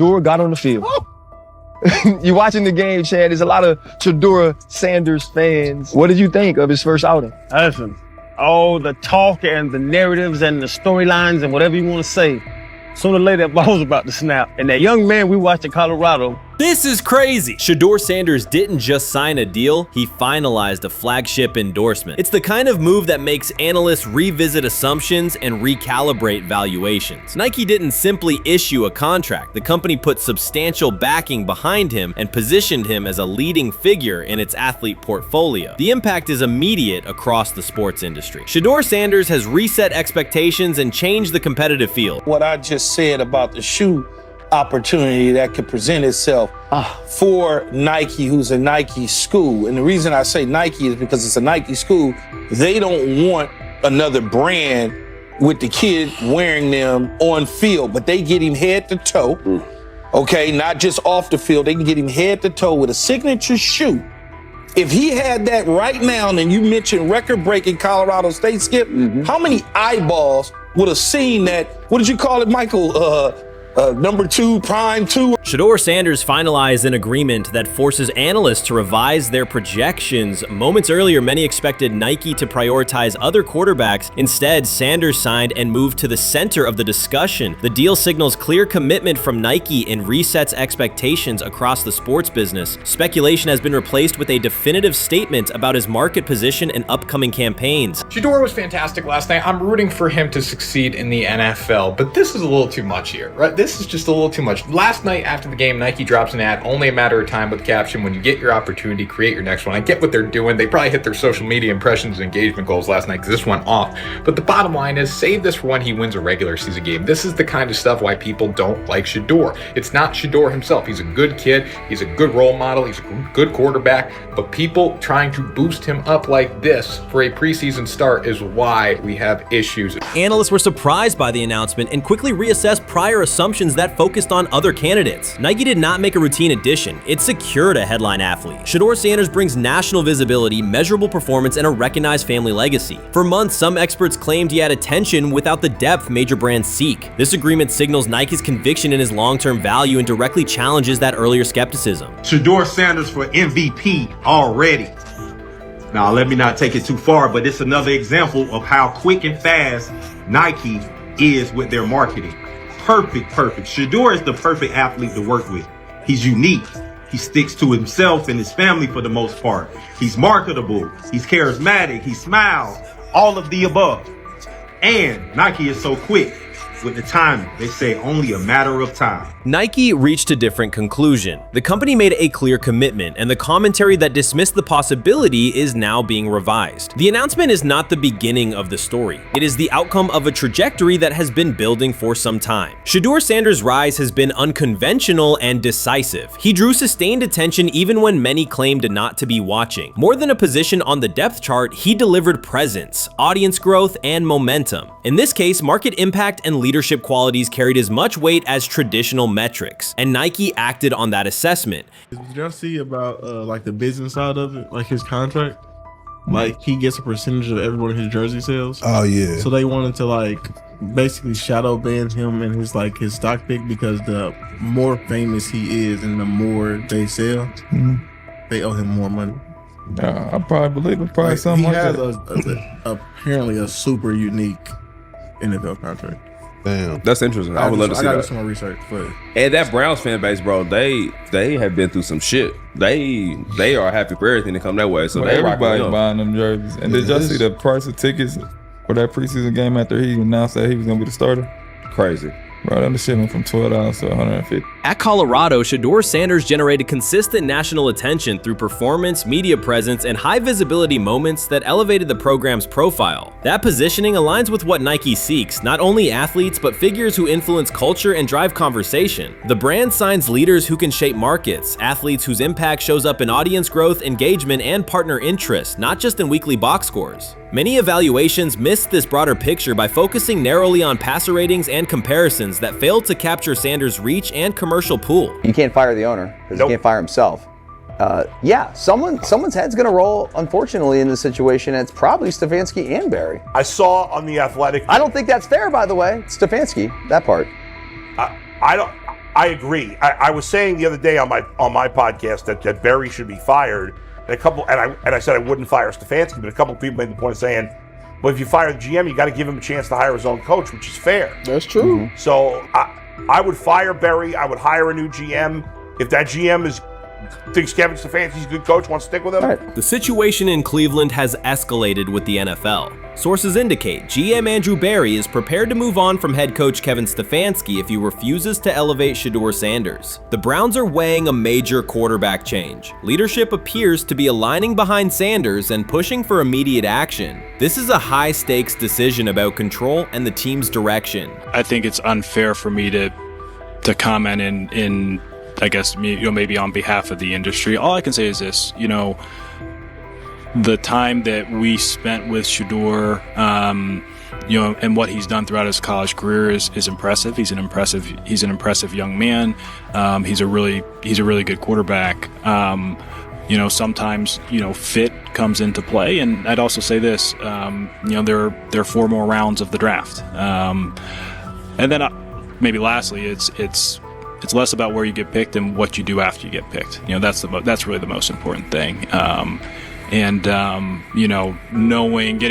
Shedeur got on the field. You watching the game, Chad, there's a lot of Shedeur Sanders fans. What did you think of his first outing? Listen, all the talk and the narratives and the storylines and whatever you want to say, sooner or later that ball was about to snap. And that young man we watched in Colorado. This is crazy! Shedeur Sanders didn't just sign a deal, he finalized a flagship endorsement. It's the kind of move that makes analysts revisit assumptions and recalibrate valuations. Nike didn't simply issue a contract, the company put substantial backing behind him and positioned him as a leading figure in its athlete portfolio. The impact is immediate across the sports industry. Shedeur Sanders has reset expectations and changed the competitive field. What I just said about the shoe opportunity that could present itself for Nike, who's a Nike school. And the reason I say Nike is because it's a Nike school. They don't want another brand with the kid wearing them on field, but they get him head to toe, okay? Not just off the field, they can get him head to toe with a signature shoe. If he had that right now, and you mentioned record-breaking Colorado State, Skip, how many eyeballs would have seen that, what did you call it, Michael? Number 2, prime 2. Shedeur Sanders finalized an agreement that forces analysts to revise their projections. Moments earlier, many expected Nike to prioritize other quarterbacks. Instead, Sanders signed and moved to the center of the discussion. The deal signals clear commitment from Nike and resets expectations across the sports business. Speculation has been replaced with a definitive statement about his market position and upcoming campaigns. Shedeur was fantastic last night. I'm rooting for him to succeed in the NFL, but this is a little too much here, right? This is just a little too much. Last night after the game, Nike drops an ad, only a matter of time, with the caption, when you get your opportunity, create your next one. I get what they're doing. They probably hit their social media impressions and engagement goals last night because this went off. But the bottom line is, save this for when he wins a regular season game. This is the kind of stuff why people don't like Shedeur. It's not Shedeur himself. He's a good kid. He's a good role model. He's a good quarterback. But people trying to boost him up like this for a preseason start is why we have issues. Analysts were surprised by the announcement and quickly reassessed prior assumptions that focused on other candidates. Nike did not make a routine addition, it secured a headline athlete. Shedeur Sanders brings national visibility, measurable performance, and a recognized family legacy. For months, some experts claimed he had attention without the depth major brands seek. This agreement signals Nike's conviction in his long-term value and directly challenges that earlier skepticism. Shedeur Sanders for MVP already. Now, let me not take it too far, but it's another example of how quick and fast Nike is with their marketing. Perfect. Shedeur is the perfect athlete to work with. He's unique. He sticks to himself and his family for the most part. He's marketable. He's charismatic. He smiles. All of the above. And Nike is so quick with the timing. They say only a matter of time. Nike reached a different conclusion. The company made a clear commitment, and the commentary that dismissed the possibility is now being revised. The announcement is not the beginning of the story. It is the outcome of a trajectory that has been building for some time. Shedeur Sanders' rise has been unconventional and decisive. He drew sustained attention even when many claimed not to be watching. More than a position on the depth chart, he delivered presence, audience growth, and momentum. In this case, market impact and leadership qualities carried as much weight as traditional metrics, and Nike acted on that assessment. Did y'all see about like the business side of it, like his contract? Like he gets a percentage of everyone in his jersey sales. Oh yeah. So they wanted to like basically shadow ban him and his stock pick, because the more famous he is and the more they sell, they owe him more money. I probably believe it. Probably something he like has that. Apparently a super unique NFL contract. Damn. That's interesting. I would love to see I gotta do that. some more research, but And that Browns fan base, bro, they have been through some shit. They are happy for everything to come their way. So Well, they everybody rocking buying them jerseys. And did y'all see the price of tickets for that preseason game after he announced that he was gonna be the starter? Crazy. Bro, that shit went from $12 to $150. At Colorado, Shedeur Sanders generated consistent national attention through performance, media presence, and high-visibility moments that elevated the program's profile. That positioning aligns with what Nike seeks, not only athletes, but figures who influence culture and drive conversation. The brand signs leaders who can shape markets, athletes whose impact shows up in audience growth, engagement, and partner interest, not just in weekly box scores. Many evaluations missed this broader picture by focusing narrowly on passer ratings and comparisons that failed to capture Sanders' reach and commercial pool. You can't fire the owner because he can't fire himself. Yeah, someone's head's going to roll, unfortunately, in this situation. It's probably Stefanski and Barry. I saw on The Athletic. I don't think that's fair, by the way, Stefanski, that part. I I agree. I was saying the other day on my podcast that Berry should be fired. And I said I wouldn't fire Stefanski, but a couple of people made the point of saying, well, if you fire the GM, you got to give him a chance to hire his own coach, which is fair. That's true. So I would fire Berry. I would hire a new GM. If that GM thinks Kevin Stefanski's a good coach, wants to stick with him. Right. The situation in Cleveland has escalated with the NFL. Sources indicate GM Andrew Berry is prepared to move on from head coach Kevin Stefanski if he refuses to elevate Shedeur Sanders. The Browns are weighing a major quarterback change. Leadership appears to be aligning behind Sanders and pushing for immediate action. This is a high-stakes decision about control and the team's direction. I think it's unfair for me to comment in I guess, maybe on behalf of the industry. All I can say is this, the time that we spent with Shedeur, and what he's done throughout his college career is impressive. He's an impressive young man. He's a really good quarterback. Sometimes, fit comes into play. And I'd also say this, there are 4 more rounds of the draft. And then maybe lastly, it's less about where you get picked and what you do after you get picked. That's really the most important thing. Getting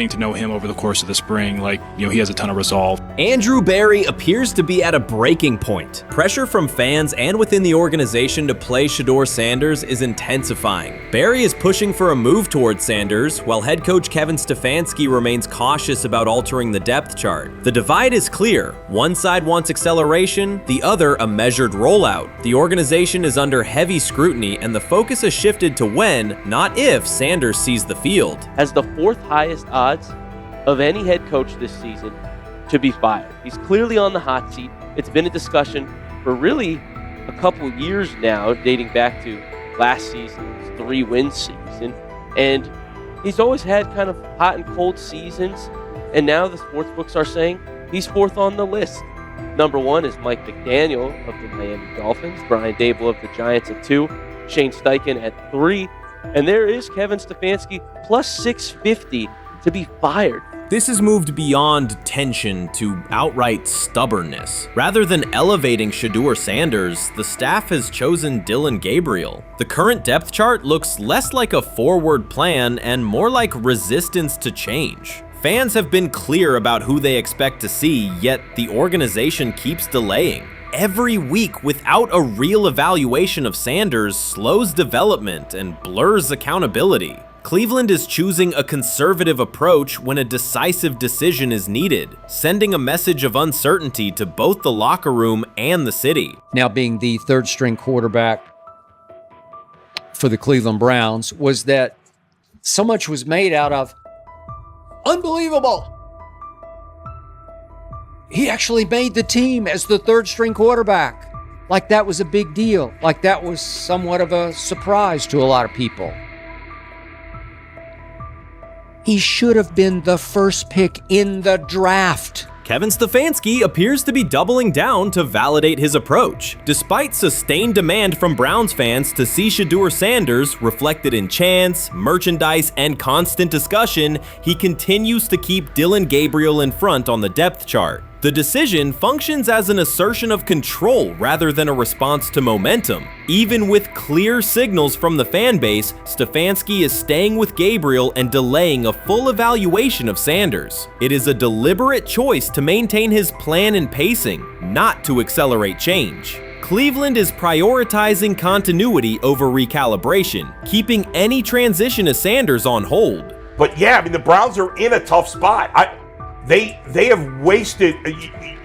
to know him over the course of the spring, he has a ton of resolve. Andrew Berry appears to be at a breaking point. Pressure from fans and within the organization to play Shedeur Sanders is intensifying. Berry is pushing for a move towards Sanders, while head coach Kevin Stefanski remains cautious about altering the depth chart. The divide is clear. One side wants acceleration, the other a measured rollout. The organization is under heavy scrutiny, and the focus has shifted to when, not if, Sanders sees the field. Has the 4th highest odds of any head coach this season to be fired. He's clearly on the hot seat. It's been a discussion for really a couple years now, dating back to last season's 3-win season. And he's always had kind of hot and cold seasons. And now the sports books are saying he's 4th on the list. Number 1 is Mike McDaniel of the Miami Dolphins, Brian Dable of the Giants at 2, Shane Steichen at 3, and there is Kevin Stefanski plus 650 to be fired. This has moved beyond tension to outright stubbornness. Rather than elevating Shedeur Sanders, the staff has chosen Dillon Gabriel. The current depth chart looks less like a forward plan and more like resistance to change. Fans have been clear about who they expect to see, yet the organization keeps delaying. Every week without a real evaluation of Sanders slows development and blurs accountability. Cleveland is choosing a conservative approach when a decisive decision is needed, sending a message of uncertainty to both the locker room and the city. Now being the 3rd-string quarterback for the Cleveland Browns, was that so much was made out of unbelievable. He actually made the team as the 3rd-string quarterback. Like that was a big deal. Like that was somewhat of a surprise to a lot of people. He should have been the first pick in the draft. Kevin Stefanski appears to be doubling down to validate his approach. Despite sustained demand from Browns fans to see Shedeur Sanders reflected in chants, merchandise, and constant discussion, he continues to keep Dillon Gabriel in front on the depth chart. The decision functions as an assertion of control rather than a response to momentum. Even with clear signals from the fan base, Stefanski is staying with Gabriel and delaying a full evaluation of Sanders. It is a deliberate choice to maintain his plan and pacing, not to accelerate change. Cleveland is prioritizing continuity over recalibration, keeping any transition to Sanders on hold. But yeah, I mean, the Browns are in a tough spot. They have wasted.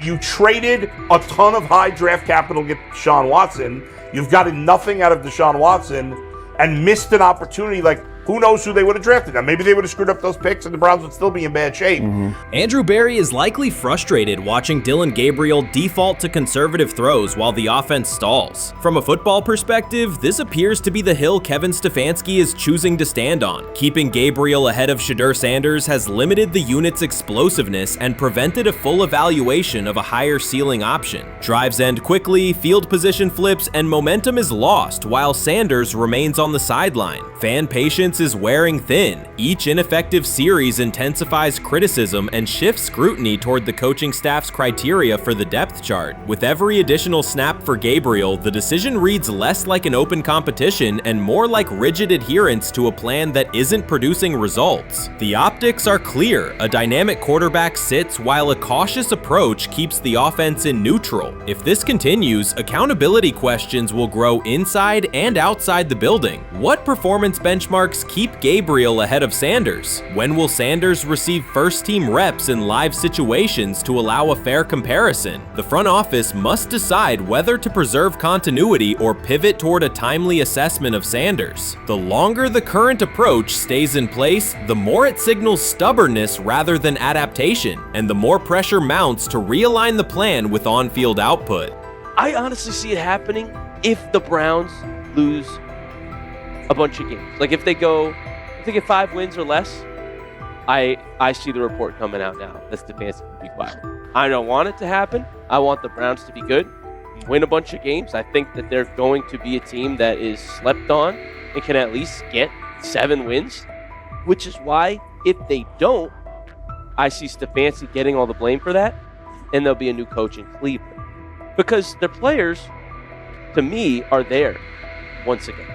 You traded a ton of high draft capital to get Deshaun Watson. You've gotten nothing out of Deshaun Watson and missed an opportunity. Like, who knows who they would have drafted? Now, maybe they would have screwed up those picks and the Browns would still be in bad shape. Andrew Berry is likely frustrated watching Dillon Gabriel default to conservative throws while the offense stalls. From a football perspective, this appears to be the hill Kevin Stefanski is choosing to stand on. Keeping Gabriel ahead of Shedeur Sanders has limited the unit's explosiveness and prevented a full evaluation of a higher ceiling option. Drives end quickly, field position flips, and momentum is lost while Sanders remains on the sideline. Fan patience offense is wearing thin. Each ineffective series intensifies criticism and shifts scrutiny toward the coaching staff's criteria for the depth chart. With every additional snap for Gabriel, the decision reads less like an open competition and more like rigid adherence to a plan that isn't producing results. The optics are clear. A dynamic quarterback sits while a cautious approach keeps the offense in neutral. If this continues, accountability questions will grow inside and outside the building. What performance benchmarks keep Gabriel ahead of Sanders? When will Sanders receive first-team reps in live situations to allow a fair comparison? The front office must decide whether to preserve continuity or pivot toward a timely assessment of Sanders. The longer the current approach stays in place, the more it signals stubbornness rather than adaptation, and the more pressure mounts to realign the plan with on-field output. I honestly see it happening if the Browns lose a bunch of games. Like if they get 5 wins or less, I see the report coming out now that Stefanski will be fired. I don't want it to happen. I want the Browns to be good, win a bunch of games. I think that they're going to be a team that is slept on and can at least get 7 wins, which is why if they don't, I see Stefanski getting all the blame for that, and there'll be a new coach in Cleveland. Because their players, to me, are there once again.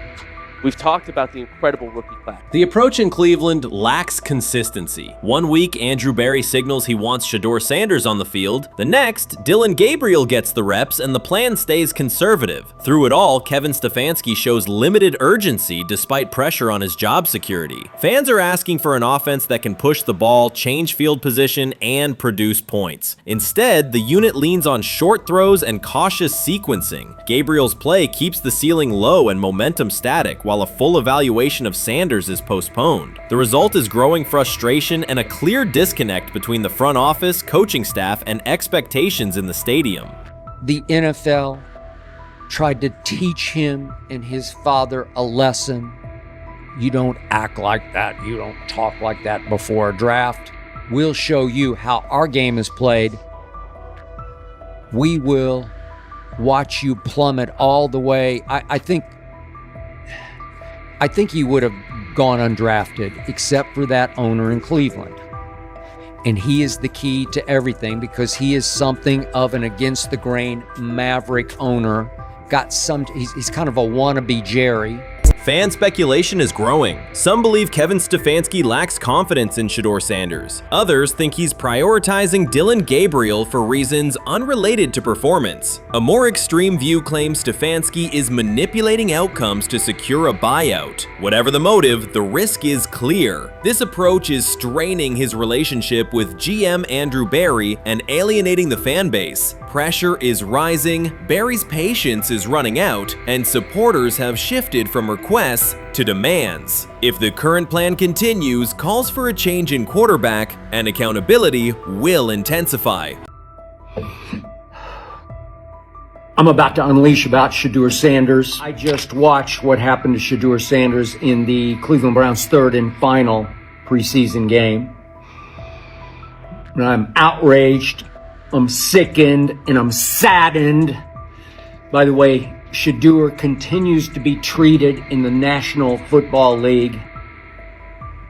We've talked about the incredible rookie class. The approach in Cleveland lacks consistency. One week, Andrew Berry signals he wants Shedeur Sanders on the field. The next, Dillon Gabriel gets the reps and the plan stays conservative. Through it all, Kevin Stefanski shows limited urgency despite pressure on his job security. Fans are asking for an offense that can push the ball, change field position, and produce points. Instead, the unit leans on short throws and cautious sequencing. Gabriel's play keeps the ceiling low and momentum static, while a full evaluation of Sanders is postponed. The result is growing frustration and a clear disconnect between the front office, coaching staff, and expectations in the stadium. The NFL tried to teach him and his father a lesson. You don't act like that. You don't talk like that before a draft. We'll show you how our game is played. We will watch you plummet all the way. I think he would have gone undrafted except for that owner in Cleveland. And he is the key to everything because he is something of an against-the-grain maverick owner. He's kind of a wannabe Jerry. Fan speculation is growing. Some believe Kevin Stefanski lacks confidence in Shedeur Sanders. Others think he's prioritizing Dillon Gabriel for reasons unrelated to performance. A more extreme view claims Stefanski is manipulating outcomes to secure a buyout. Whatever the motive, the risk is clear. This approach is straining his relationship with GM Andrew Berry and alienating the fan base. Pressure is rising, Berry's patience is running out, and supporters have shifted from requests to demands. If the current plan continues, calls for a change in quarterback and accountability will intensify. I'm about to unleash about Shedeur Sanders. I just watched what happened to Shedeur Sanders in the Cleveland Browns' 3rd and final preseason game. And I'm outraged, I'm sickened, and I'm saddened. By the way, Shedeur continues to be treated in the National Football League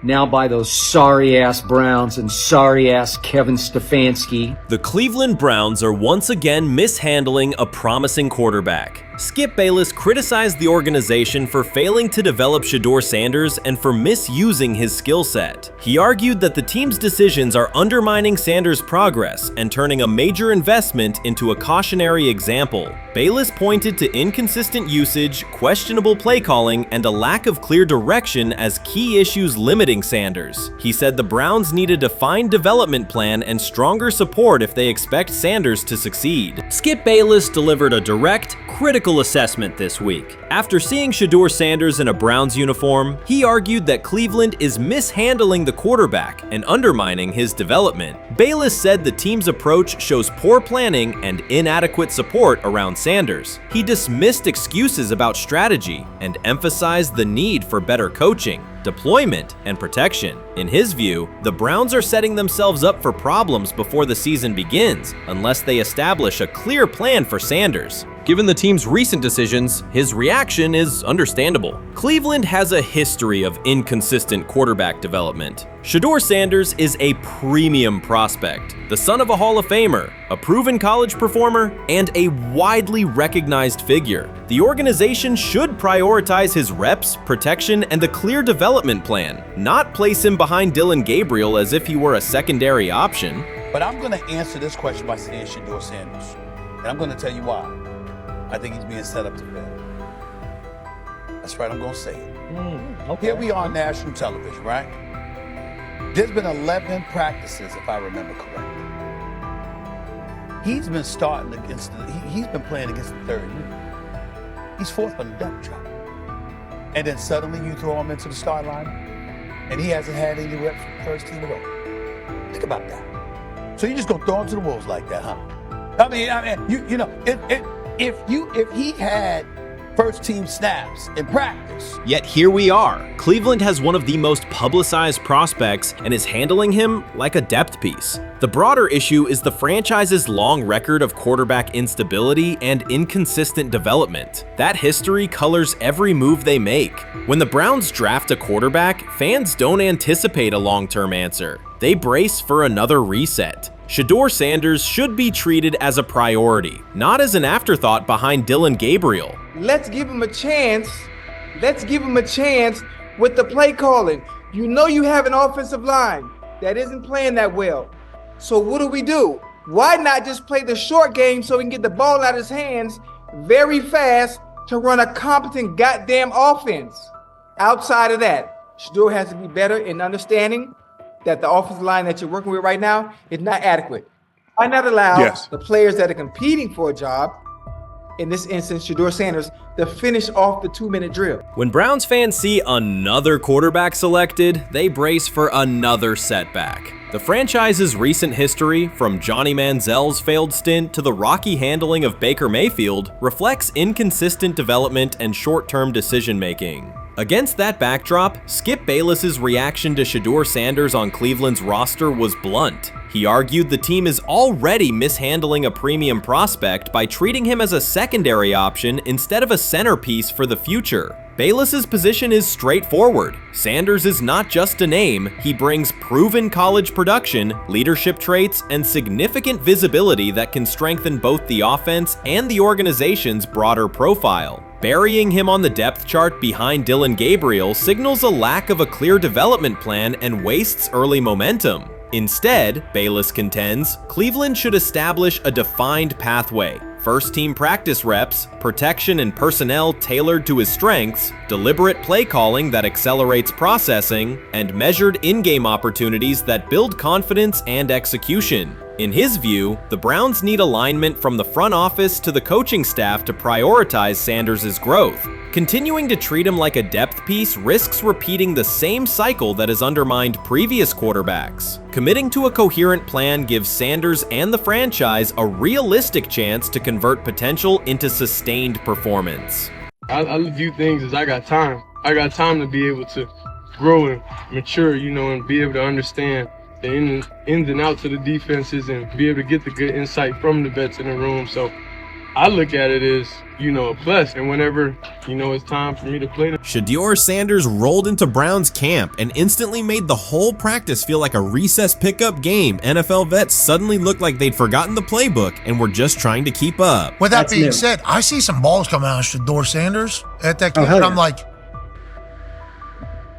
now by those sorry-ass Browns and sorry-ass Kevin Stefanski. The Cleveland Browns are once again mishandling a promising quarterback. Skip Bayless criticized the organization for failing to develop Shedeur Sanders and for misusing his skill set. He argued that the team's decisions are undermining Sanders' progress and turning a major investment into a cautionary example. Bayless pointed to inconsistent usage, questionable play calling, and a lack of clear direction as key issues limiting Sanders. He said the Browns need a defined development plan and stronger support if they expect Sanders to succeed. Skip Bayless delivered a direct, critical assessment this week. After seeing Shedeur Sanders in a Browns uniform, he argued that Cleveland is mishandling the quarterback and undermining his development. Bayless said the team's approach shows poor planning and inadequate support around Sanders. He dismissed excuses about strategy and emphasized the need for better coaching, deployment, and protection. In his view, the Browns are setting themselves up for problems before the season begins unless they establish a clear plan for Sanders. Given the team's recent decisions, his reaction is understandable. Cleveland has a history of inconsistent quarterback development. Shedeur Sanders is a premium prospect, the son of a Hall of Famer, a proven college performer, and a widely recognized figure. The organization should prioritize his reps, protection, and a clear development plan, not place him behind Dillon Gabriel as if he were a secondary option. But I'm going to answer this question by saying Shedeur Sanders. And I'm going to tell you why. I think he's being set up to fail. That's right, I'm going to say it. Okay. Here we are on national television, right? There's been 11 practices, if I remember correctly. He's been starting against, he's been playing against the third unit. He's fourth on the depth chart. And then suddenly you throw him into the start line, and he hasn't had any reps from first team at all. Think about that. So you're just gonna throw him to the wolves like that, huh? I mean, you know, if he had first team snaps in practice. Yet here we are. Cleveland has one of the most publicized prospects and is handling him like a depth piece. The broader issue is the franchise's long record of quarterback instability and inconsistent development. That history colors every move they make. When the Browns draft a quarterback, fans don't anticipate a long-term answer. They brace for another reset. Shedeur Sanders should be treated as a priority, not as an afterthought behind Dillon Gabriel. Let's give him a chance. Let's give him a chance with the play calling. You know you have an offensive line that isn't playing that well. So what do? Why not just play the short game so he can get the ball out of his hands very fast to run a competent goddamn offense? Outside of that, Shedeur has to be better in understanding that the offensive line that you're working with right now is not adequate. Why not allow the players that are competing for a job, in this instance, Shedeur Sanders, to finish off the 2-minute drill? When Browns fans see another quarterback selected, they brace for another setback. The franchise's recent history, from Johnny Manziel's failed stint to the rocky handling of Baker Mayfield, reflects inconsistent development and short-term decision-making. Against that backdrop, Skip Bayless's reaction to Shedeur Sanders on Cleveland's roster was blunt. He argued the team is already mishandling a premium prospect by treating him as a secondary option instead of a centerpiece for the future. Bayless's position is straightforward. Sanders is not just a name, he brings proven college production, leadership traits, and significant visibility that can strengthen both the offense and the organization's broader profile. Burying him on the depth chart behind Dillon Gabriel signals a lack of a clear development plan and wastes early momentum. Instead, Bayless contends, Cleveland should establish a defined pathway. First-team practice reps, protection and personnel tailored to his strengths, deliberate play calling that accelerates processing, and measured in-game opportunities that build confidence and execution. In his view, the Browns need alignment from the front office to the coaching staff to prioritize Sanders' growth. Continuing to treat him like a depth piece risks repeating the same cycle that has undermined previous quarterbacks. Committing to a coherent plan gives Sanders and the franchise a realistic chance to convert potential into sustained performance. I view things as I got time. I got time to be able to grow and mature, and be able to understand the ins and outs of the defenses and be able to get the good insight from the vets in the room. So I look at it as, a plus. And whenever, it's time for me to play. Shedeur Sanders rolled into Browns camp and instantly made the whole practice feel like a recess pickup game. NFL vets suddenly looked like they'd forgotten the playbook and were just trying to keep up. With that being said, I see some balls coming out of Shedeur Sanders at that camp, and I'm like,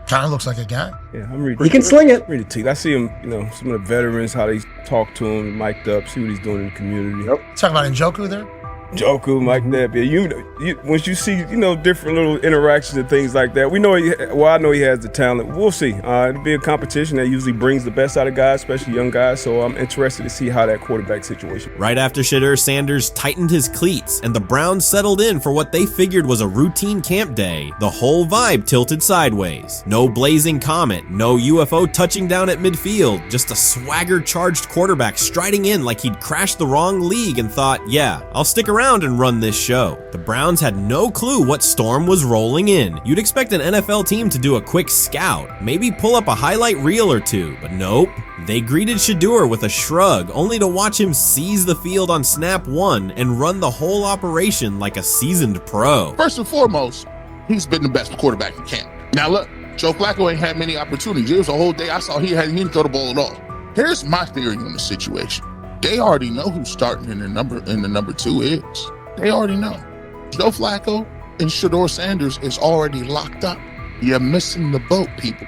kind of looks like a guy. Yeah, I'm reading. He can sling it. Ready to I see him, some of the veterans, how they talk to him, mic'd up, see what he's doing in the community. Talking about Njoku there? Njoku, Mike Knapp. Yeah, once you see, different little interactions and things like that, I know he has the talent. We'll see. It'll be a competition that usually brings the best out of guys, especially young guys. So I'm interested to see how that quarterback situation. Right after Shedeur Sanders tightened his cleats and the Browns settled in for what they figured was a routine camp day, the whole vibe tilted sideways. No blazing comet, no UFO touching down at midfield, just a swagger-charged quarterback striding in like he'd crashed the wrong league and thought, yeah, I'll stick around around and run this show. The Browns had no clue what storm was rolling in. You'd expect an NFL team to do a quick scout, maybe pull up a highlight reel or two, but nope. They greeted Shedeur with a shrug, only to watch him seize the field on snap 1 and run the whole operation like a seasoned pro. First and foremost, he's been the best quarterback in camp. Now look, Joe Flacco ain't had many opportunities. There was a whole day I saw he didn't throw the ball at all. Here's my theory on the situation. They already know who's starting in the number 2 is. They already know. Joe Flacco and Shedeur Sanders is already locked up. You're missing the boat, people.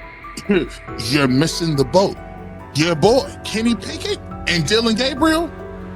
You're missing the boat. Your boy, Kenny Pickett and Dylan Gabriel,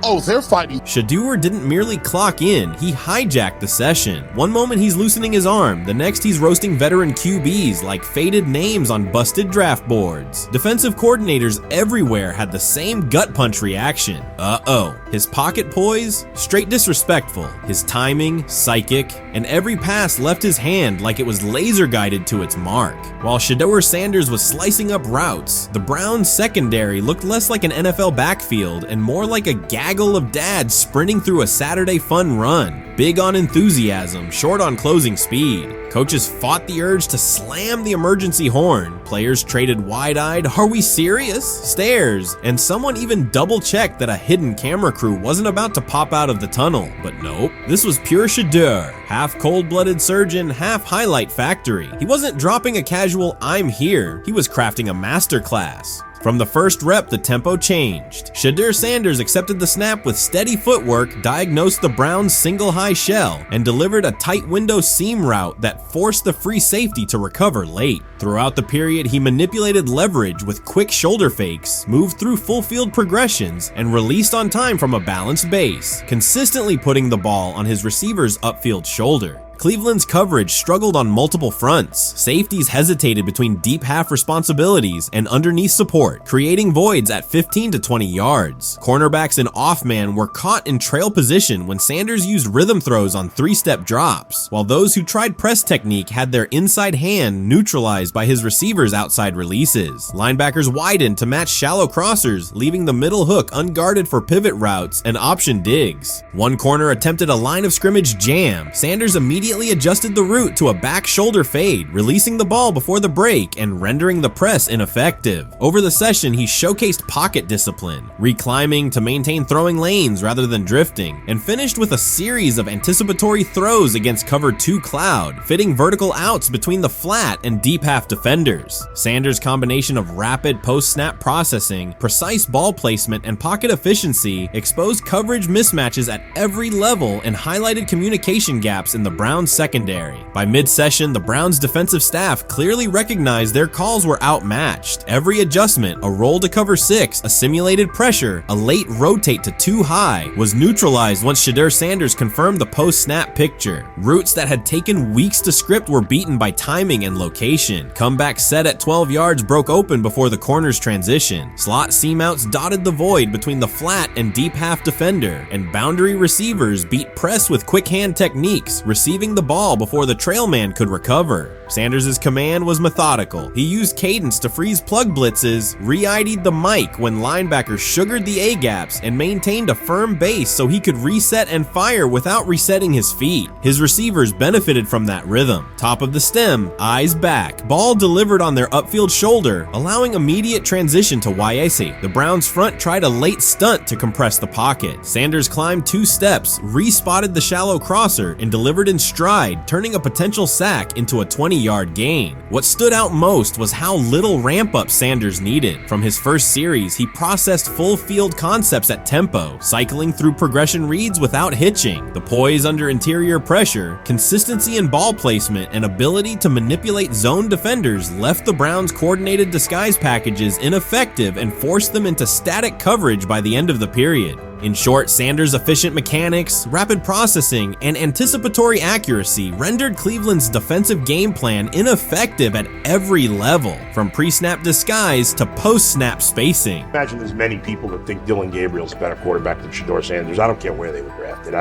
oh, they're fighting. Shedeur didn't merely clock in, he hijacked the session. One moment he's loosening his arm, the next he's roasting veteran QBs like faded names on busted draft boards. Defensive coordinators everywhere had the same gut punch reaction. Uh-oh. His pocket poise? Straight disrespectful. His timing? Psychic. And every pass left his hand like it was laser guided to its mark. While Shedeur Sanders was slicing up routes, the Browns' secondary looked less like an NFL backfield and more like a gaggle of dads sprinting through a Saturday fun run. Big on enthusiasm, short on closing speed. Coaches fought the urge to slam the emergency horn. Players traded wide-eyed, "Are we serious?" stares, and someone even double-checked that a hidden camera crew wasn't about to pop out of the tunnel. But nope, this was pure Shedeur, half cold-blooded surgeon, half highlight factory. He wasn't dropping a casual "I'm here," he was crafting a masterclass. From the first rep, the tempo changed. Shedeur Sanders accepted the snap with steady footwork, diagnosed the Browns' single high shell, and delivered a tight window seam route that forced the free safety to recover late. Throughout the period, he manipulated leverage with quick shoulder fakes, moved through full field progressions, and released on time from a balanced base, consistently putting the ball on his receiver's upfield shoulder. Cleveland's coverage struggled on multiple fronts. Safeties hesitated between deep half responsibilities and underneath support, creating voids at 15 to 20 yards. Cornerbacks and off-man were caught in trail position when Sanders used rhythm throws on 3-step drops, while those who tried press technique had their inside hand neutralized by his receivers' outside releases. Linebackers widened to match shallow crossers, leaving the middle hook unguarded for pivot routes and option digs. One corner attempted a line of scrimmage jam. Sanders immediately adjusted the route to a back shoulder fade, releasing the ball before the break and rendering the press ineffective. Over the session, he showcased pocket discipline, reclimbing to maintain throwing lanes rather than drifting, and finished with a series of anticipatory throws against cover 2 cloud, fitting vertical outs between the flat and deep half defenders. Sanders' combination of rapid post-snap processing, precise ball placement, and pocket efficiency exposed coverage mismatches at every level and highlighted communication gaps in the Browns secondary. By mid-session, the Browns defensive staff clearly recognized their calls were outmatched. Every adjustment, a roll to cover 6, a simulated pressure, a late rotate to 2 high, was neutralized once Shedeur Sanders confirmed the post-snap picture. Routes that had taken weeks to script were beaten by timing and location. Comeback set at 12 yards broke open before the corner's transition. Slot seam-outs dotted the void between the flat and deep half defender, and boundary receivers beat press with quick hand techniques, receiving the ball before the trail man could recover. Sanders' command was methodical. He used cadence to freeze plug blitzes, re-ID'd the mic when linebackers sugared the A-gaps, and maintained a firm base so he could reset and fire without resetting his feet. His receivers benefited from that rhythm. Top of the stem, eyes back, ball delivered on their upfield shoulder, allowing immediate transition to YAC. The Browns front tried a late stunt to compress the pocket. Sanders climbed 2 steps, re-spotted the shallow crosser, and delivered in stride, turning a potential sack into a 20-yard gain. What stood out most was how little ramp-up Sanders needed. From his first series, he processed full-field concepts at tempo, cycling through progression reads without hitching. The poise under interior pressure, consistency in ball placement, and ability to manipulate zone defenders left the Browns' coordinated disguise packages ineffective and forced them into static coverage by the end of the period. In short, Sanders' efficient mechanics, rapid processing, and anticipatory accuracy rendered Cleveland's defensive game plan ineffective at every level, from pre-snap disguise to post-snap spacing. Imagine there's many people that think Dylan Gabriel's a better quarterback than Shedeur Sanders. I don't care where they were drafted.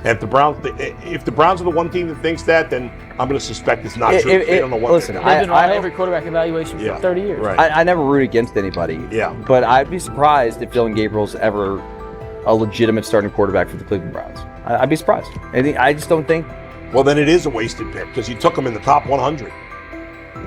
If the Browns are the one team that thinks that, then I'm going to suspect it's not true. They don't know what listen, they're I doing. every quarterback evaluation for 30 years. Right. I never root against anybody. Yeah. But I'd be surprised if Dylan Gabriel's ever a legitimate starting quarterback for the Cleveland Browns. I'd be surprised. I just don't think. Well, then it is a wasted pick because you took him in the top 100.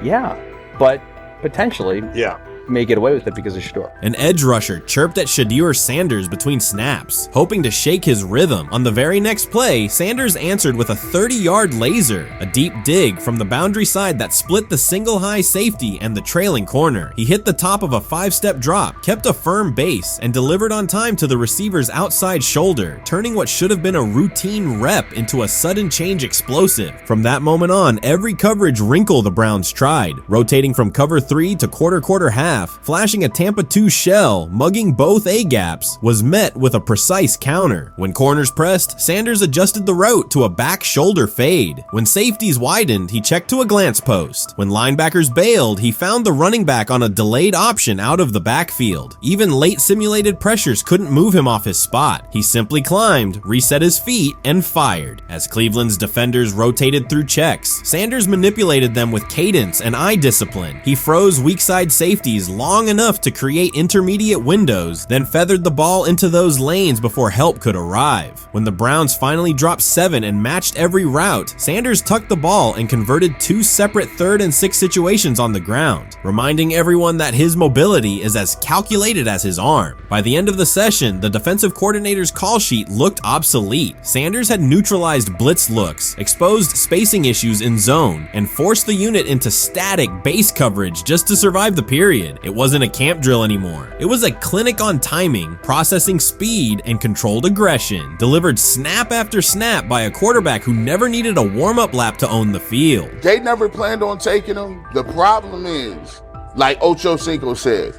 Yeah, but potentially. Yeah. May get away with it because of Shedeur. An edge rusher chirped at Shedeur Sanders between snaps, hoping to shake his rhythm. On the very next play, Sanders answered with a 30-yard laser, a deep dig from the boundary side that split the single high safety and the trailing corner. He hit the top of a 5-step drop, kept a firm base, and delivered on time to the receiver's outside shoulder, turning what should have been a routine rep into a sudden change explosive. From that moment on, every coverage wrinkle the Browns tried, rotating from cover 3 to quarter half, flashing a Tampa 2 shell, mugging both A-gaps, was met with a precise counter. When corners pressed, Sanders adjusted the route to a back shoulder fade. When safeties widened, he checked to a glance post. When linebackers bailed, he found the running back on a delayed option out of the backfield. Even late simulated pressures couldn't move him off his spot. He simply climbed, reset his feet, and fired. As Cleveland's defenders rotated through checks, Sanders manipulated them with cadence and eye discipline. He froze weak side safeties long enough to create intermediate windows, then feathered the ball into those lanes before help could arrive. When the Browns finally dropped 7 and matched every route, Sanders tucked the ball and converted 2 separate 3rd and 6 situations on the ground, reminding everyone that his mobility is as calculated as his arm. By the end of the session, the defensive coordinator's call sheet looked obsolete. Sanders had neutralized blitz looks, exposed spacing issues in zone, and forced the unit into static base coverage just to survive the period. It wasn't a camp drill anymore. It was a clinic on timing, processing speed, and controlled aggression, delivered snap after snap by a quarterback who never needed a warm-up lap to own the field. They never planned on taking him. The problem is, like Ocho Cinco said,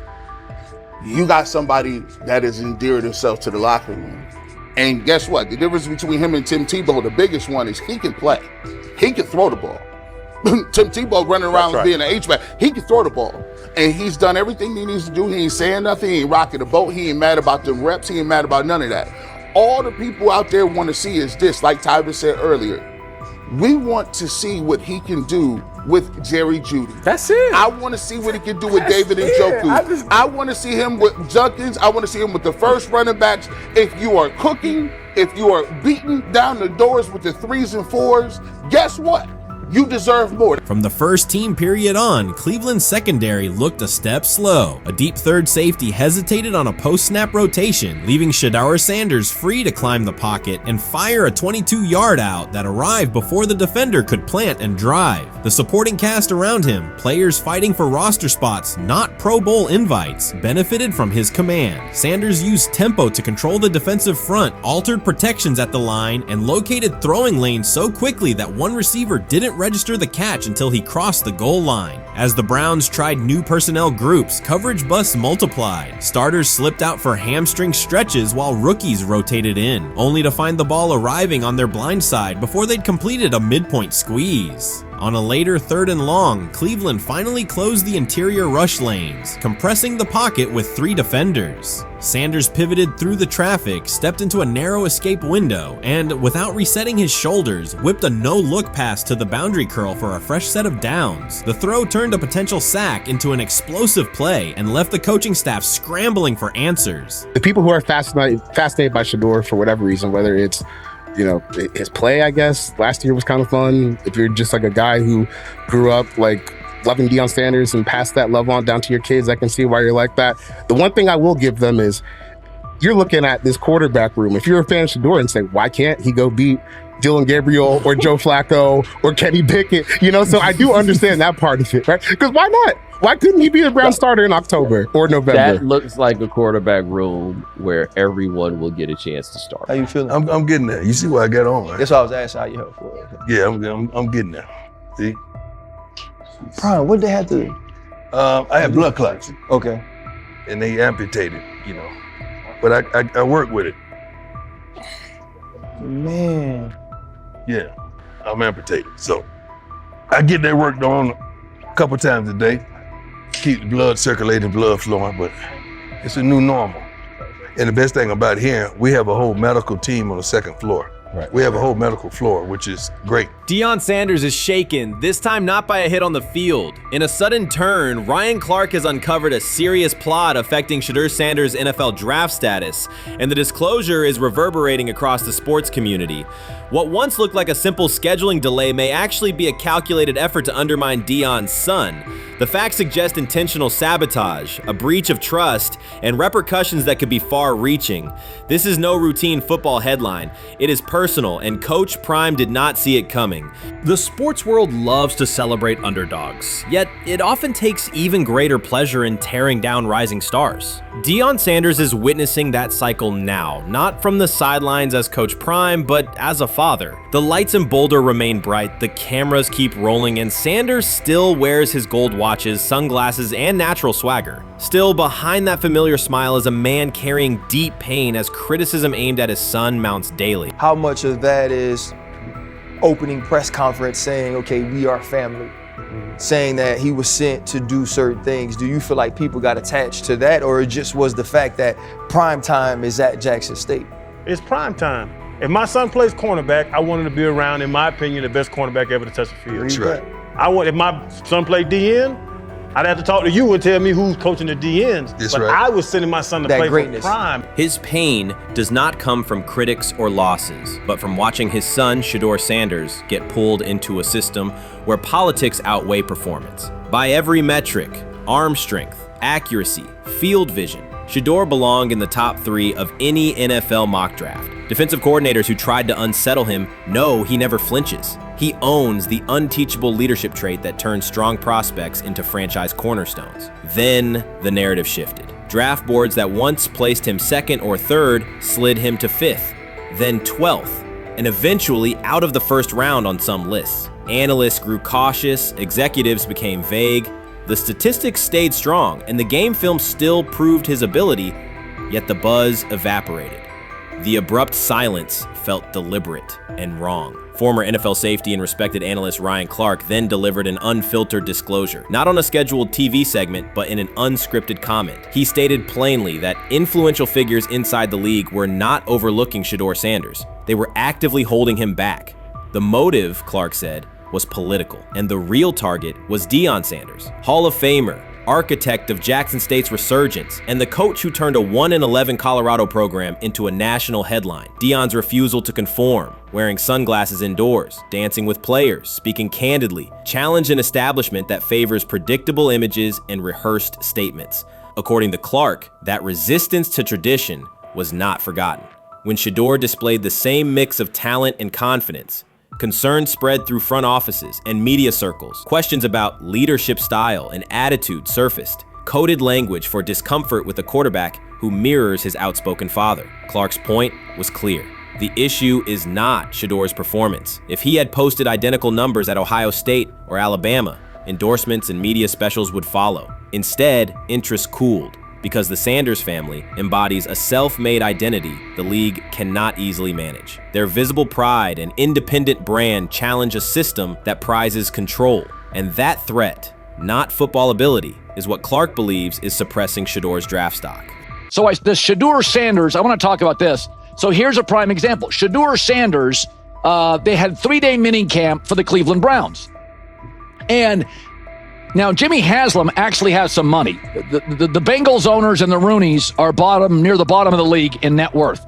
you got somebody that has endeared himself to the locker room. And guess what? The difference between him and Tim Tebow, the biggest one, is he can play. He can throw the ball. Tim Tebow running around being an H-back, he can throw the ball. And he's done everything he needs to do. He ain't saying nothing. He ain't rocking the boat. He ain't mad about the reps. He ain't mad about none of that. All the people out there want to see is this, like Tyler said earlier. We want to see what he can do with Jerry Jeudy. That's it. I want to see what he can do with David Njoku. I want to see him with Junkins. I want to see him with the first running backs. If you are cooking, if you are beating down the doors with the 3s and 4s, guess what? You deserve more. From the first team period on, Cleveland's secondary looked a step slow. A deep third safety hesitated on a post-snap rotation, leaving Shedeur Sanders free to climb the pocket and fire a 22-yard out that arrived before the defender could plant and drive. The supporting cast around him, players fighting for roster spots, not Pro Bowl invites, benefited from his command. Sanders used tempo to control the defensive front, altered protections at the line, and located throwing lanes so quickly that one receiver didn't register the catch until he crossed the goal line. As the Browns tried new personnel groups, coverage busts multiplied. Starters slipped out for hamstring stretches while rookies rotated in, only to find the ball arriving on their blind side before they'd completed a midpoint squeeze. On a later 3rd and long, Cleveland finally closed the interior rush lanes, compressing the pocket with 3 defenders. Sanders pivoted through the traffic, stepped into a narrow escape window, and, without resetting his shoulders, whipped a no-look pass to the boundary curl for a fresh set of downs. The throw turned a potential sack into an explosive play and left the coaching staff scrambling for answers. The people who are fascinated by Shedeur for whatever reason, whether it's his play, I guess, last year was kind of fun. If you're just like a guy who grew up like loving Deion Sanders and passed that love on down to your kids, I can see why you're like that. The one thing I will give them is you're looking at this quarterback room. If you're a fan of Shedeur and say, why can't he go beat Dylan Gabriel or Joe Flacco or Kenny Pickett? So I do understand that part of it, right? Because why not? Why couldn't he be the Brown starter in October or November? That looks like a quarterback room where everyone will get a chance to start. How you feeling? I'm getting there. You see what I got on, right? That's what I was asking how you help for. Yeah, I'm getting there. See? Brian, what did they have to do? I had blood clots. Okay. And they amputated, But I work with it. Man. Yeah, I'm amputated. So I get that work on a couple times a day. Keep the blood circulating, blood flowing, but it's a new normal. And the best thing about here, we have a whole medical team on the 2nd floor. Right. We have a whole medical floor, which is great. Deion Sanders is shaken, this time not by a hit on the field. In a sudden turn, Ryan Clark has uncovered a serious plot affecting Shedeur Sanders' NFL draft status, and the disclosure is reverberating across the sports community. What once looked like a simple scheduling delay may actually be a calculated effort to undermine Deion's son. The facts suggest intentional sabotage, a breach of trust, and repercussions that could be far-reaching. This is no routine football headline. It is personal, and Coach Prime did not see it coming. The sports world loves to celebrate underdogs, yet it often takes even greater pleasure in tearing down rising stars. Deion Sanders is witnessing that cycle now, not from the sidelines as Coach Prime, but as a father. The lights in Boulder remain bright, the cameras keep rolling, and Sanders still wears his gold watches, sunglasses, and natural swagger. Still, behind that familiar smile is a man carrying deep pain as criticism aimed at his son mounts daily. How much of that is opening press conference saying, okay, we are family, saying that he was sent to do certain things? Do you feel like people got attached to that, or it just was the fact that prime time is at Jackson State? It's prime time. If my son plays cornerback, I want him to be around, in my opinion, the best cornerback ever to touch the field. That's right. If my son played DN, I'd have to talk to you and tell me who's coaching the DNs. That's but right. I was sending my son to play for prime. His pain does not come from critics or losses, but from watching his son, Shedeur Sanders, get pulled into a system where politics outweigh performance. By every metric, arm strength, accuracy, field vision, Shedeur belonged in the top 3 of any NFL mock draft. Defensive coordinators who tried to unsettle him know he never flinches. He owns the unteachable leadership trait that turns strong prospects into franchise cornerstones. Then the narrative shifted. Draft boards that once placed him 2nd or 3rd slid him to 5th, then 12th, and eventually out of the 1st round on some lists. Analysts grew cautious, executives became vague. The statistics stayed strong, and the game film still proved his ability, yet the buzz evaporated. The abrupt silence felt deliberate and wrong. Former NFL safety and respected analyst Ryan Clark then delivered an unfiltered disclosure, not on a scheduled TV segment, but in an unscripted comment. He stated plainly that influential figures inside the league were not overlooking Shedeur Sanders. They were actively holding him back. The motive, Clark said, was political, and the real target was Deion Sanders, Hall of Famer, architect of Jackson State's resurgence, and the coach who turned a 1-11 Colorado program into a national headline. Deion's refusal to conform, wearing sunglasses indoors, dancing with players, speaking candidly, challenged an establishment that favors predictable images and rehearsed statements. According to Clark, that resistance to tradition was not forgotten. When Shedeur displayed the same mix of talent and confidence, concern spread through front offices and media circles. Questions about leadership style and attitude surfaced. Coded language for discomfort with a quarterback who mirrors his outspoken father. Clark's point was clear. The issue is not Shedeur's performance. If he had posted identical numbers at Ohio State or Alabama, endorsements and media specials would follow. Instead, interest cooled, because the Sanders family embodies a self-made identity the league cannot easily manage. Their visible pride and independent brand challenge a system that prizes control. And that threat, not football ability, is what Clark believes is suppressing Shedeur's draft stock. So the Shedeur Sanders, I want to talk about this. So here's a prime example. Shedeur Sanders, they had 3-day mini camp for the Cleveland Browns. And now, Jimmy Haslam actually has some money. The Bengals owners and the Rooneys are near the bottom of the league in net worth.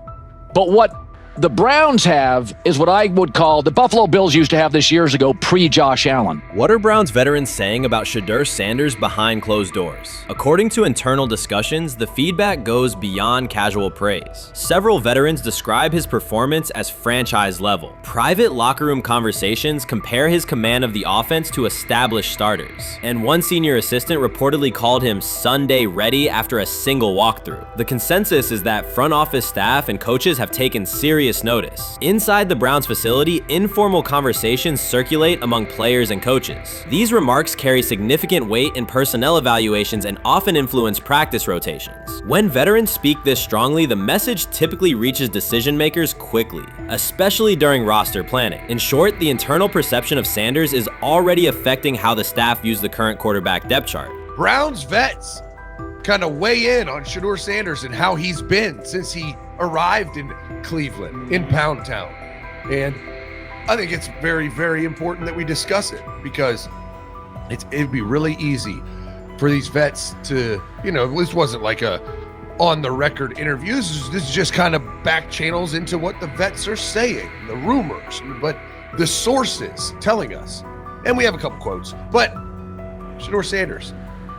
But what the Browns have is what I would call the Buffalo Bills used to have this years ago, pre-Josh Allen. What are Browns veterans saying about Shedeur Sanders behind closed doors? According to internal discussions, the feedback goes beyond casual praise. Several veterans describe his performance as franchise level. Private locker room conversations compare his command of the offense to established starters. And one senior assistant reportedly called him Sunday ready after a single walkthrough. The consensus is that front office staff and coaches have taken serious notice. Inside the Browns facility, informal conversations circulate among players and coaches. These remarks carry significant weight in personnel evaluations and often influence practice rotations. When veterans speak this strongly, the message typically reaches decision makers quickly, especially during roster planning. In short, the internal perception of Sanders is already affecting how the staff views the current quarterback depth chart. Browns vets kind of weigh in on Shedeur Sanders and how he's been since he arrived in Cleveland, in Pound Town. And I think it's very, very important that we discuss it, because it'd be really easy for these vets to, this wasn't like a on the record interviews. This is just kind of back channels into what the vets are saying, the rumors, but the sources telling us. And we have a couple quotes, but Shedeur Sanders,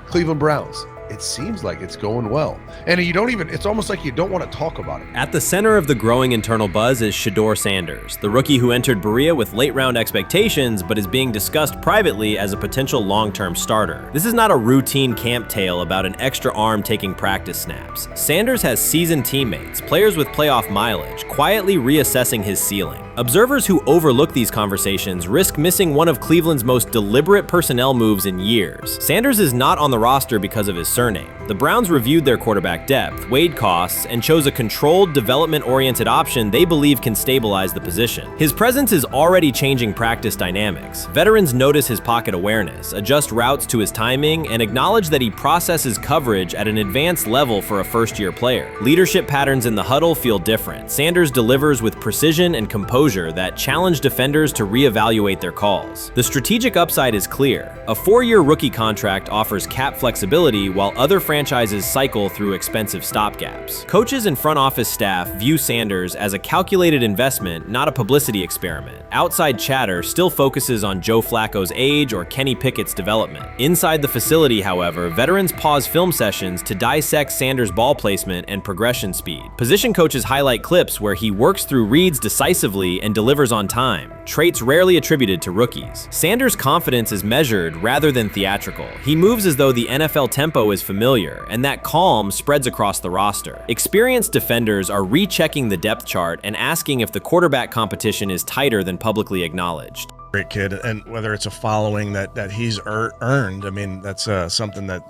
Cleveland Browns, it seems like it's going well. And it's almost like you don't want to talk about it. At the center of the growing internal buzz is Shedeur Sanders, the rookie who entered Berea with late-round expectations but is being discussed privately as a potential long-term starter. This is not a routine camp tale about an extra arm taking practice snaps. Sanders has seasoned teammates, players with playoff mileage, quietly reassessing his ceiling. Observers who overlook these conversations risk missing one of Cleveland's most deliberate personnel moves in years. Sanders is not on the roster because of his surname. The Browns reviewed their quarterback depth, weighed costs, and chose a controlled, development-oriented option they believe can stabilize the position. His presence is already changing practice dynamics. Veterans notice his pocket awareness, adjust routes to his timing, and acknowledge that he processes coverage at an advanced level for a first-year player. Leadership patterns in the huddle feel different. Sanders delivers with precision and composure that challenge defenders to reevaluate their calls. The strategic upside is clear. A 4-year rookie contract offers cap flexibility while other franchises cycle through expensive stopgaps. Coaches and front office staff view Sanders as a calculated investment, not a publicity experiment. Outside chatter still focuses on Joe Flacco's age or Kenny Pickett's development. Inside the facility, however, veterans pause film sessions to dissect Sanders' ball placement and progression speed. Position coaches highlight clips where he works through reads decisively and delivers on time, traits rarely attributed to rookies. Sanders' confidence is measured rather than theatrical. He moves as though the NFL tempo is familiar, and that calm spreads across the roster. Experienced defenders are rechecking the depth chart and asking if the quarterback competition is tighter than publicly acknowledged. Great kid, and whether it's a following that he's earned, I mean, that's something that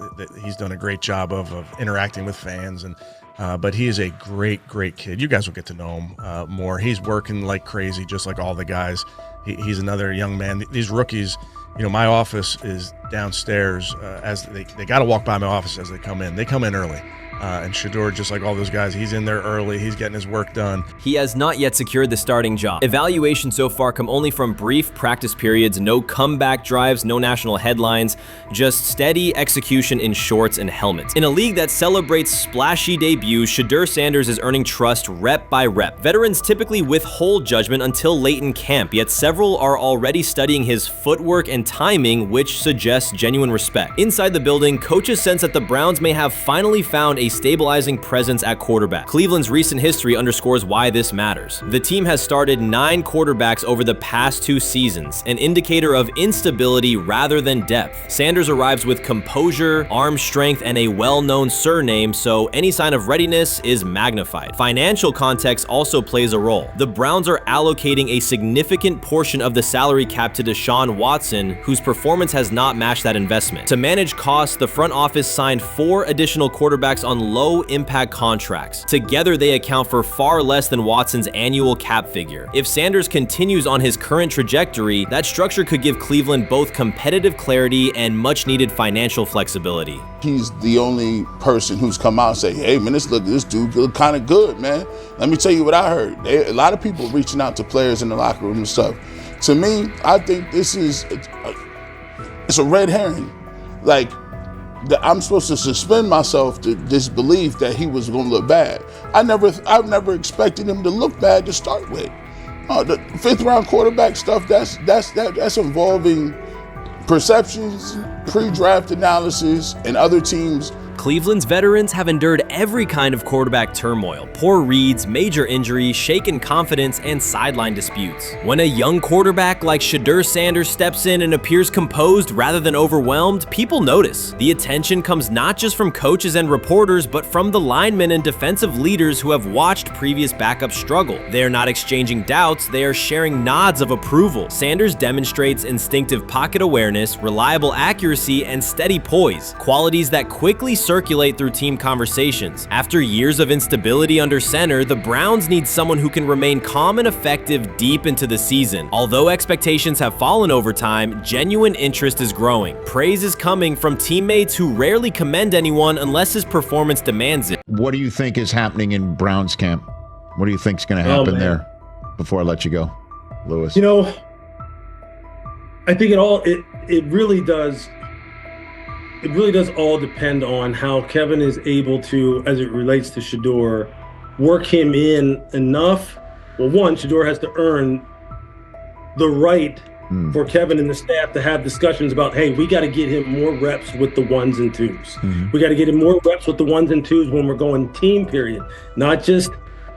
he's done a great job of interacting with fans, and but he is a great kid. You guys will get to know him more. He's working like crazy, just like all the guys. He's another young man. These rookies, my office is downstairs. As they got to walk by my office as they come in. They come in early. And Shedeur, just like all those guys, he's in there early. He's getting his work done. He has not yet secured the starting job. Evaluations so far come only from brief practice periods, no comeback drives, no national headlines, just steady execution in shorts and helmets. In a league that celebrates splashy debuts, Shedeur Sanders is earning trust rep by rep. Veterans typically withhold judgment until late in camp, yet several are already studying his footwork and timing, which suggests genuine respect. Inside the building, coaches sense that the Browns may have finally found a stabilizing presence at quarterback. Cleveland's recent history underscores why this matters. The team has started 9 quarterbacks over the past 2 seasons, an indicator of instability rather than depth. Sanders arrives with composure, arm strength, and a well-known surname, so any sign of readiness is magnified. Financial context also plays a role. The Browns are allocating a significant portion of the salary cap to Deshaun Watson, whose performance has not matched that investment. To manage costs, the front office signed 4 additional quarterbacks on low-impact contracts. Together, they account for far less than Watson's annual cap figure. If Sanders continues on his current trajectory, that structure could give Cleveland both competitive clarity and much-needed financial flexibility. He's the only person who's come out and say, hey, man, this dude look kind of good, man. Let me tell you what I heard. A lot of people reaching out to players in the locker room and stuff. To me, I think this is it's a red herring. Like, I'm supposed to suspend myself to disbelief that he was going to look bad. I've never expected him to look bad to start with. The 5th round quarterback stuff, that's involving perceptions, pre-draft analysis, and other teams. Cleveland's veterans have endured every kind of quarterback turmoil, poor reads, major injuries, shaken confidence, and sideline disputes. When a young quarterback like Shedeur Sanders steps in and appears composed rather than overwhelmed, people notice. The attention comes not just from coaches and reporters, but from the linemen and defensive leaders who have watched previous backups struggle. They are not exchanging doubts, they are sharing nods of approval. Sanders demonstrates instinctive pocket awareness, reliable accuracy, and steady poise, qualities that quickly circulate through team conversations. After years of instability under center, the Browns need someone who can remain calm and effective deep into the season. Although expectations have fallen over time, genuine interest is growing. Praise is coming from teammates who rarely commend anyone unless his performance demands it. What do you think is happening in Browns camp? What do you think is going to happen there before I let you go? Lewis? You know, I think it really does. It really does all depend on how Kevin is able to, as it relates to Shedeur, work him in enough. Well, one, Shedeur has to earn the right for Kevin and the staff to have discussions about, hey, we got to get him more reps with the ones and twos. We got to get him more reps with the ones and twos when we're going team period, not just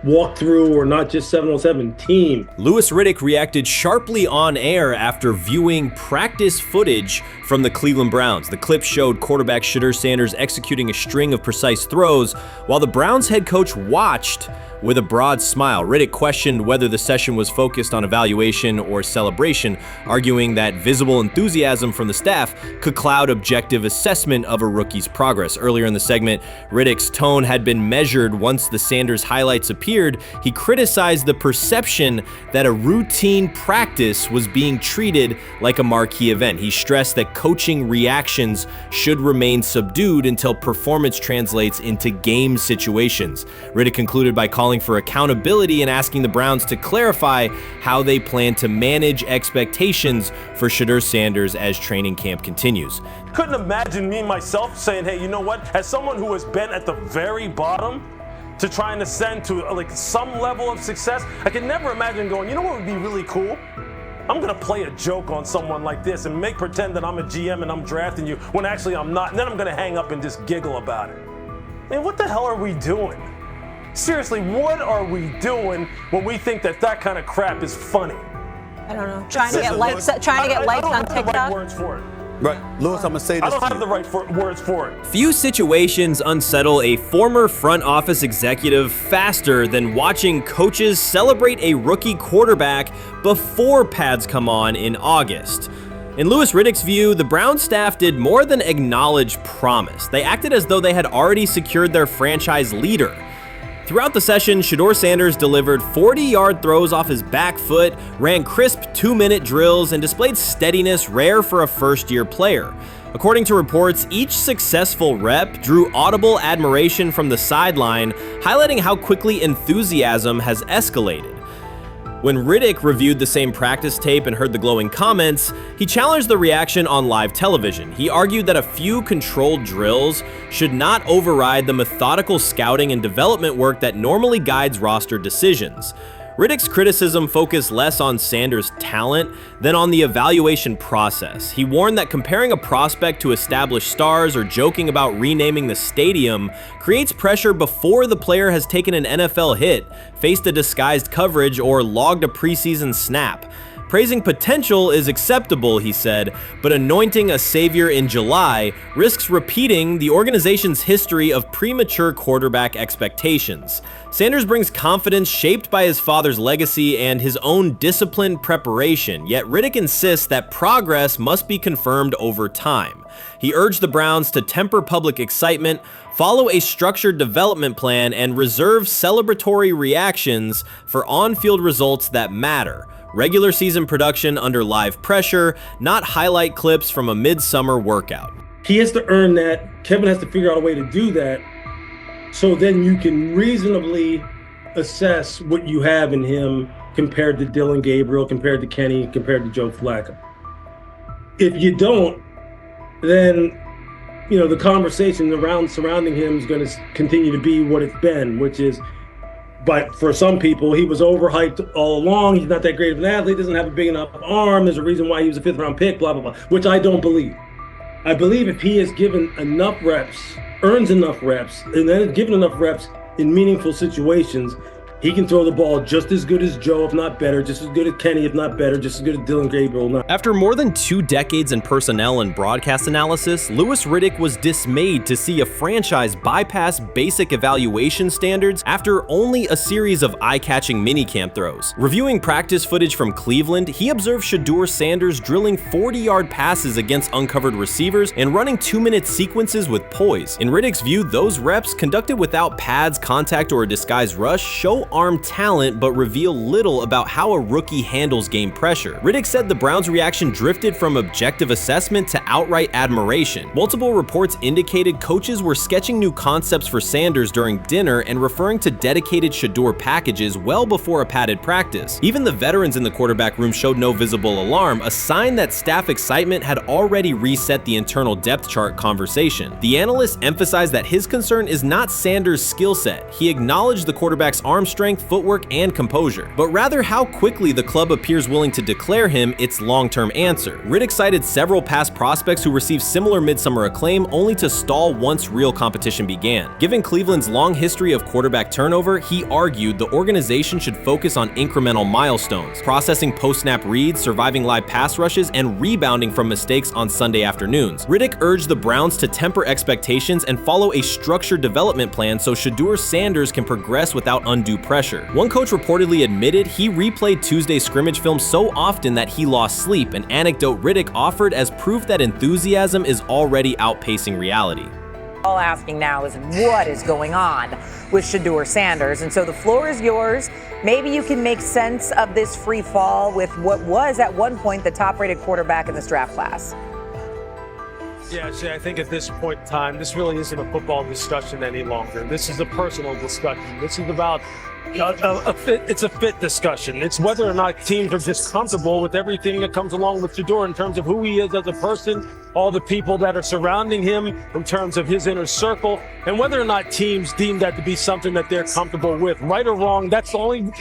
walk through or not just 7-on-7 team. Louis Riddick reacted sharply on air after viewing practice footage from the Cleveland Browns. The clip showed quarterback Shedeur Sanders executing a string of precise throws while the Browns head coach watched with a broad smile. Riddick questioned whether the session was focused on evaluation or celebration, arguing that visible enthusiasm from the staff could cloud objective assessment of a rookie's progress. Earlier in the segment, Riddick's tone had been measured once the Sanders highlights appeared. He criticized the perception that a routine practice was being treated like a marquee event. He stressed that coaching reactions should remain subdued until performance translates into game situations. Riddick concluded by calling for accountability and asking the Browns to clarify how they plan to manage expectations for Shedeur Sanders as training camp continues. Couldn't imagine me myself saying, hey, you know what? As someone who has been at the very bottom to try and ascend to like some level of success, I could never imagine going, you know what would be really cool? I'm gonna play a joke on someone like this and make pretend that I'm a GM and I'm drafting you when actually I'm not, and then I'm gonna hang up and just giggle about it. I mean, what the hell are we doing? Seriously, what are we doing when we think that that kind of crap is funny? I don't know. Trying to get likes on TikTok. I don't have the right words for it. Right, Lewis, I'm gonna say this. I don't have the right words for it. Few situations unsettle a former front office executive faster than watching coaches celebrate a rookie quarterback before pads come on in August. In Louis Riddick's view, the Browns staff did more than acknowledge promise. They acted as though they had already secured their franchise leader. Throughout the session, Shedeur Sanders delivered 40-yard throws off his back foot, ran crisp 2-minute drills, and displayed steadiness rare for a first-year player. According to reports, each successful rep drew audible admiration from the sideline, highlighting how quickly enthusiasm has escalated. When Riddick reviewed the same practice tape and heard the glowing comments, he challenged the reaction on live television. He argued that a few controlled drills should not override the methodical scouting and development work that normally guides roster decisions. Riddick's criticism focused less on Sanders' talent than on the evaluation process. He warned that comparing a prospect to established stars or joking about renaming the stadium creates pressure before the player has taken an NFL hit, faced a disguised coverage, or logged a preseason snap. Praising potential is acceptable, he said, but anointing a savior in July risks repeating the organization's history of premature quarterback expectations. Sanders brings confidence shaped by his father's legacy and his own disciplined preparation, yet Riddick insists that progress must be confirmed over time. He urged the Browns to temper public excitement, follow a structured development plan, and reserve celebratory reactions for on-field results that matter. Regular season production under live pressure, not highlight clips from a midsummer workout. He has to earn that. Kevin has to figure out a way to do that, so then you can reasonably assess what you have in him compared to Dylan Gabriel, compared to Kenny, compared to Joe Flacco. If you don't, then the conversation surrounding him is going to continue to be what it's been, which is, but for some people, he was overhyped all along. He's not that great of an athlete, doesn't have a big enough arm. There's a reason why he was a 5th-round pick, blah, blah, blah, which I don't believe. I believe if he is given enough reps, earns enough reps, and then is given enough reps in meaningful situations, he can throw the ball just as good as Joe, if not better, just as good as Kenny, if not better, just as good as Dylan Gabriel. After more than 2 decades in personnel and broadcast analysis, Louis Riddick was dismayed to see a franchise bypass basic evaluation standards after only a series of eye-catching minicamp throws. Reviewing practice footage from Cleveland, he observed Shedeur Sanders drilling 40-yard passes against uncovered receivers and running 2-minute sequences with poise. In Riddick's view, those reps, conducted without pads, contact, or a disguised rush, show arm talent but reveal little about how a rookie handles game pressure. Riddick said the Browns' reaction drifted from objective assessment to outright admiration. Multiple reports indicated coaches were sketching new concepts for Sanders during dinner and referring to dedicated Shedeur packages well before a padded practice. Even the veterans in the quarterback room showed no visible alarm, a sign that staff excitement had already reset the internal depth chart conversation. The analyst emphasized that his concern is not Sanders' skill set. He acknowledged the quarterback's arm strength, footwork, and composure, but rather how quickly the club appears willing to declare him its long-term answer. Riddick cited several past prospects who received similar midsummer acclaim only to stall once real competition began. Given Cleveland's long history of quarterback turnover, he argued the organization should focus on incremental milestones, processing post-snap reads, surviving live pass rushes, and rebounding from mistakes on Sunday afternoons. Riddick urged the Browns to temper expectations and follow a structured development plan so Shedeur Sanders can progress without undue pressure. One coach reportedly admitted he replayed Tuesday's scrimmage film so often that he lost sleep, an anecdote Riddick offered as proof that enthusiasm is already outpacing reality. All asking now is what is going on with Shedeur Sanders, and so the floor is yours. Maybe you can make sense of this free fall with what was at one point the top-rated quarterback in this draft class. Yeah, Shay, I think at this point in time, this really isn't a football discussion any longer. This is a personal discussion. This is about it's a fit discussion. It's whether or not teams are just comfortable with everything that comes along with Shedeur in terms of who he is as a person, all the people that are surrounding him in terms of his inner circle, and whether or not teams deem that to be something that they're comfortable with. Right or wrong, that's the only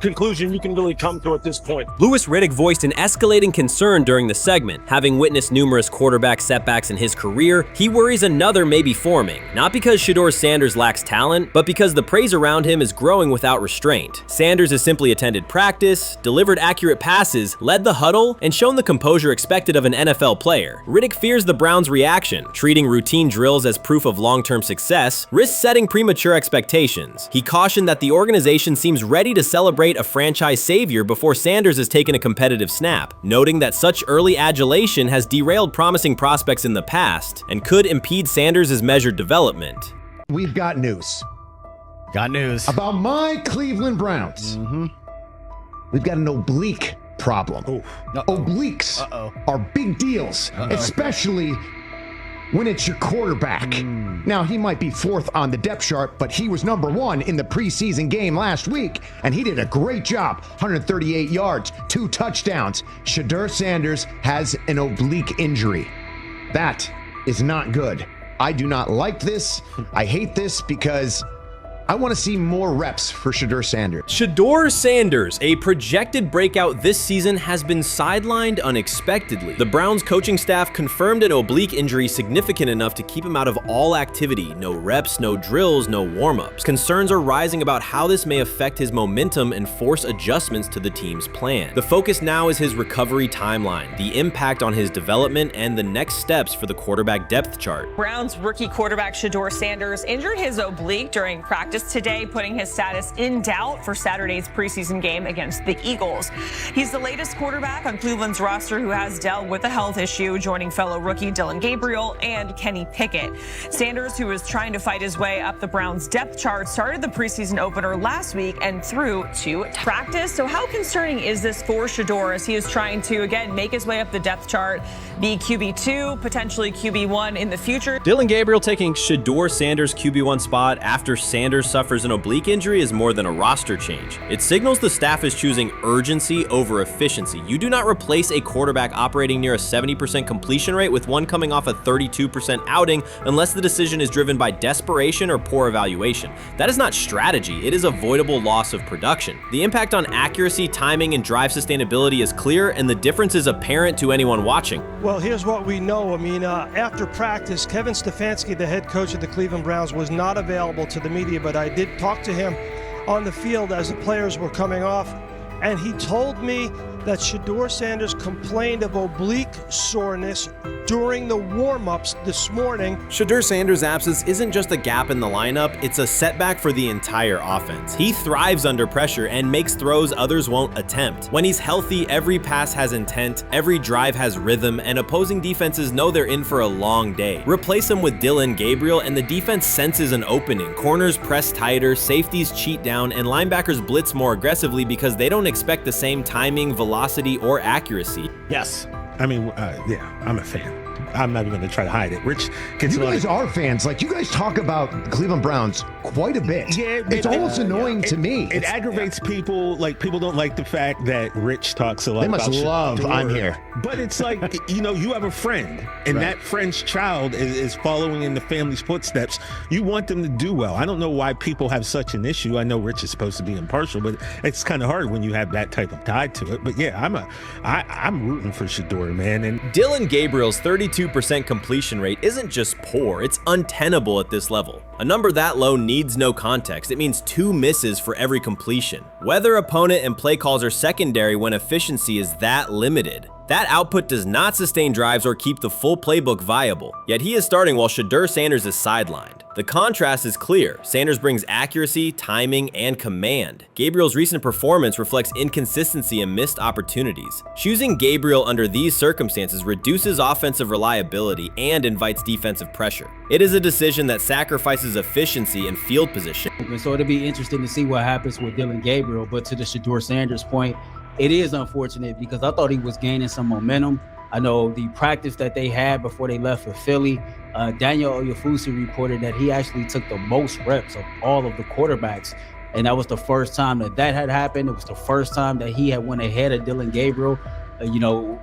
conclusion you can really come to at this point. Louis Riddick voiced an escalating concern during the segment. Having witnessed numerous quarterback setbacks in his career, he worries another may be forming, not because Shedeur Sanders lacks talent, but because the praise around him is growing without restraint. Sanders has simply attended practice, delivered accurate passes, led the huddle, and shown the composure expected of an NFL player. Riddick fears the Browns' reaction, treating routine drills as proof of long-term success, risks setting premature expectations. He cautioned that the organization seems ready to celebrate a franchise savior before Sanders has taken a competitive snap, noting that such early adulation has derailed promising prospects in the past and could impede Sanders' measured development. We've got news. Got news. About my Cleveland Browns. We've got an oblique problem. Obliques are big deals, especially when it's your quarterback. Now, he might be fourth on the depth chart, but he was number one in the preseason game last week, and he did a great job. 138 yards, 2 touchdowns. Shedeur Sanders has an oblique injury. That is not good. I do not like this. I hate this because I want to see more reps for Shedeur Sanders. Shedeur Sanders, a projected breakout this season, has been sidelined unexpectedly. The Browns coaching staff confirmed an oblique injury significant enough to keep him out of all activity. No reps, no drills, no warm-ups. Concerns are rising about how this may affect his momentum and force adjustments to the team's plan. The focus now is his recovery timeline, the impact on his development, and the next steps for the quarterback depth chart. Browns rookie quarterback Shedeur Sanders injured his oblique during practice today, putting his status in doubt for Saturday's preseason game against the Eagles. He's the latest quarterback on Cleveland's roster who has dealt with a health issue, joining fellow rookie Dillon Gabriel and Kenny Pickett. Sanders, who is trying to fight his way up the Browns depth chart, started the preseason opener last week and threw to practice. So how concerning is this for Shedeur as he is trying to, again, make his way up the depth chart, be QB2, potentially QB1 in the future? Dillon Gabriel taking Shedeur Sanders' QB1 spot after Sanders suffers an oblique injury is more than a roster change. It signals the staff is choosing urgency over efficiency. You do not replace a quarterback operating near a 70% completion rate with one coming off a 32% outing unless the decision is driven by desperation or poor evaluation. That is not strategy, it is avoidable loss of production. The impact on accuracy, timing, and drive sustainability is clear, and the difference is apparent to anyone watching. Well, here's what we know. I mean, after practice, Kevin Stefanski, the head coach of the Cleveland Browns, was not available to the media, but I did talk to him on the field as the players were coming off, and he told me that Shedeur Sanders complained of oblique soreness during the warm-ups this morning. Shedeur Sanders' absence isn't just a gap in the lineup, it's a setback for the entire offense. He thrives under pressure and makes throws others won't attempt. When he's healthy, every pass has intent, every drive has rhythm, and opposing defenses know they're in for a long day. Replace him with Dillon Gabriel and the defense senses an opening. Corners press tighter, safeties cheat down, and linebackers blitz more aggressively because they don't expect the same timing, velocity, or accuracy. Yes. I mean, yeah, I'm a fan. I'm not even going to try to hide it. Rich gets You guys are fans. Like, you guys talk about the Cleveland Browns quite a bit. Yeah, it's almost annoying to me. It aggravates people. Like, people don't like the fact that Rich talks a lot They about must love Shedeur. I'm here. But it's like, you know, you have a friend, and Right. that friend's child is following in the family's footsteps. You want them to do well. I don't know why people have such an issue. I know Rich is supposed to be impartial, but it's kind of hard when you have that type of tie to it. But yeah, I'm rooting for Shedeur, man. And Dillon Gabriel's 32% completion rate isn't just poor, it's untenable at this level. A number that low needs no context. It means 2 misses for every completion. Weather, opponent, and play calls are secondary when efficiency is that limited. That output does not sustain drives or keep the full playbook viable, yet he is starting while Shedeur Sanders is sidelined. The contrast is clear. Sanders brings accuracy, timing, and command. Gabriel's recent performance reflects inconsistency and missed opportunities. Choosing Gabriel under these circumstances reduces offensive reliability and invites defensive pressure. It is a decision that sacrifices efficiency and field position. So it'll be interesting to see what happens with Dillon Gabriel, but to the Shedeur Sanders point, it is unfortunate because I thought he was gaining some momentum. I know the practice that they had before they left for Philly, Daniel Oyefusi reported that he actually took the most reps of all of the quarterbacks. And that was the first time that had happened. It was the first time that he had went ahead of Dillon Gabriel,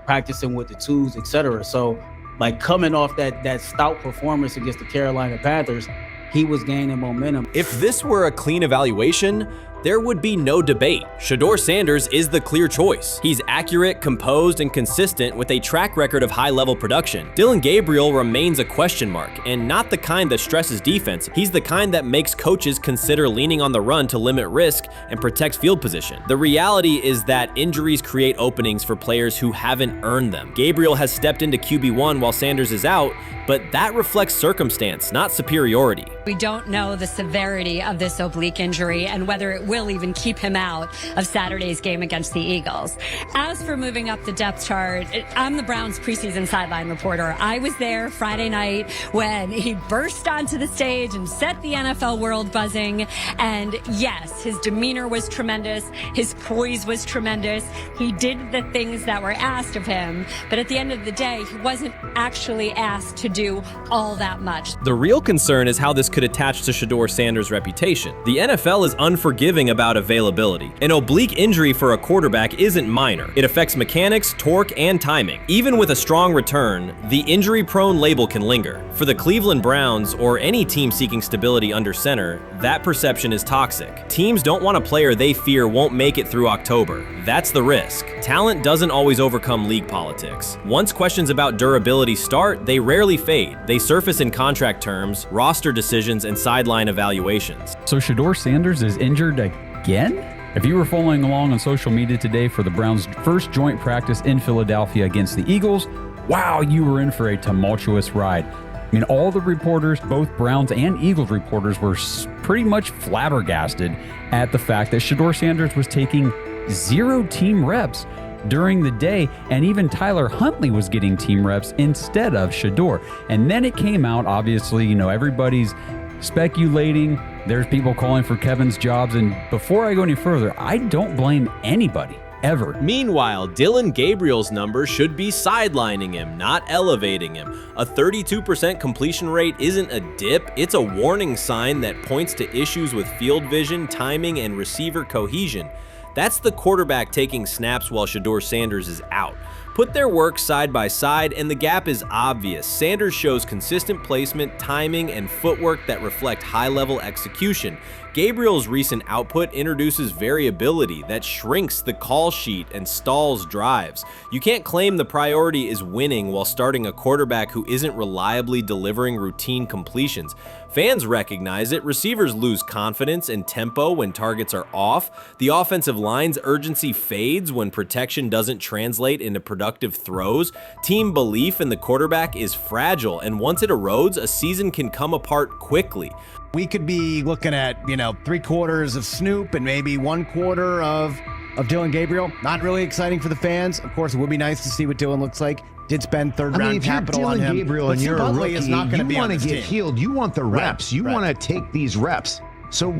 practicing with the twos, etc. So, like, coming off that stout performance against the Carolina Panthers, he was gaining momentum. If this were a clean evaluation, there would be no debate. Shedeur Sanders is the clear choice. He's accurate, composed, and consistent with a track record of high-level production. Dillon Gabriel remains a question mark, and not the kind that stresses defense. He's the kind that makes coaches consider leaning on the run to limit risk and protect field position. The reality is that injuries create openings for players who haven't earned them. Gabriel has stepped into QB1 while Sanders is out, but that reflects circumstance, not superiority. We don't know the severity of this oblique injury and whether it will even keep him out of Saturday's game against the Eagles. As for moving up the depth chart, I'm the Browns preseason sideline reporter. I was there Friday night when he burst onto the stage and set the NFL world buzzing. And yes, his demeanor was tremendous. His poise was tremendous. He did the things that were asked of him. But at the end of the day, he wasn't actually asked to do all that much. The real concern is how this could attach to Shedeur Sanders' reputation. The NFL is unforgiving about availability. An oblique injury for a quarterback isn't minor. It affects mechanics, torque, and timing. Even with a strong return, the injury-prone label can linger. For the Cleveland Browns, or any team seeking stability under center, that perception is toxic. Teams don't want a player they fear won't make it through October. That's the risk. Talent doesn't always overcome league politics. Once questions about durability start, they rarely fade. They surface in contract terms, roster decisions, and sideline evaluations. So Shedeur Sanders is injured again? If you were following along on social media today for the Browns' first joint practice in Philadelphia against the Eagles, wow, you were in for a tumultuous ride. I mean, all the reporters, both Browns and Eagles reporters, were pretty much flabbergasted at the fact that Shedeur Sanders was taking 0 team reps during the day, and even Tyler Huntley was getting team reps instead of Shedeur. And then it came out, obviously, everybody's speculating. There's people calling for Kevin's jobs. And before I go any further, I don't blame anybody, ever. Meanwhile, Dillon Gabriel's numbers should be sidelining him, not elevating him. A 32% completion rate isn't a dip, it's a warning sign that points to issues with field vision, timing, and receiver cohesion. That's the quarterback taking snaps while Shedeur Sanders is out. Put their work side by side and the gap is obvious. Sanders shows consistent placement, timing, and footwork that reflect high-level execution. Gabriel's recent output introduces variability that shrinks the call sheet and stalls drives. You can't claim the priority is winning while starting a quarterback who isn't reliably delivering routine completions. Fans recognize it, receivers lose confidence and tempo when targets are off, the offensive line's urgency fades when protection doesn't translate into productive throws, team belief in the quarterback is fragile, and once it erodes, a season can come apart quickly. We could be looking at, 3/4 of Snoop and maybe 1/4 of Dillon Gabriel. Not really exciting for the fans. Of course, it would be nice to see what Dillon looks like. Did spend third-round capital on him. Gabriel and you're a rookie, is not going to be you on want to this get team. healed. You want the reps. You want to take these reps. So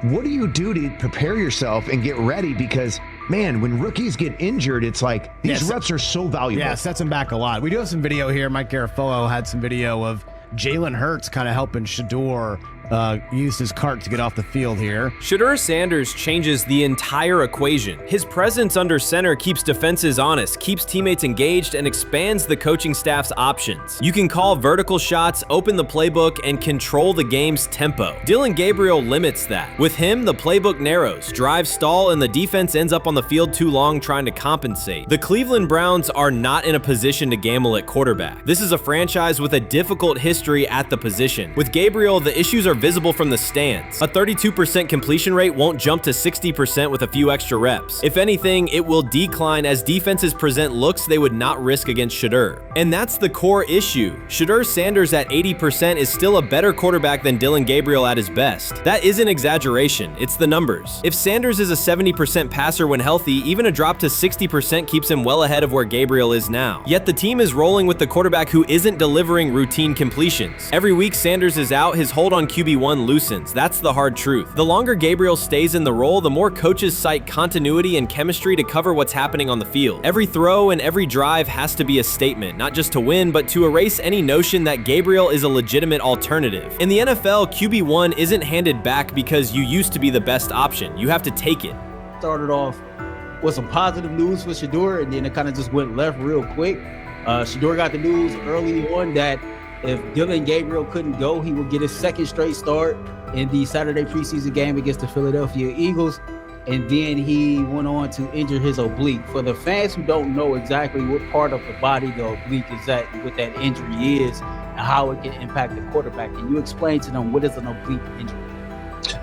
what do you do to prepare yourself and get ready? Because, man, when rookies get injured, it's like these reps are so valuable. Yeah, sets him back a lot. We do have some video here. Mike Garafolo had some video of Jalen Hurts kind of helping Shedeur use his cart to get off the field here. Shedeur Sanders changes the entire equation. His presence under center keeps defenses honest, keeps teammates engaged, and expands the coaching staff's options. You can call vertical shots, open the playbook, and control the game's tempo. Dillon Gabriel limits that. With him, the playbook narrows, drives stall, and the defense ends up on the field too long trying to compensate. The Cleveland Browns are not in a position to gamble at quarterback. This is a franchise with a difficult history at the position. With Gabriel, the issues are visible from the stands. A 32% completion rate won't jump to 60% with a few extra reps. If anything, it will decline as defenses present looks they would not risk against Shedeur. And that's the core issue. Shedeur Sanders at 80% is still a better quarterback than Dillon Gabriel at his best. That isn't exaggeration, it's the numbers. If Sanders is a 70% passer when healthy, even a drop to 60% keeps him well ahead of where Gabriel is now. Yet the team is rolling with the quarterback who isn't delivering routine completions. Every week Sanders is out, his hold on QB1 loosens. That's the hard truth. The longer Gabriel stays in the role, the more coaches cite continuity and chemistry to cover what's happening on the field. Every throw and every drive has to be a statement, not just to win, but to erase any notion that Gabriel is a legitimate alternative. In the NFL, QB1 isn't handed back because you used to be the best option. You have to take it. Started off with some positive news for Shedeur, and then it kind of just went left real quick. Shedeur got the news early on that if Dillon Gabriel couldn't go, he would get his second straight start in the Saturday preseason game against the Philadelphia Eagles. And then he went on to injure his oblique. For the fans who don't know exactly what part of the body the oblique is at, and what that injury is, and how it can impact the quarterback, can you explain to them what is an oblique injury?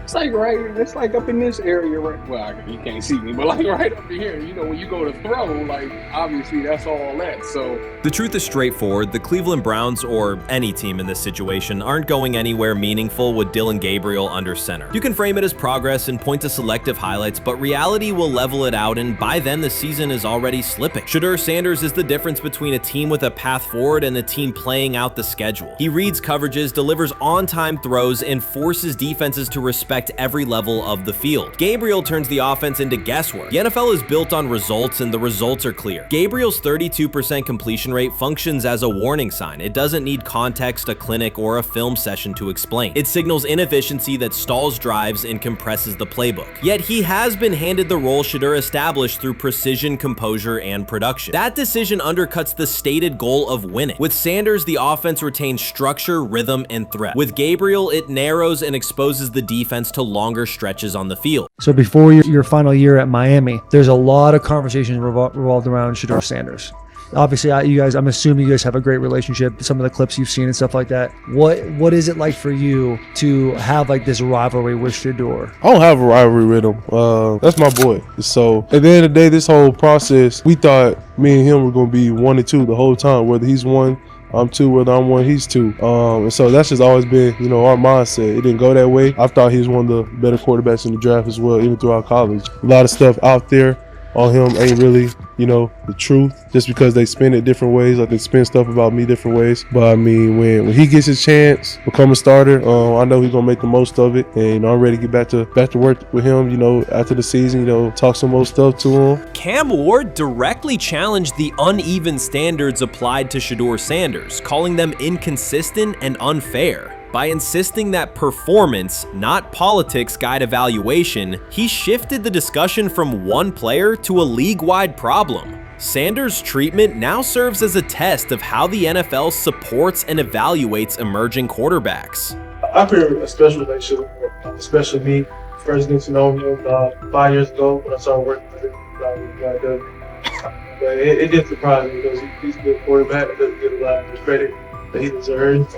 It's like up in this area, right? Well, you can't see me, but like right up in here, when you go to throw, like obviously that's all that. So the truth is straightforward. The Cleveland Browns, or any team in this situation, aren't going anywhere meaningful with Dillon Gabriel under center. You can frame it as progress and point to selective highlights, but reality will level it out, and by then the season is already slipping. Shedeur Sanders is the difference between a team with a path forward and a team playing out the schedule. He reads coverages, delivers on-time throws, and forces defenses to respect every level of the field. Gabriel turns the offense into guesswork. The NFL is built on results, and the results are clear. Gabriel's 32% completion rate functions as a warning sign. It doesn't need context, a clinic, or a film session to explain. It signals inefficiency that stalls drives and compresses the playbook. Yet he has been handed the role Shedeur established through precision, composure, and production. That decision undercuts the stated goal of winning. With Sanders, the offense retains structure, rhythm, and threat. With Gabriel, it narrows and exposes the defense to longer stretches on the field. So before your final year at Miami, there's a lot of conversations revolved around Shedeur Sanders. Obviously, I'm assuming you guys have a great relationship. Some of the clips you've seen and stuff like that. What is it like for you to have like this rivalry with Shedeur? I don't have a rivalry with him. That's my boy. So at the end of the day, this whole process, we thought me and him were going to be 1 and 2 the whole time. Whether he's 1, I'm 2, whether I'm 1, he's 2. And so that's just always been, our mindset. It didn't go that way. I thought he was one of the better quarterbacks in the draft as well, even throughout college. A lot of stuff out there on him ain't really, the truth, just because they spin it different ways. Like they spin stuff about me different ways. But I mean, when he gets his chance, become a starter, I know he's gonna make the most of it. And I'm ready to get back to work with him, after the season, talk some more stuff to him. Cam Ward directly challenged the uneven standards applied to Shedeur Sanders, calling them inconsistent and unfair. By insisting that performance, not politics, guide evaluation, he shifted the discussion from one player to a league-wide problem. Sanders' treatment now serves as a test of how the NFL supports and evaluates emerging quarterbacks. I feel a special relationship especially me. First getting to know him 5 years ago when I started working with him. But it did surprise me because he's a good quarterback and doesn't get a lot of the credit that he deserves,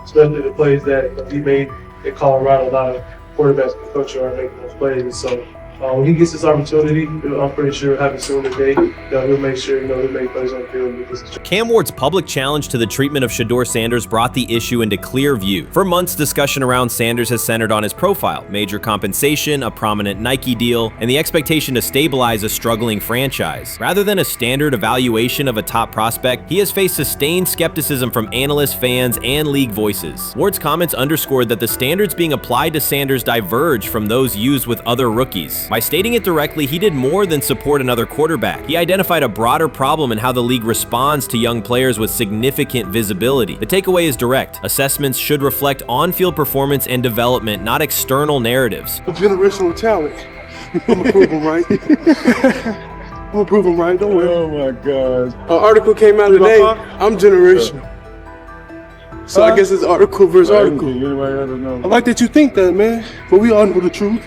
especially the plays that he made in Colorado. A lot of quarterbacks and coaches are making those plays. And so when he gets this opportunity, I'm pretty sure having soon today that he'll make sure he'll make plays on the field. Cam Ward's public challenge to the treatment of Shedeur Sanders brought the issue into clear view. For months, discussion around Sanders has centered on his profile, major compensation, a prominent Nike deal, and the expectation to stabilize a struggling franchise. Rather than a standard evaluation of a top prospect, he has faced sustained skepticism from analysts, fans, and league voices. Ward's comments underscored that the standards being applied to Sanders diverge from those used with other rookies. By stating it directly, he did more than support another quarterback. He identified a broader problem in how the league responds to young players with significant visibility. The takeaway is direct. Assessments should reflect on-field performance and development, not external narratives. Generational talent. I'm gonna prove him right. I'm gonna prove him right. Don't worry. Oh my God. An article came out today. I'm generational. So I guess it's article versus article. I like that you think that, man. But we all know the truth.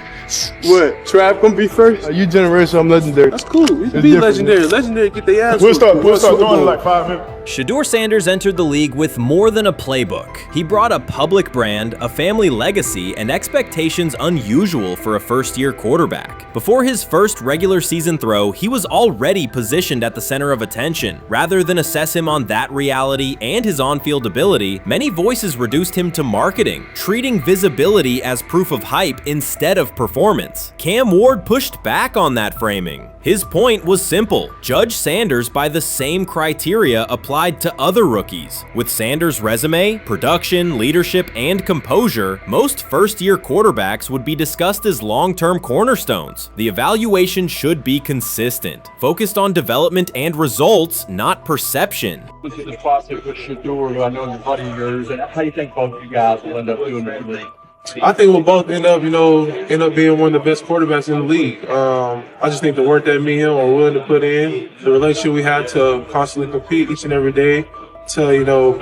What? Trav gonna be first? You generational, I'm legendary. That's cool. We can be legendary. Legendary get their ass. We'll start doing it like 5 minutes. Shedeur Sanders entered the league with more than a playbook. He brought a public brand, a family legacy, and expectations unusual for a first-year quarterback. Before his first regular season throw, he was already positioned at the center of attention. Rather than assess him on that reality and his on-field ability, many voices reduced him to marketing, treating visibility as proof of hype instead of performance. Cam Ward pushed back on that framing. His point was simple: judge Sanders by the same criteria applied to other rookies. With Sanders' resume, production, leadership, and composure, most first-year quarterbacks would be discussed as long-term cornerstones. The evaluation should be consistent, focused on development and results, not perception. This is the process with Shedeur, who I know is a buddy of yours, and how do you think both of you guys will end up doing the league? I think we'll both end up being one of the best quarterbacks in the league. I just think the work that me and him are willing to put in, the relationship we have to constantly compete each and every day, to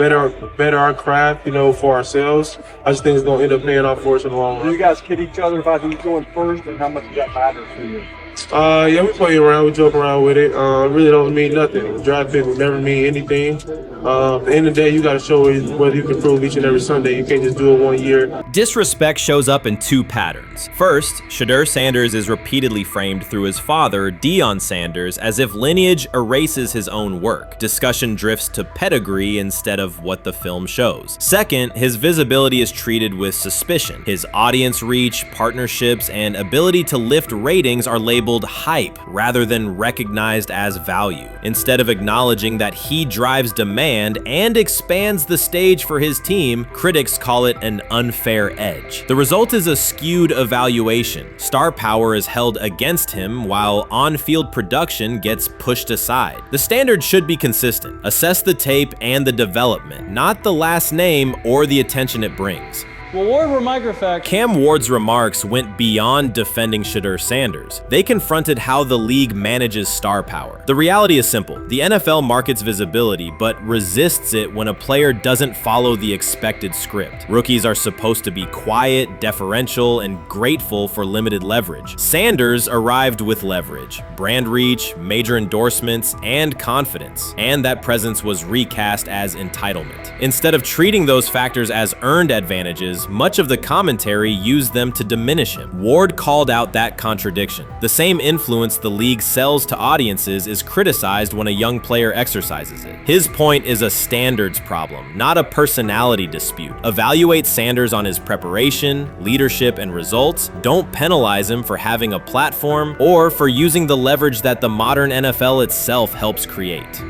better our craft, for ourselves. I just think it's gonna end up paying off for us in the long run. Do you guys kid each other about who's going first, and how much does that matter to you? Yeah, we play around, we joke around with it. It really don't mean nothing. Draft pick will never mean anything. At the end of the day, you got to show whether you can prove each and every Sunday. You can't just do it 1 year. Disrespect shows up in two patterns. First, Shedeur Sanders is repeatedly framed through his father, Deion Sanders, as if lineage erases his own work. Discussion drifts to pedigree instead of what the film shows. Second, his visibility is treated with suspicion. His audience reach, partnerships, and ability to lift ratings are labeled hype rather than recognized as value. Instead of acknowledging that he drives demand and expands the stage for his team, critics call it an unfair edge. The result is a skewed evaluation. Star power is held against him while on-field production gets pushed aside. The standard should be consistent. Assess the tape and the development, not the last name or the attention it brings. Well, Ward were microfacts. Cam Ward's remarks went beyond defending Shedeur Sanders. They confronted how the league manages star power. The reality is simple. The NFL markets visibility, but resists it when a player doesn't follow the expected script. Rookies are supposed to be quiet, deferential, and grateful for limited leverage. Sanders arrived with leverage, brand reach, major endorsements, and confidence. And that presence was recast as entitlement. Instead of treating those factors as earned advantages, much of the commentary used them to diminish him. Ward called out that contradiction. The same influence the league sells to audiences is criticized when a young player exercises it. His point is a standards problem, not a personality dispute. Evaluate Sanders on his preparation, leadership, and results. Don't penalize him for having a platform or for using the leverage that the modern NFL itself helps create.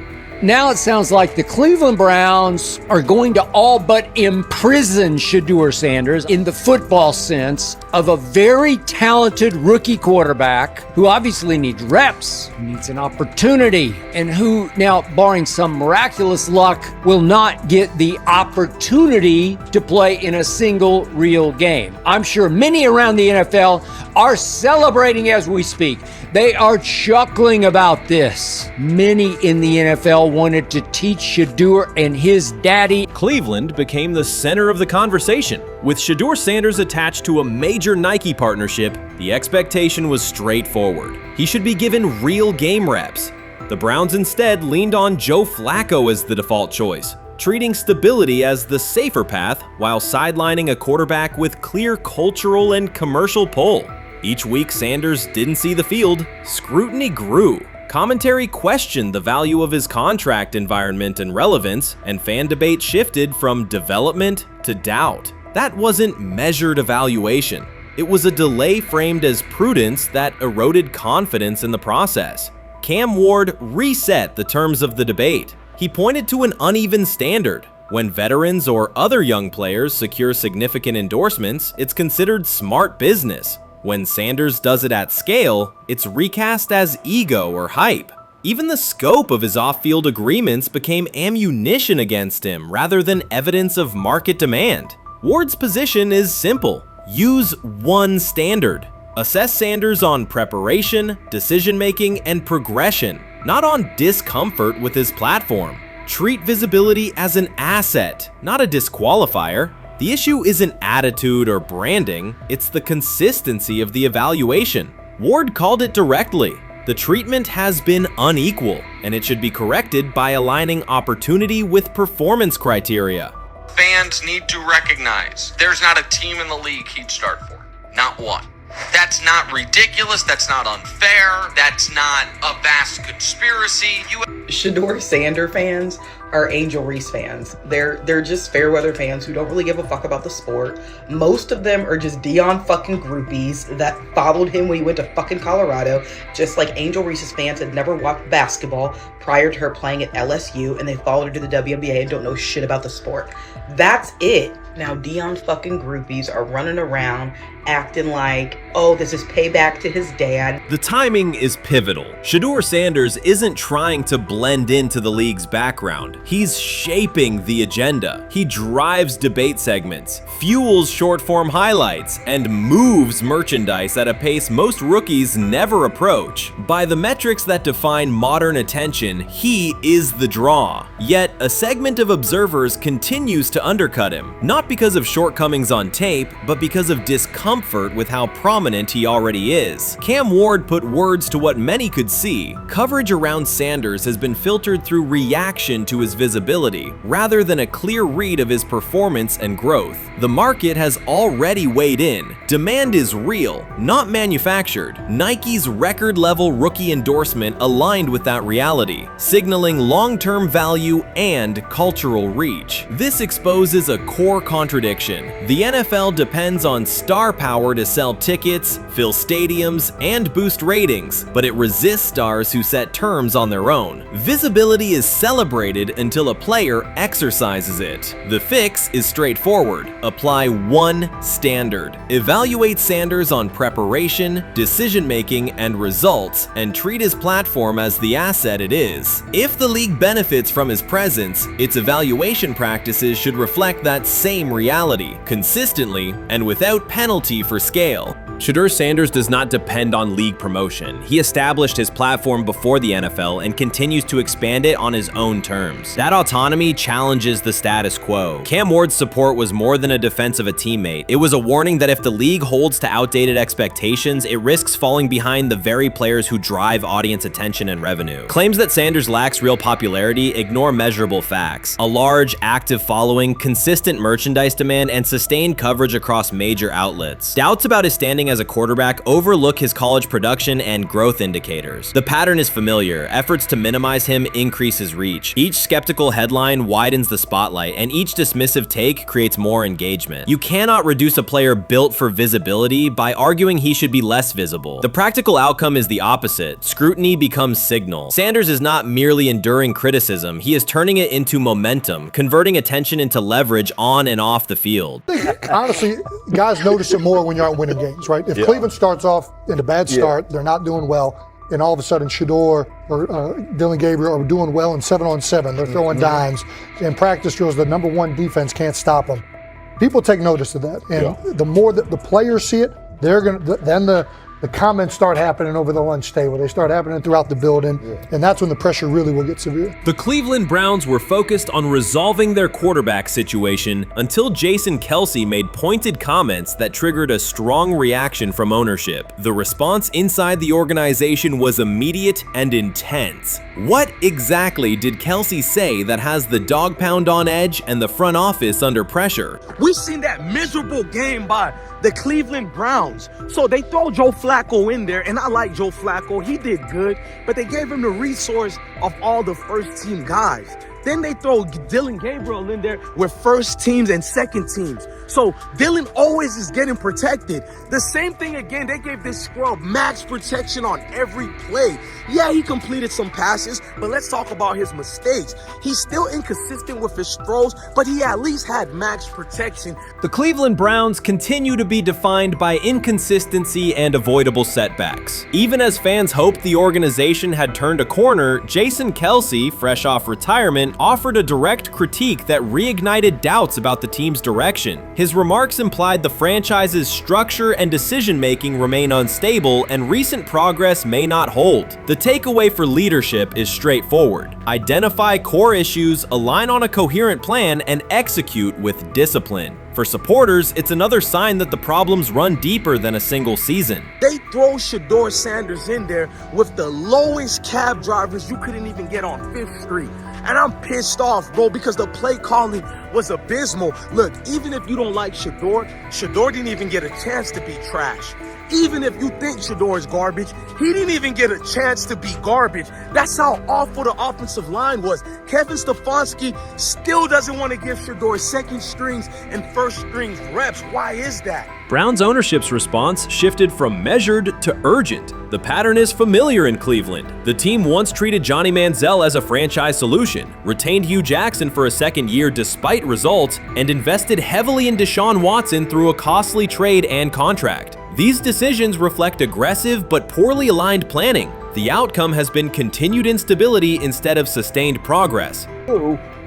Now it sounds like the Cleveland Browns are going to all but imprison Shedeur Sanders in the football sense of a very talented rookie quarterback who obviously needs reps, needs an opportunity, and who now, barring some miraculous luck, will not get the opportunity to play in a single real game. I'm sure many around the NFL are celebrating as we speak. They are chuckling about this. Many in the NFL wanted to teach Shedeur and his daddy. Cleveland became the center of the conversation. With Shedeur Sanders attached to a major Nike partnership, the expectation was straightforward. He should be given real game reps. The Browns instead leaned on Joe Flacco as the default choice, treating stability as the safer path while sidelining a quarterback with clear cultural and commercial pull. Each week Sanders didn't see the field, scrutiny grew. Commentary questioned the value of his contract environment and relevance, and fan debate shifted from development to doubt. That wasn't measured evaluation. It was a delay framed as prudence that eroded confidence in the process. Cam Ward reset the terms of the debate. He pointed to an uneven standard. When veterans or other young players secure significant endorsements, it's considered smart business. When Sanders does it at scale, it's recast as ego or hype. Even the scope of his off-field agreements became ammunition against him rather than evidence of market demand. Ward's position is simple: use one standard. Assess Sanders on preparation, decision-making, and progression, not on discomfort with his platform. Treat visibility as an asset, not a disqualifier. The issue isn't attitude or branding, it's the consistency of the evaluation. Ward called it directly. The treatment has been unequal, and it should be corrected by aligning opportunity with performance criteria. Fans need to recognize there's not a team in the league he'd start for. Not one. That's not ridiculous, that's not unfair, that's not a vast conspiracy. Shedeur Sanders fans are Angel Reese fans. They're just fair weather fans who don't really give a fuck about the sport. Most of them are just Dion fucking groupies that followed him when he went to fucking Colorado, just like Angel Reese's fans had never watched basketball prior to her playing at LSU, and they followed her to the WNBA and don't know shit about the sport. That's it. Now Dion fucking groupies are running around acting like, oh, this is payback to his dad. The timing is pivotal. Shedeur Sanders isn't trying to blend into the league's background. He's shaping the agenda. He drives debate segments, fuels short-form highlights, and moves merchandise at a pace most rookies never approach. By the metrics that define modern attention, he is the draw. Yet, a segment of observers continues to undercut him, not because of shortcomings on tape, but because of discomfort with how prominent he already is. Cam Ward put words to what many could see. Coverage around Sanders has been filtered through reaction to his visibility, rather than a clear read of his performance and growth. The market has already weighed in. Demand is real, not manufactured. Nike's record-level rookie endorsement aligned with that reality, signaling long-term value and cultural reach. This exposes a core contradiction. The NFL depends on star power to sell tickets, fill stadiums, and boost ratings, but it resists stars who set terms on their own. Visibility is celebrated until a player exercises it. The fix is straightforward. Apply one standard. Evaluate Sanders on preparation, decision-making, and results, and treat his platform as the asset it is. If the league benefits from his presence, its evaluation practices should reflect that same reality, consistently and without penalty for scale. Shedeur Sanders does not depend on league promotion. He established his platform before the NFL and continues to expand it on his own terms. That autonomy challenges the status quo. Cam Ward's support was more than a defense of a teammate. It was a warning that if the league holds to outdated expectations, it risks falling behind the very players who drive audience attention and revenue. Claims that Sanders lacks real popularity ignore measurable facts. A large, active following, consistent merchandise demand, and sustained coverage across major outlets. Doubts about his standing as a quarterback overlook his college production and growth indicators. The pattern is familiar. Efforts to minimize him increase his reach. Each skeptical headline widens the spotlight, and each dismissive take creates more engagement. You cannot reduce a player built for visibility by arguing he should be less visible. The practical outcome is the opposite. Scrutiny becomes signal. Sanders is not merely enduring criticism, he is turning it into momentum, converting attention into leverage on and off the field. Honestly, guys notice it more when you're out winning games, right? If Cleveland starts off in a bad start, they're not doing well, and all of a sudden Shedeur or Dillon Gabriel are doing well in 7-on-7, they're throwing dimes, and practice drills, the number one defense can't stop them. People take notice of that, and the more that the players see it, then the comments start happening over the lunch table. They start happening throughout the building, and that's when the pressure really will get severe. The Cleveland Browns were focused on resolving their quarterback situation until Jason Kelce made pointed comments that triggered a strong reaction from ownership. The response inside the organization was immediate and intense. What exactly did Kelce say that has the dog pound on edge and the front office under pressure? We've seen that miserable game by the Cleveland Browns. So they throw Joe Flacco in there, and I like Joe Flacco. He did good, but they gave him the resource of all the first-team guys. Then they throw Dillon Gabriel in there with first teams and second teams. So Dillon always is getting protected. The same thing again, they gave this scrub max protection on every play. Yeah, he completed some passes, but let's talk about his mistakes. He's still inconsistent with his throws, but he at least had max protection. The Cleveland Browns continue to be defined by inconsistency and avoidable setbacks. Even as fans hoped the organization had turned a corner, Jason Kelce, fresh off retirement, offered a direct critique that reignited doubts about the team's direction. His remarks implied the franchise's structure and decision-making remain unstable and recent progress may not hold. The takeaway for leadership is straightforward. Identify core issues, align on a coherent plan, and execute with discipline. For supporters, it's another sign that the problems run deeper than a single season. They throw Shedeur Sanders in there with the lowest cab drivers you couldn't even get on 5th Street. And I'm pissed off, bro, because the play calling was abysmal. Look, even if you don't like Shedeur didn't even get a chance to be trash. Even if you think Shedeur is garbage, he didn't even get a chance to be garbage. That's how awful the offensive line was. Kevin Stefanski still doesn't want to give Shedeur second strings and first strings reps. Why is that? Browns ownership's response shifted from measured to urgent. The pattern is familiar in Cleveland. The team once treated Johnny Manziel as a franchise solution, retained Hugh Jackson for a second year despite results, and invested heavily in Deshaun Watson through a costly trade and contract. These decisions reflect aggressive but poorly aligned planning. The outcome has been continued instability instead of sustained progress.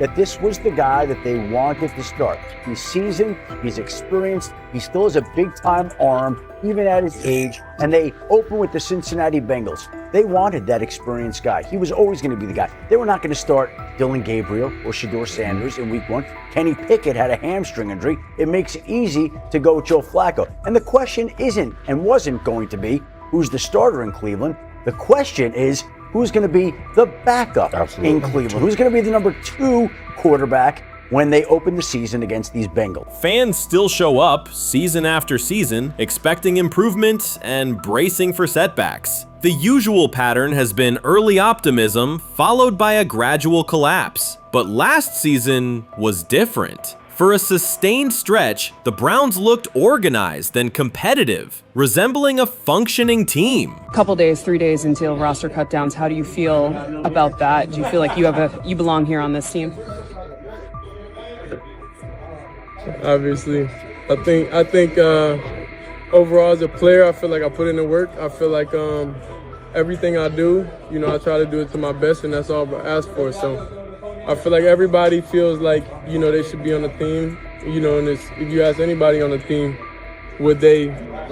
That this was the guy that they wanted to start. He's seasoned, he's experienced, he still has a big-time arm, even at his age, and they open with the Cincinnati Bengals. They wanted that experienced guy. He was always going to be the guy. They were not going to start Dillon Gabriel or Shedeur Sanders in week 1. Kenny Pickett had a hamstring injury. It makes it easy to go with Joe Flacco. And the question isn't and wasn't going to be who's the starter in Cleveland. The question is, who's going to be the backup in Cleveland? Who's going to be the number 2 quarterback when they open the season against these Bengals? Fans still show up season after season, expecting improvement and bracing for setbacks. The usual pattern has been early optimism followed by a gradual collapse. But last season was different. For a sustained stretch, the Browns looked organized and competitive, resembling a functioning team. Couple days, 3 days until roster cutdowns. How do you feel about that? Do you feel like you belong here on this team? Obviously, I think overall as a player, I feel like I put in the work. I feel like everything I do, I try to do it to my best, and that's all I ask for. So I feel like everybody feels like, they should be on the team, and if you ask anybody on the team, would they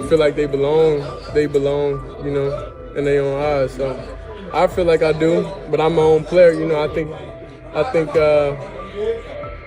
feel like they belong, in their own eyes. So I feel like I do, but I'm my own player, I think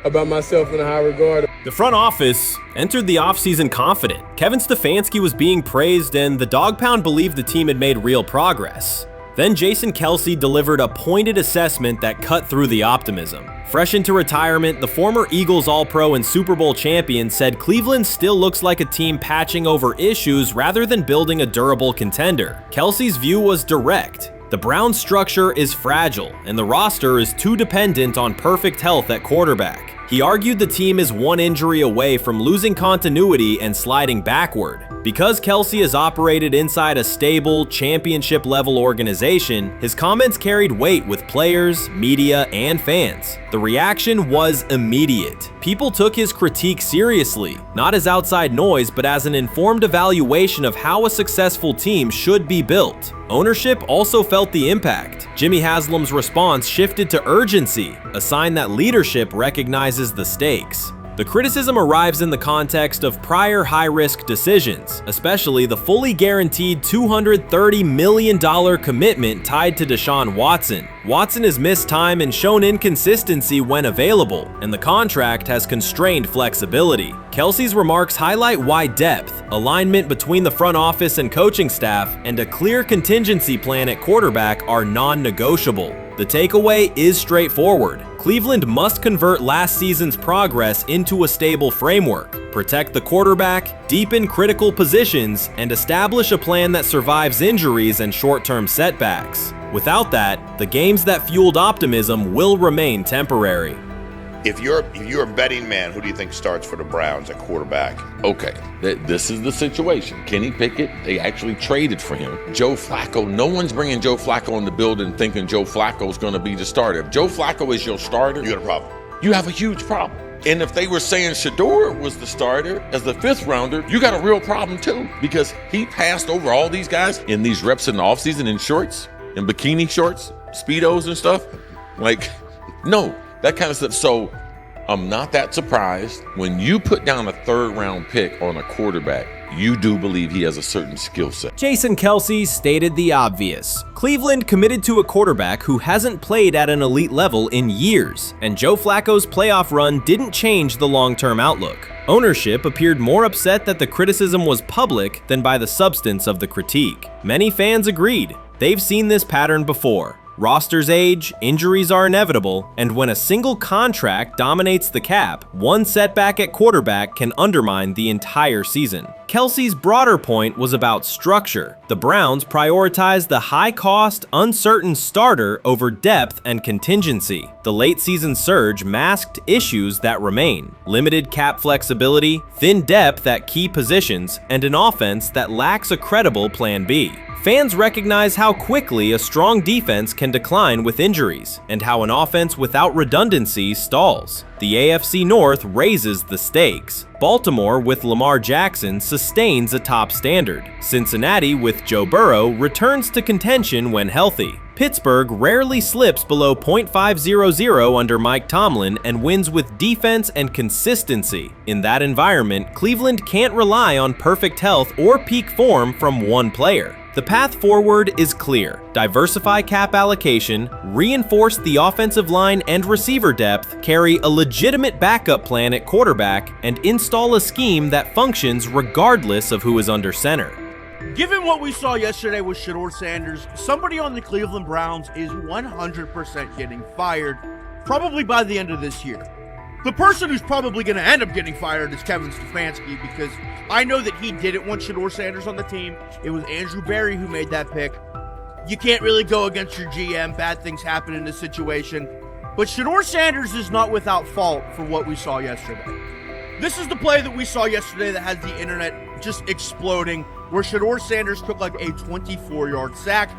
about myself in a high regard. The front office entered the offseason confident. Kevin Stefanski was being praised, and the Dog Pound believed the team had made real progress. Then Jason Kelce delivered a pointed assessment that cut through the optimism. Fresh into retirement, the former Eagles All-Pro and Super Bowl champion said Cleveland still looks like a team patching over issues rather than building a durable contender. Kelce's view was direct. The Browns' structure is fragile, and the roster is too dependent on perfect health at quarterback. He argued the team is one injury away from losing continuity and sliding backward. Because Kelce has operated inside a stable, championship-level organization, his comments carried weight with players, media, and fans. The reaction was immediate. People took his critique seriously, not as outside noise, but as an informed evaluation of how a successful team should be built. Ownership also felt the impact. Jimmy Haslam's response shifted to urgency, a sign that leadership recognizes the stakes. The criticism arrives in the context of prior high-risk decisions, especially the fully guaranteed $230 million commitment tied to Deshaun Watson. Watson has missed time and shown inconsistency when available, and the contract has constrained flexibility. Kelsey's remarks highlight why depth, alignment between the front office and coaching staff, and a clear contingency plan at quarterback are non-negotiable. The takeaway is straightforward. Cleveland must convert last season's progress into a stable framework, protect the quarterback, deepen critical positions, and establish a plan that survives injuries and short-term setbacks. Without that, the games that fueled optimism will remain temporary. If you're a betting man, who do you think starts for the Browns at quarterback? Okay, this is the situation. Kenny Pickett, they actually traded for him. Joe Flacco, no one's bringing Joe Flacco in the building thinking Joe Flacco's going to be the starter. If Joe Flacco is your starter, you got a problem. You have a huge problem. And if they were saying Shedeur was the starter as the 5th rounder, you got a real problem too, because he passed over all these guys in these reps in the offseason in shorts, in bikini shorts, Speedos and stuff. Like, no. That kind of stuff. So I'm not that surprised when you put down a 3rd round pick on a quarterback. You do believe he has a certain skill set. Jason Kelce stated the obvious. Cleveland committed to a quarterback who hasn't played at an elite level in years, and Joe Flacco's playoff run didn't change the long-term outlook. Ownership appeared more upset that the criticism was public than by the substance of the critique. Many fans agreed. They've seen this pattern before. Rosters age, injuries are inevitable, and when a single contract dominates the cap, one setback at quarterback can undermine the entire season. Kelce's broader point was about structure. The Browns prioritized the high-cost, uncertain starter over depth and contingency. The late-season surge masked issues that remain: limited cap flexibility, thin depth at key positions, and an offense that lacks a credible plan B. Fans recognize how quickly a strong defense can decline with injuries, and how an offense without redundancy stalls. The AFC North raises the stakes. Baltimore with Lamar Jackson sustains a top standard. Cincinnati with Joe Burrow returns to contention when healthy. Pittsburgh rarely slips below .500 under Mike Tomlin and wins with defense and consistency. In that environment, Cleveland can't rely on perfect health or peak form from one player. The path forward is clear. Diversify cap allocation, reinforce the offensive line and receiver depth, carry a legitimate backup plan at quarterback, and install a scheme that functions regardless of who is under center. Given what we saw yesterday with Shedeur Sanders, somebody on the Cleveland Browns is 100% getting fired, probably by the end of this year. The person who's probably going to end up getting fired is Kevin Stefanski, because I know that he didn't want Shedeur Sanders on the team. It was Andrew Berry who made that pick. You can't really go against your GM. Bad things happen in this situation. But Shedeur Sanders is not without fault for what we saw yesterday. This is the play that we saw yesterday that has the internet just exploding, where Shedeur Sanders took like a 24-yard sack.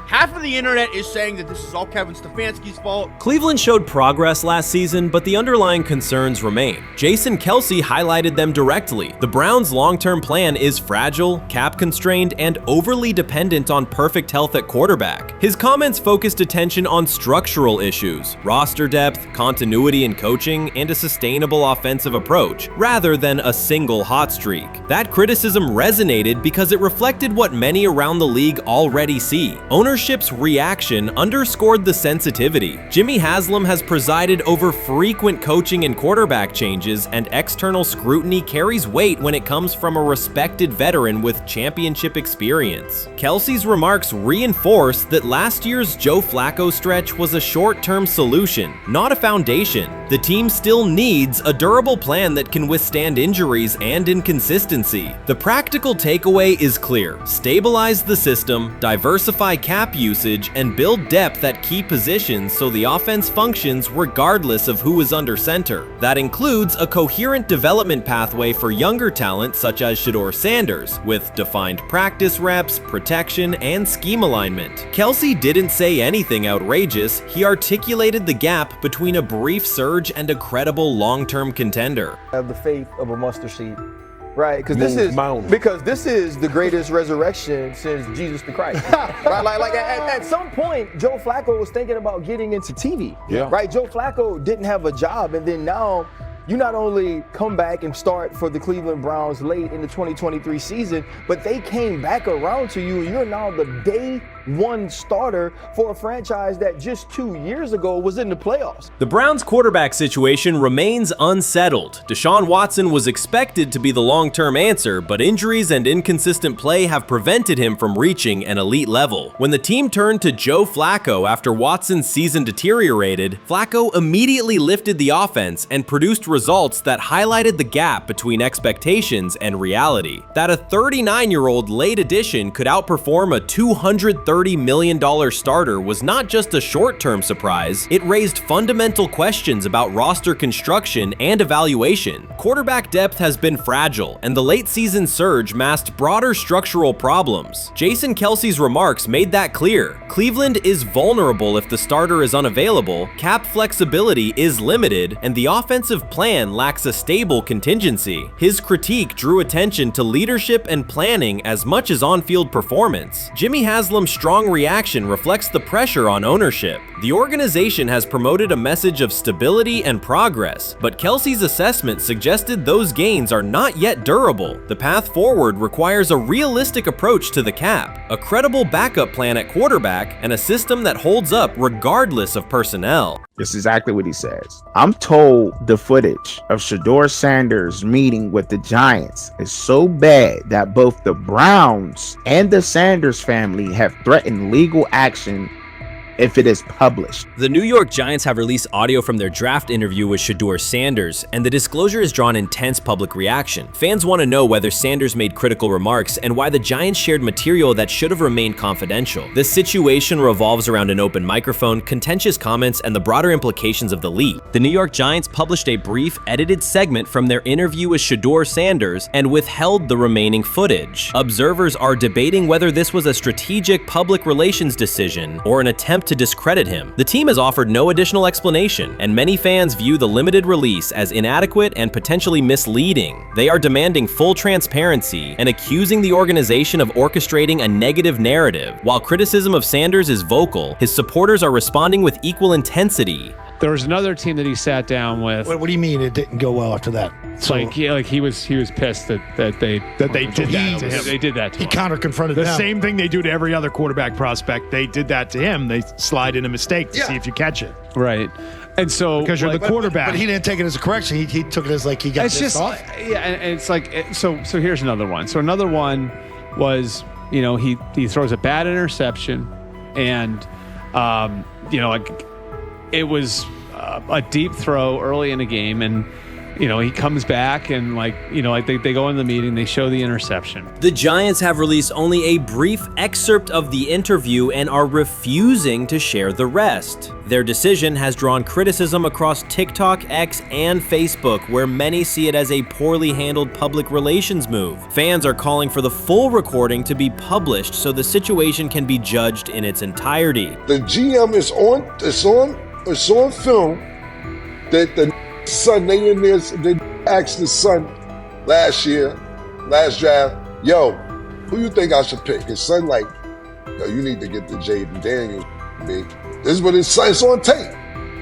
Half of the internet is saying that this is all Kevin Stefanski's fault. Cleveland showed progress last season, but the underlying concerns remain. Jason Kelce highlighted them directly. The Browns' long-term plan is fragile, cap-constrained, and overly dependent on perfect health at quarterback. His comments focused attention on structural issues, roster depth, continuity in coaching, and a sustainable offensive approach, rather than a single hot streak. That criticism resonated because it reflected what many around the league already see. Ownership's reaction underscored the sensitivity. Jimmy Haslam has presided over frequent coaching and quarterback changes, and external scrutiny carries weight when it comes from a respected veteran with championship experience. Kelce's remarks reinforce that last year's Joe Flacco stretch was a short-term solution, not a foundation. The team still needs a durable plan that can withstand injuries and inconsistency. The practical takeaway is clear: stabilize the system, diversify cap usage, and build depth at key positions so the offense functions regardless of who is under center. That includes a coherent development pathway for younger talent such as Shedeur Sanders, with defined practice reps, protection, and scheme alignment. Kelce didn't say anything outrageous. He articulated the gap between a brief surge and a credible long-term contender. I have the faith of a mustard seed. Right, because this is the greatest resurrection since Jesus the Christ. Right, like at some point, Joe Flacco was thinking about getting into TV. Yeah. Right, Joe Flacco didn't have a job, and then now you not only come back and start for the Cleveland Browns late in the 2023 season, but they came back around to you. You're now the day one starter for a franchise that just 2 years ago was in the playoffs. The Browns' quarterback situation remains unsettled. Deshaun Watson was expected to be the long-term answer, but injuries and inconsistent play have prevented him from reaching an elite level. When the team turned to Joe Flacco after Watson's season deteriorated, Flacco immediately lifted the offense and produced results that highlighted the gap between expectations and reality. That a 39-year-old late addition could outperform a $230 million starter was not just a short-term surprise, it raised fundamental questions about roster construction and evaluation. Quarterback depth has been fragile, and the late-season surge masked broader structural problems. Jason Kelce's remarks made that clear. Cleveland is vulnerable if the starter is unavailable, cap flexibility is limited, and the offensive plan lacks a stable contingency. His critique drew attention to leadership and planning as much as on-field performance. Jimmy Haslam's strong reaction reflects the pressure on ownership. The organization has promoted a message of stability and progress, but Kelce's assessment suggested those gains are not yet durable. The path forward requires a realistic approach to the cap, a credible backup plan at quarterback, and a system that holds up regardless of personnel. That's exactly what he says. I'm told the footage of Shedeur Sanders meeting with the Giants is so bad that both the Browns and the Sanders family have threatened legal action if it is published. The New York Giants have released audio from their draft interview with Shedeur Sanders, and the disclosure has drawn intense public reaction. Fans want to know whether Sanders made critical remarks and why the Giants shared material that should have remained confidential. The situation revolves around an open microphone, contentious comments, and the broader implications of the leak. The New York Giants published a brief, edited segment from their interview with Shedeur Sanders and withheld the remaining footage. Observers are debating whether this was a strategic public relations decision or an attempt to discredit him. The team has offered no additional explanation, and many fans view the limited release as inadequate and potentially misleading. They are demanding full transparency and accusing the organization of orchestrating a negative narrative. While criticism of Sanders is vocal, his supporters are responding with equal intensity. There was another team that he sat down with. What do you mean it didn't go well after that? So, he was pissed that they did that to him. They did that to him. He counter-confronted the them. same thing they do to every other quarterback prospect. They did that to him. They slide in a mistake to see if you catch it. Right. And so because you're the quarterback. But he didn't take it as a correction. He took it as like he got pissed off. Yeah, and it's like so here's another one. So another one was, he throws a bad interception, and it was a deep throw early in the game, and he comes back and they go in the meeting, they show the interception. The Giants have released only a brief excerpt of the interview and are refusing to share the rest. Their decision has drawn criticism across TikTok, X, and Facebook, where many see it as a poorly handled public relations move. Fans are calling for the full recording to be published so the situation can be judged in its entirety. The GM is on film that the son, they asked the son last draft, yo, who you think I should pick? His son like, yo, you need to get the Jaden Daniels, big. This is what his son, it's on tape.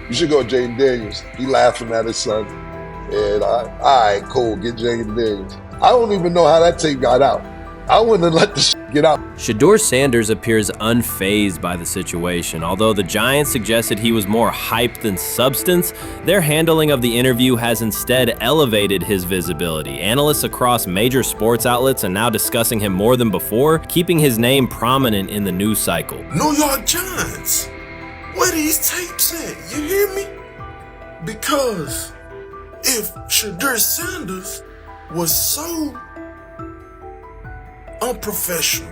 You should go Jaden Daniels. He laughing at his son. And all right, cool, get Jaden Daniels. I don't even know how that tape got out. I wouldn't have let the shit get out. Shedeur Sanders appears unfazed by the situation. Although the Giants suggested he was more hype than substance, their handling of the interview has instead elevated his visibility. Analysts across major sports outlets are now discussing him more than before, keeping his name prominent in the news cycle. New York Giants, where these tapes at? You hear me? Because if Shedeur Sanders was so unprofessional,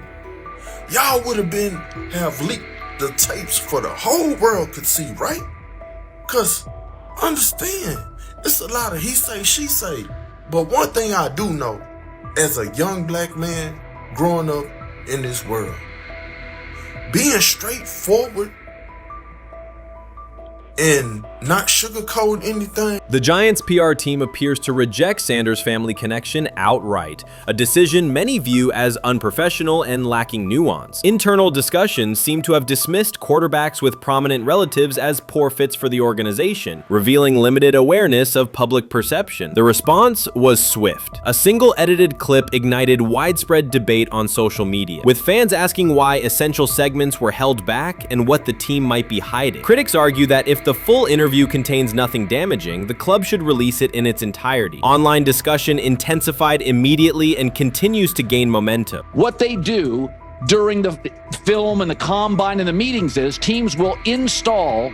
y'all would have leaked the tapes for the whole world could see, right? Cause understand, it's a lot of he say, she say. But one thing I do know, as a young black man growing up in this world, being straightforward and not sugarcoating anything. The Giants' PR team appears to reject Sanders' family connection outright, a decision many view as unprofessional and lacking nuance. Internal discussions seem to have dismissed quarterbacks with prominent relatives as poor fits for the organization, revealing limited awareness of public perception. The response was swift. A single edited clip ignited widespread debate on social media, with fans asking why essential segments were held back and what the team might be hiding. Critics argue that if the full interview contains nothing damaging, the club should release it in its entirety. Online discussion intensified immediately and continues to gain momentum. What they do during the film and the combine and the meetings is teams will install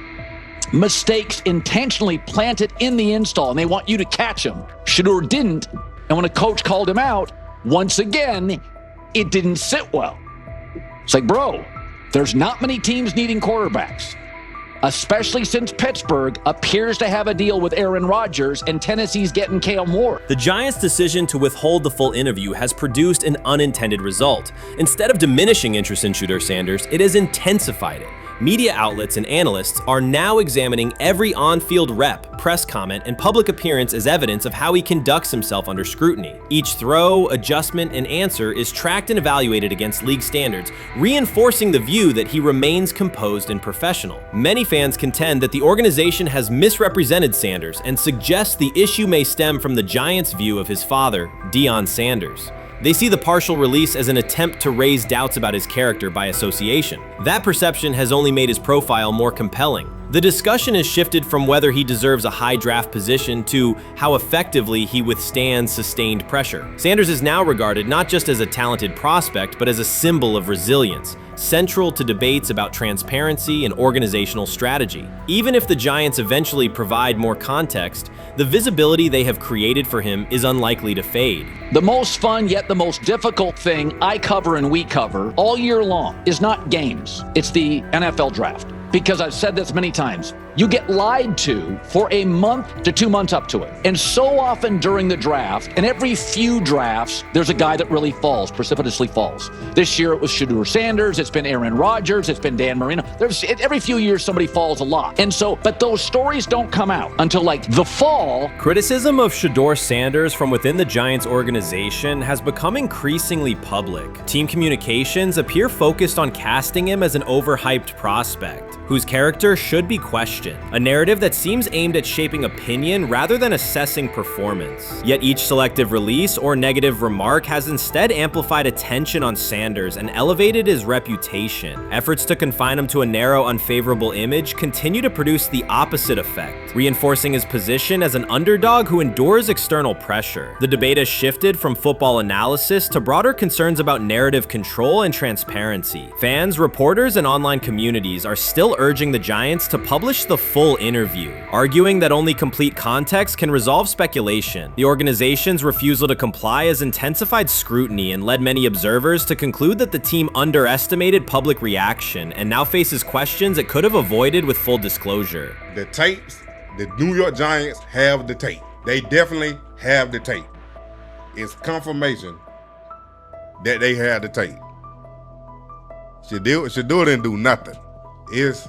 mistakes intentionally planted in the install, and they want you to catch them. Shedeur didn't, and when a coach called him out, once again, it didn't sit well. It's like, bro, there's not many teams needing quarterbacks, especially since Pittsburgh appears to have a deal with Aaron Rodgers and Tennessee's getting Kale Moore. The Giants' decision to withhold the full interview has produced an unintended result. Instead of diminishing interest in Shedeur Sanders, it has intensified it. Media outlets and analysts are now examining every on-field rep, press comment, and public appearance as evidence of how he conducts himself under scrutiny. Each throw, adjustment, and answer is tracked and evaluated against league standards, reinforcing the view that he remains composed and professional. Many fans contend that the organization has misrepresented Sanders and suggest the issue may stem from the Giants' view of his father, Deion Sanders. They see the partial release as an attempt to raise doubts about his character by association. That perception has only made his profile more compelling. The discussion has shifted from whether he deserves a high draft position to how effectively he withstands sustained pressure. Sanders is now regarded not just as a talented prospect, but as a symbol of resilience, central to debates about transparency and organizational strategy. Even if the Giants eventually provide more context, the visibility they have created for him is unlikely to fade. The most fun yet the most difficult thing I cover and we cover all year long is not games, it's the NFL draft. Because I've said this many times, you get lied to for a month to 2 months up to it. And so often during the draft, and every few drafts, there's a guy that really falls, precipitously falls. This year it was Shedeur Sanders, it's been Aaron Rodgers, it's been Dan Marino. Every few years somebody falls a lot. And so, but those stories don't come out until like the fall. Criticism of Shedeur Sanders from within the Giants organization has become increasingly public. Team communications appear focused on casting him as an overhyped prospect, whose character should be questioned, a narrative that seems aimed at shaping opinion rather than assessing performance. Yet each selective release or negative remark has instead amplified attention on Sanders and elevated his reputation. Efforts to confine him to a narrow, unfavorable image continue to produce the opposite effect, reinforcing his position as an underdog who endures external pressure. The debate has shifted from football analysis to broader concerns about narrative control and transparency. Fans, reporters, and online communities are still urging the Giants to publish the full interview, arguing that only complete context can resolve speculation. The organization's refusal to comply has intensified scrutiny and led many observers to conclude that the team underestimated public reaction and now faces questions it could have avoided with full disclosure. The tapes, the New York Giants have the tape. They definitely have the tape. It's confirmation that they had the tape. Shedeur didn't do nothing. It's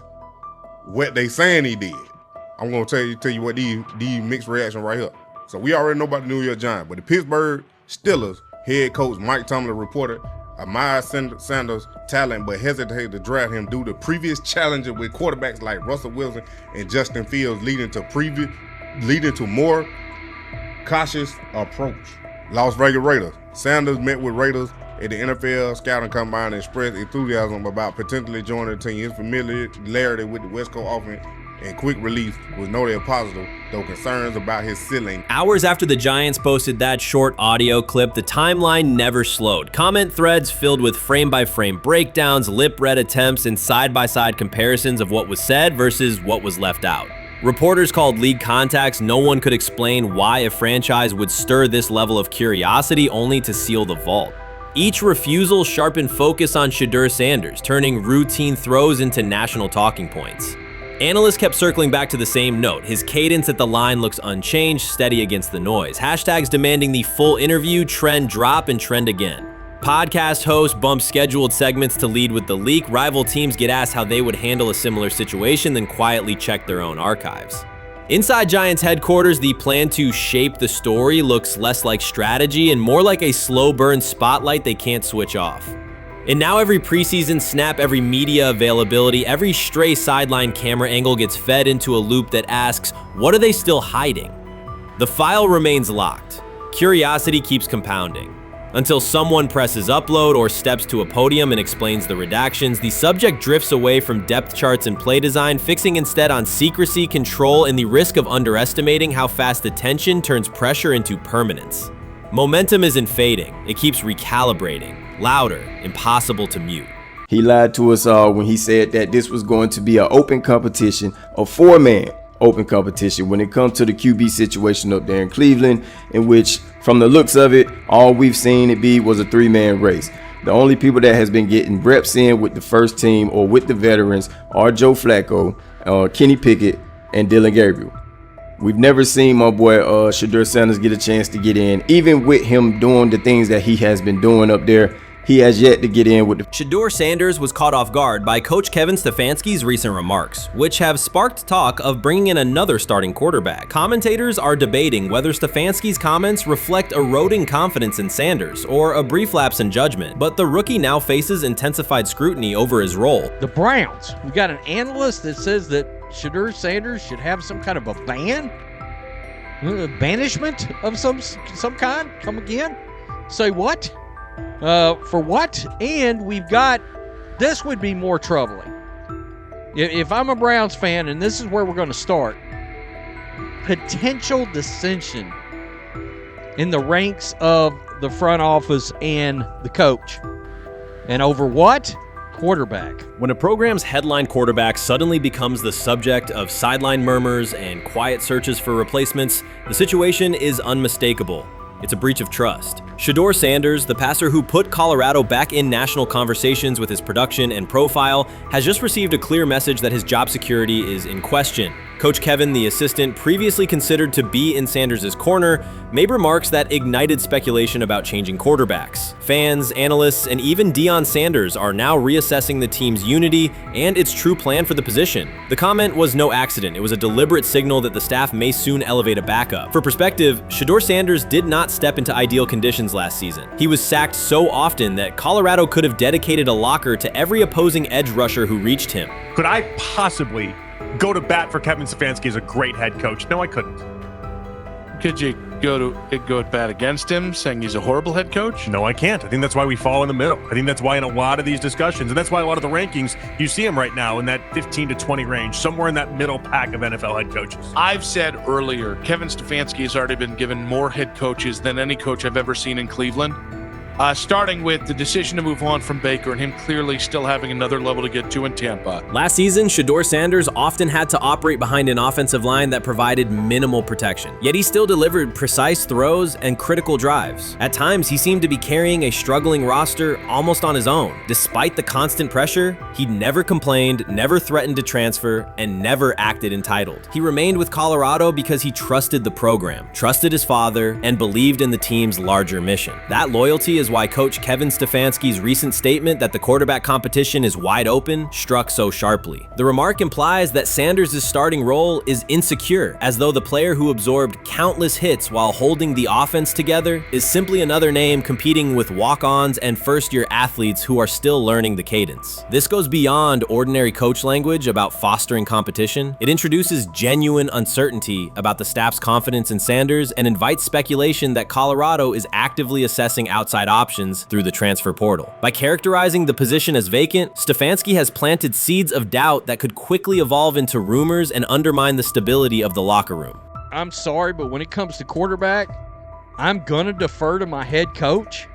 what they saying he did. I'm gonna tell you what these mixed reaction right here. So we already know about the New York Giants, but the Pittsburgh Steelers head coach Mike Tomlin reported admired Sanders' talent, but hesitated to draft him due to previous challenges with quarterbacks like Russell Wilson and Justin Fields, leading to more cautious approach. Las Vegas Raiders. Sanders met with Raiders at the NFL scouting combine and expressed enthusiasm about potentially joining the team. His familiarity with the West Coast offense and quick release was noted positive, though concerns about his ceiling. Hours after the Giants posted that short audio clip, the timeline never slowed. Comment threads filled with frame-by-frame breakdowns, lip-read attempts, and side-by-side comparisons of what was said versus what was left out. Reporters called league contacts. No one could explain why a franchise would stir this level of curiosity only to seal the vault. Each refusal sharpened focus on Shedeur Sanders, turning routine throws into national talking points. Analysts kept circling back to the same note. His cadence at the line looks unchanged, steady against the noise. Hashtags demanding the full interview, trend drop, and trend again. Podcast host bumps scheduled segments to lead with the leak. Rival teams get asked how they would handle a similar situation, then quietly check their own archives. Inside Giants headquarters, the plan to shape the story looks less like strategy and more like a slow burn spotlight they can't switch off. And now every preseason snap, every media availability, every stray sideline camera angle gets fed into a loop that asks, what are they still hiding? The file remains locked. Curiosity keeps compounding. Until someone presses upload or steps to a podium and explains the redactions, the subject drifts away from depth charts and play design, fixing instead on secrecy, control, and the risk of underestimating how fast attention turns pressure into permanence. Momentum isn't fading, it keeps recalibrating. Louder, impossible to mute. He lied to us all when he said that this was going to be an open competition, a four-man open competition when it comes to the QB situation up there in Cleveland, in which, from the looks of it, all we've seen it be was a three-man race. The only people that has been getting reps in with the first team or with the veterans are Joe Flacco, Kenny Pickett, and Dylan Gabriel. We've never seen my boy Shedeur Sanders get a chance to get in. Even with him doing the things that he has been doing up there, he has yet to get in with the... Shedeur Sanders was caught off guard by Coach Kevin Stefanski's recent remarks, which have sparked talk of bringing in another starting quarterback. Commentators are debating whether Stefanski's comments reflect eroding confidence in Sanders or a brief lapse in judgment, but the rookie now faces intensified scrutiny over his role. The Browns, we got an analyst that says that Shedeur Sanders should have some kind of a ban? Banishment of some kind? Come again? Say what? For what? And we've got, this would be more troubling. If I'm a Browns fan, and this is where we're going to start, potential dissension in the ranks of the front office and the coach. And over what? Quarterback. When a program's headline quarterback suddenly becomes the subject of sideline murmurs and quiet searches for replacements, the situation is unmistakable. It's a breach of trust. Shedeur Sanders, the passer who put Colorado back in national conversations with his production and profile, has just received a clear message that his job security is in question. Coach Kevin, the assistant previously considered to be in Sanders' corner, made remarks that ignited speculation about changing quarterbacks. Fans, analysts, and even Deion Sanders are now reassessing the team's unity and its true plan for the position. The comment was no accident. It was a deliberate signal that the staff may soon elevate a backup. For perspective, Shedeur Sanders did not step into ideal conditions last season. He was sacked so often that Colorado could have dedicated a locker to every opposing edge rusher who reached him. Could I possibly go to bat for Kevin Stefanski as a great head coach? No, I couldn't. Could you go at bat against him, saying he's a horrible head coach? No, I can't. I think that's why we fall in the middle. I think that's why in a lot of these discussions, and that's why a lot of the rankings, you see him right now in that 15 to 20 range, somewhere in that middle pack of NFL head coaches. I've said earlier, Kevin Stefanski has already been given more head coaches than any coach I've ever seen in Cleveland. Starting with the decision to move on from Baker and him clearly still having another level to get to in Tampa. Last season, Shedeur Sanders often had to operate behind an offensive line that provided minimal protection, yet he still delivered precise throws and critical drives. At times, he seemed to be carrying a struggling roster almost on his own. Despite the constant pressure, he never complained, never threatened to transfer, and never acted entitled. He remained with Colorado because he trusted the program, trusted his father, and believed in the team's larger mission. That loyalty is why Coach Kevin Stefanski's recent statement that the quarterback competition is wide open struck so sharply. The remark implies that Sanders' starting role is insecure, as though the player who absorbed countless hits while holding the offense together is simply another name competing with walk-ons and first-year athletes who are still learning the cadence. This goes beyond ordinary coach language about fostering competition. It introduces genuine uncertainty about the staff's confidence in Sanders and invites speculation that Colorado is actively assessing outside options through the transfer portal. By characterizing the position as vacant, Stefanski has planted seeds of doubt that could quickly evolve into rumors and undermine the stability of the locker room. I'm sorry, but when it comes to quarterback, I'm going to defer to my head coach,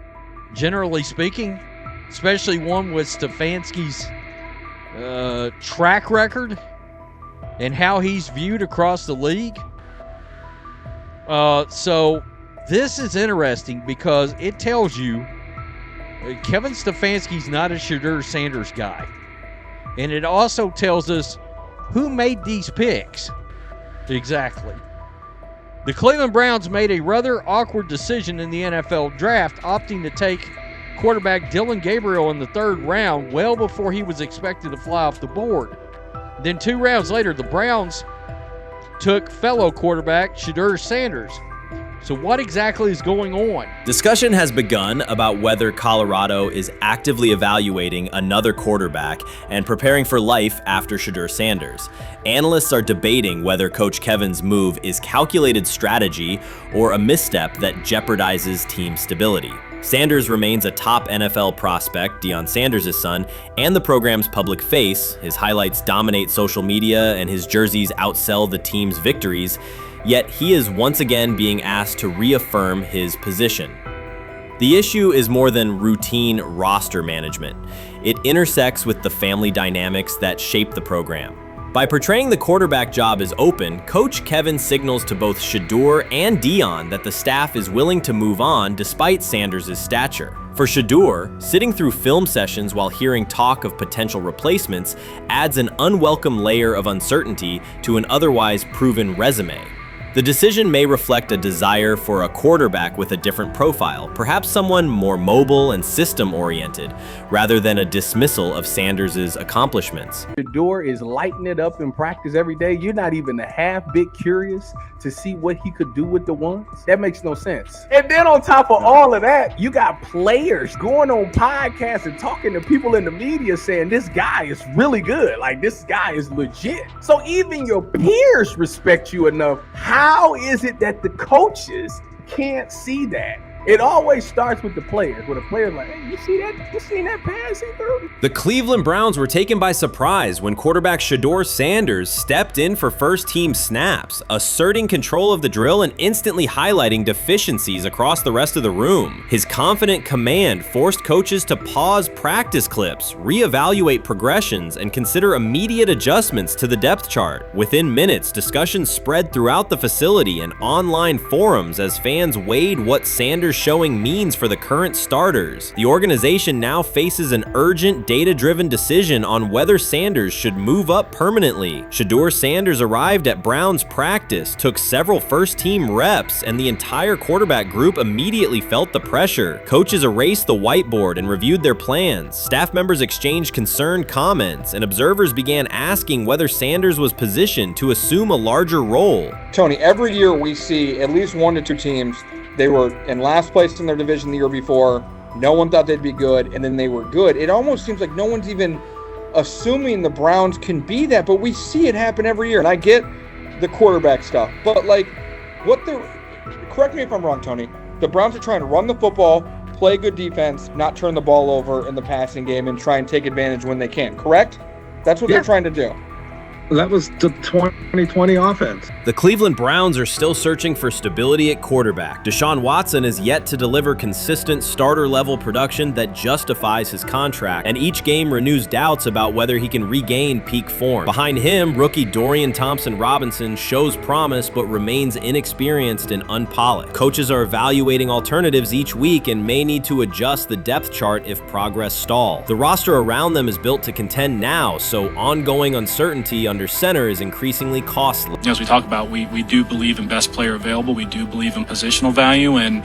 generally speaking, especially one with Stefanski's track record and how he's viewed across the league. So this is interesting because it tells you Kevin Stefanski's not a Shedeur Sanders guy. And it also tells us who made these picks. Exactly. The Cleveland Browns made a rather awkward decision in the NFL draft, opting to take quarterback Dylan Gabriel in the 3rd round, well before he was expected to fly off the board. Then 2 rounds later, the Browns took fellow quarterback Shedeur Sanders. So what exactly is going on? Discussion has begun about whether Colorado is actively evaluating another quarterback and preparing for life after Shedeur Sanders. Analysts are debating whether Coach Kevin's move is calculated strategy or a misstep that jeopardizes team stability. Sanders remains a top NFL prospect, Deion Sanders' son, and the program's public face. His highlights dominate social media and his jerseys outsell the team's victories. Yet he is once again being asked to reaffirm his position. The issue is more than routine roster management. It intersects with the family dynamics that shape the program. By portraying the quarterback job as open, Coach Kevin signals to both Shedeur and Deion that the staff is willing to move on despite Sanders' stature. For Shedeur, sitting through film sessions while hearing talk of potential replacements adds an unwelcome layer of uncertainty to an otherwise proven resume. The decision may reflect a desire for a quarterback with a different profile, perhaps someone more mobile and system-oriented, rather than a dismissal of Sanders' accomplishments. Shedeur is lighting it up in practice every day. You're not even a half bit curious to see what he could do with the ones. That makes no sense. And then on top of all of that, you got players going on podcasts and talking to people in the media saying this guy is really good. Like, this guy is legit. So even your peers respect you enough. How is it that the coaches can't see that? It always starts with the players, where the players like, hey, you see that? You seen that pass he threw? The Cleveland Browns were taken by surprise when quarterback Shedeur Sanders stepped in for first-team snaps, asserting control of the drill and instantly highlighting deficiencies across the rest of the room. His confident command forced coaches to pause practice clips, reevaluate progressions, and consider immediate adjustments to the depth chart. Within minutes, discussions spread throughout the facility and online forums as fans weighed what Sanders' showing means for the current starters. The organization now faces an urgent, data-driven decision on whether Sanders should move up permanently. Shedeur Sanders arrived at Browns practice, took several first-team reps, and the entire quarterback group immediately felt the pressure. Coaches erased the whiteboard and reviewed their plans. Staff members exchanged concerned comments, and observers began asking whether Sanders was positioned to assume a larger role. Tony, every year we see at least 1 to 2 teams. They were in last place in their division the year before. No one thought they'd be good, and then they were good. It almost seems like no one's even assuming the Browns can be that, but we see it happen every year. And I get the quarterback stuff, but like, correct me if I'm wrong, Tony. The Browns are trying to run the football, play good defense, not turn the ball over in the passing game, and try and take advantage when they can, correct? That's what they're trying to do. That was the 2020 offense. The Cleveland Browns are still searching for stability at quarterback. Deshaun Watson is yet to deliver consistent starter-level production that justifies his contract, and each game renews doubts about whether he can regain peak form. Behind him, rookie Dorian Thompson-Robinson shows promise but remains inexperienced and unpolished. Coaches are evaluating alternatives each week and may need to adjust the depth chart if progress stalls. The roster around them is built to contend now, so ongoing uncertainty under center is increasingly costly. As we talk about, we do believe in best player available. We do believe in positional value, and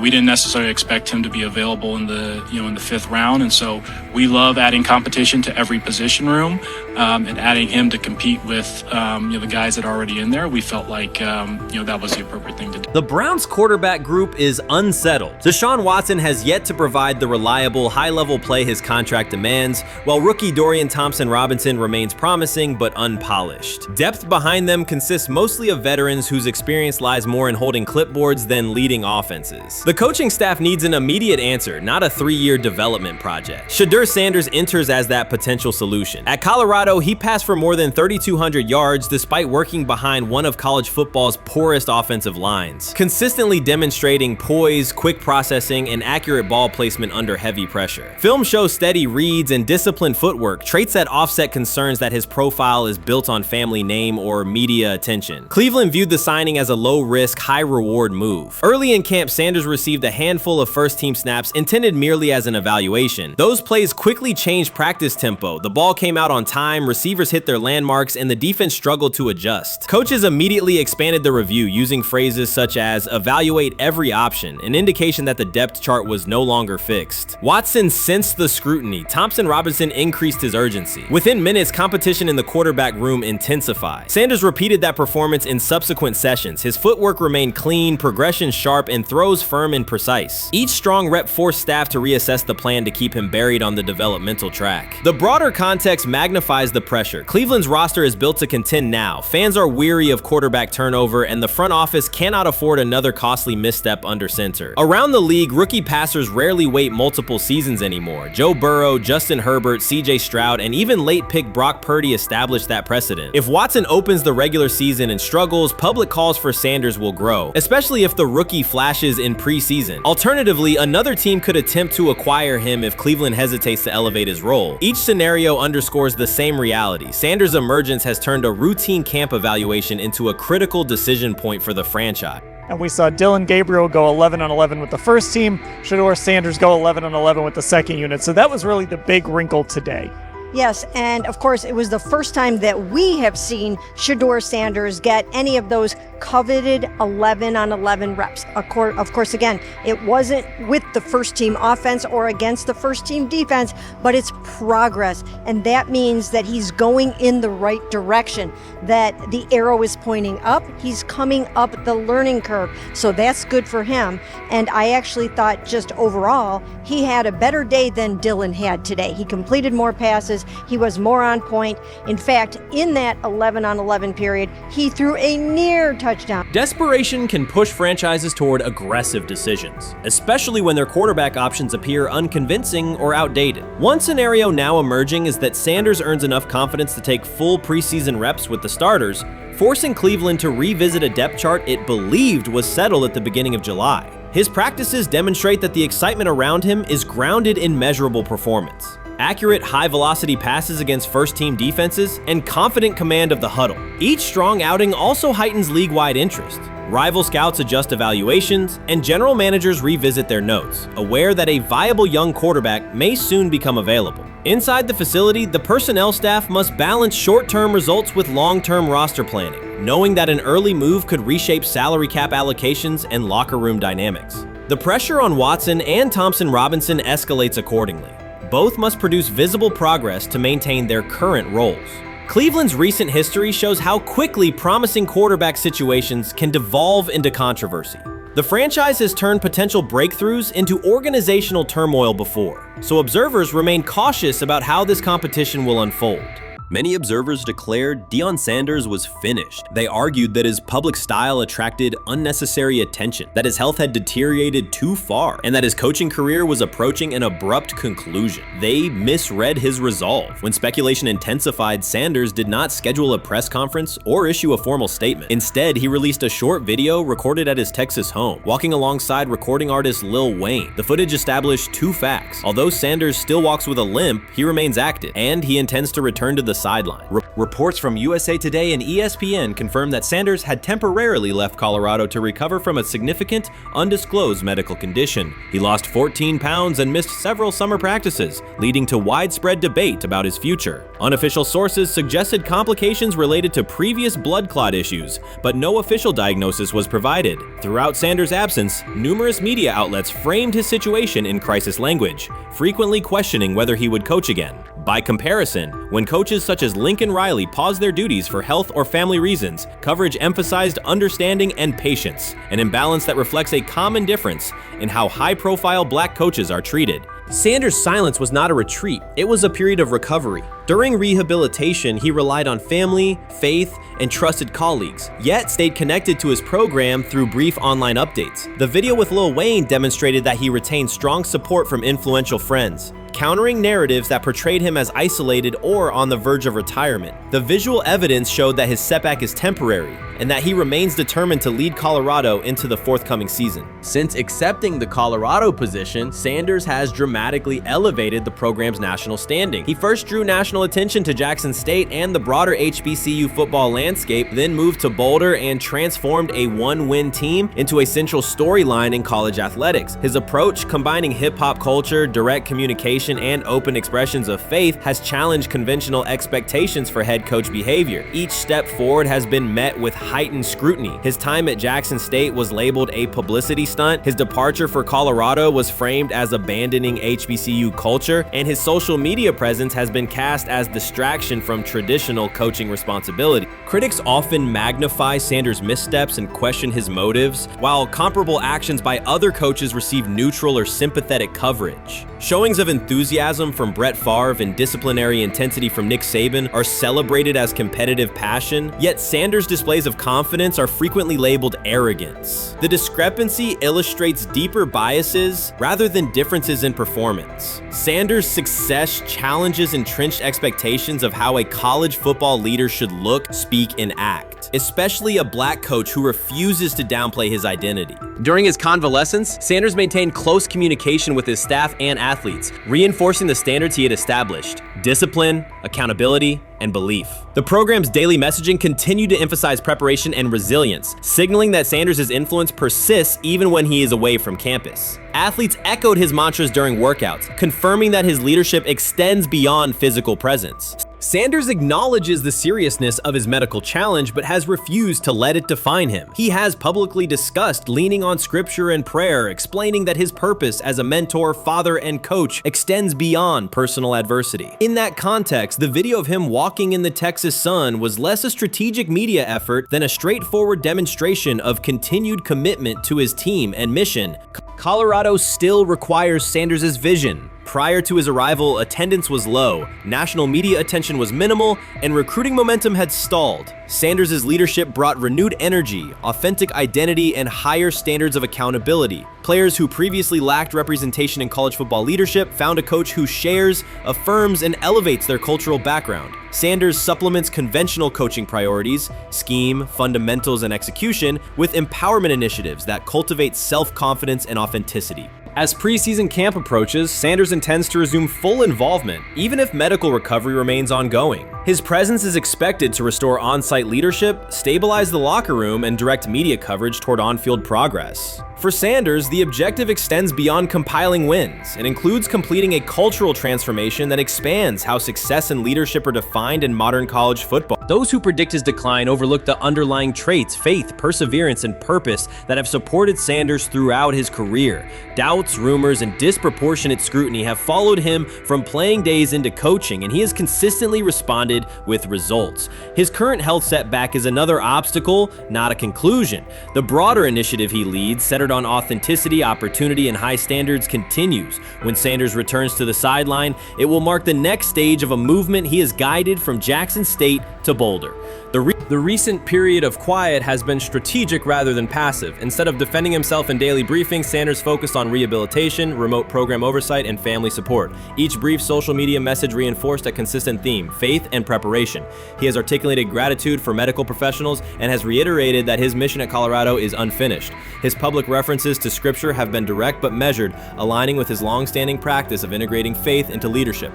we didn't necessarily expect him to be available in the in the 5th round, and so we love adding competition to every position room and adding him to compete with the guys that are already in there. We felt like that was the appropriate thing to do. The Browns quarterback group is unsettled. Deshaun Watson has yet to provide the reliable, high-level play his contract demands, while rookie Dorian Thompson-Robinson remains promising but unpolished. Depth behind them consists mostly of veterans whose experience lies more in holding clipboards than leading offenses. The coaching staff needs an immediate answer, not a 3-year development project. Shedeur Sanders enters as that potential solution. At Colorado, he passed for more than 3,200 yards despite working behind one of college football's poorest offensive lines, consistently demonstrating poise, quick processing, and accurate ball placement under heavy pressure. Film shows steady reads and disciplined footwork, traits that offset concerns that his profile is built on family name or media attention. Cleveland viewed the signing as a low-risk, high-reward move. Early in camp, Sanders received a handful of first-team snaps intended merely as an evaluation. Those plays quickly changed practice tempo. The ball came out on time, receivers hit their landmarks, and the defense struggled to adjust. Coaches immediately expanded the review using phrases such as evaluate every option, an indication that the depth chart was no longer fixed. Watson sensed the scrutiny. Thompson Robinson increased his urgency. Within minutes, competition in the quarterback room intensified. Sanders repeated that performance in subsequent sessions. His footwork remained clean, progression sharp, and throws firm and precise. Each strong rep forced staff to reassess the plan to keep him buried on the developmental track. The broader context magnifies the pressure. Cleveland's roster is built to contend now. Fans are weary of quarterback turnover, and the front office cannot afford another costly misstep under center. Around the league, rookie passers rarely wait multiple seasons anymore. Joe Burrow, Justin Herbert, CJ Stroud, and even late pick Brock Purdy established that precedent. If Watson opens the regular season and struggles, public calls for Sanders will grow, especially if the rookie flashes in preseason. Alternatively, another team could attempt to acquire him if Cleveland hesitates to elevate his role. Each scenario underscores the same reality. Sanders' emergence has turned a routine camp evaluation into a critical decision point for the franchise. And we saw Dylan Gabriel go 11-on-11 with the first team, Shedeur Sanders go 11-on-11 with the second unit. So that was really the big wrinkle today. Yes, and of course, it was the first time that we have seen Shedeur Sanders get any of those coveted 11-on-11 reps. Of course, again, it wasn't with the first team offense or against the first team defense, but it's progress. And that means that he's going in the right direction, that the arrow is pointing up. He's coming up the learning curve. So that's good for him. And I actually thought just overall, he had a better day than Dylan had today. He completed more passes. He was more on point. In fact, in that 11-on-11 period, he threw a near touchdown. Desperation can push franchises toward aggressive decisions, especially when their quarterback options appear unconvincing or outdated. One scenario now emerging is that Sanders earns enough confidence to take full preseason reps with the starters, forcing Cleveland to revisit a depth chart it believed was settled at the beginning of July. His practices demonstrate that the excitement around him is grounded in measurable performance. Accurate, high-velocity passes against first-team defenses, and confident command of the huddle. Each strong outing also heightens league-wide interest. Rival scouts adjust evaluations, and general managers revisit their notes, aware that a viable young quarterback may soon become available. Inside the facility, the personnel staff must balance short-term results with long-term roster planning, knowing that an early move could reshape salary cap allocations and locker room dynamics. The pressure on Watson and Thompson Robinson escalates accordingly. Both must produce visible progress to maintain their current roles. Cleveland's recent history shows how quickly promising quarterback situations can devolve into controversy. The franchise has turned potential breakthroughs into organizational turmoil before, so observers remain cautious about how this competition will unfold. Many observers declared Deion Sanders was finished. They argued that his public style attracted unnecessary attention, that his health had deteriorated too far, and that his coaching career was approaching an abrupt conclusion. They misread his resolve. When speculation intensified, Sanders did not schedule a press conference or issue a formal statement. Instead, he released a short video recorded at his Texas home, walking alongside recording artist Lil Wayne. The footage established two facts. Although Sanders still walks with a limp, he remains active, and he intends to return to the sideline. Reports from USA Today and ESPN confirm that Sanders had temporarily left Colorado to recover from a significant, undisclosed medical condition. He lost 14 pounds and missed several summer practices, leading to widespread debate about his future. Unofficial sources suggested complications related to previous blood clot issues, but no official diagnosis was provided. Throughout Sanders' absence, numerous media outlets framed his situation in crisis language, frequently questioning whether he would coach again. By comparison, when coaches such as Lincoln Riley paused their duties for health or family reasons, coverage emphasized understanding and patience, an imbalance that reflects a common difference in how high-profile black coaches are treated. Sanders' silence was not a retreat, it was a period of recovery. During rehabilitation, he relied on family, faith, and trusted colleagues, yet stayed connected to his program through brief online updates. The video with Lil Wayne demonstrated that he retained strong support from influential friends, countering narratives that portrayed him as isolated or on the verge of retirement. The visual evidence showed that his setback is temporary, and that he remains determined to lead Colorado into the forthcoming season. Since accepting the Colorado position, Sanders has dramatically elevated the program's national standing. He first drew national attention to Jackson State and the broader HBCU football landscape, then moved to Boulder and transformed a one-win team into a central storyline in college athletics. His approach, combining hip-hop culture, direct communication, and open expressions of faith, has challenged conventional expectations for head coach behavior. Each step forward has been met with heightened scrutiny. His time at Jackson State was labeled a publicity stunt, his departure for Colorado was framed as abandoning HBCU culture, and his social media presence has been cast as distraction from traditional coaching responsibility. Critics often magnify Sanders' missteps and question his motives, while comparable actions by other coaches receive neutral or sympathetic coverage. Showings of enthusiasm from Brett Favre and disciplinary intensity from Nick Saban are celebrated as competitive passion, yet Sanders' displays of confidence are frequently labeled arrogance. The discrepancy illustrates deeper biases rather than differences in performance. Sanders' success challenges entrenched expectations of how a college football leader should look, speak, and act, especially a black coach who refuses to downplay his identity. During his convalescence, Sanders maintained close communication with his staff and athletes, reinforcing the standards he had established: discipline, accountability, and belief. The program's daily messaging continued to emphasize preparation and resilience, signaling that Sanders' influence persists even when he is away from campus. Athletes echoed his mantras during workouts, confirming that his leadership extends beyond physical presence. Sanders acknowledges the seriousness of his medical challenge, but has refused to let it define him. He has publicly discussed leaning on scripture and prayer, explaining that his purpose as a mentor, father, and coach extends beyond personal adversity. In that context, the video of him walking in the Texas sun was less a strategic media effort than a straightforward demonstration of continued commitment to his team and mission. Colorado still requires Sanders' vision. Prior to his arrival, attendance was low, national media attention was minimal, and recruiting momentum had stalled. Sanders' leadership brought renewed energy, authentic identity, and higher standards of accountability. Players who previously lacked representation in college football leadership found a coach who shares, affirms, and elevates their cultural background. Sanders supplements conventional coaching priorities, scheme, fundamentals, and execution with empowerment initiatives that cultivate self-confidence and authenticity. As preseason camp approaches, Sanders intends to resume full involvement, even if medical recovery remains ongoing. His presence is expected to restore on-site leadership, stabilize the locker room, and direct media coverage toward on-field progress. For Sanders, the objective extends beyond compiling wins. It includes completing a cultural transformation that expands how success and leadership are defined in modern college football. Those who predict his decline overlook the underlying traits, faith, perseverance, and purpose that have supported Sanders throughout his career. Doubts, rumors, and disproportionate scrutiny have followed him from playing days into coaching, and he has consistently responded with results. His current health setback is another obstacle, not a conclusion. The broader initiative he leads, centered on authenticity, opportunity, and high standards, continues. When Sanders returns to the sideline, it will mark the next stage of a movement he has guided from Jackson State to Boulder. The recent period of quiet has been strategic rather than passive. Instead of defending himself in daily briefings, Sanders focused on rehabilitation, remote program oversight, and family support. Each brief social media message reinforced a consistent theme: faith and preparation. He has articulated gratitude for medical professionals and has reiterated that his mission at Colorado is unfinished. His public references to scripture have been direct but measured, aligning with his long-standing practice of integrating faith into leadership.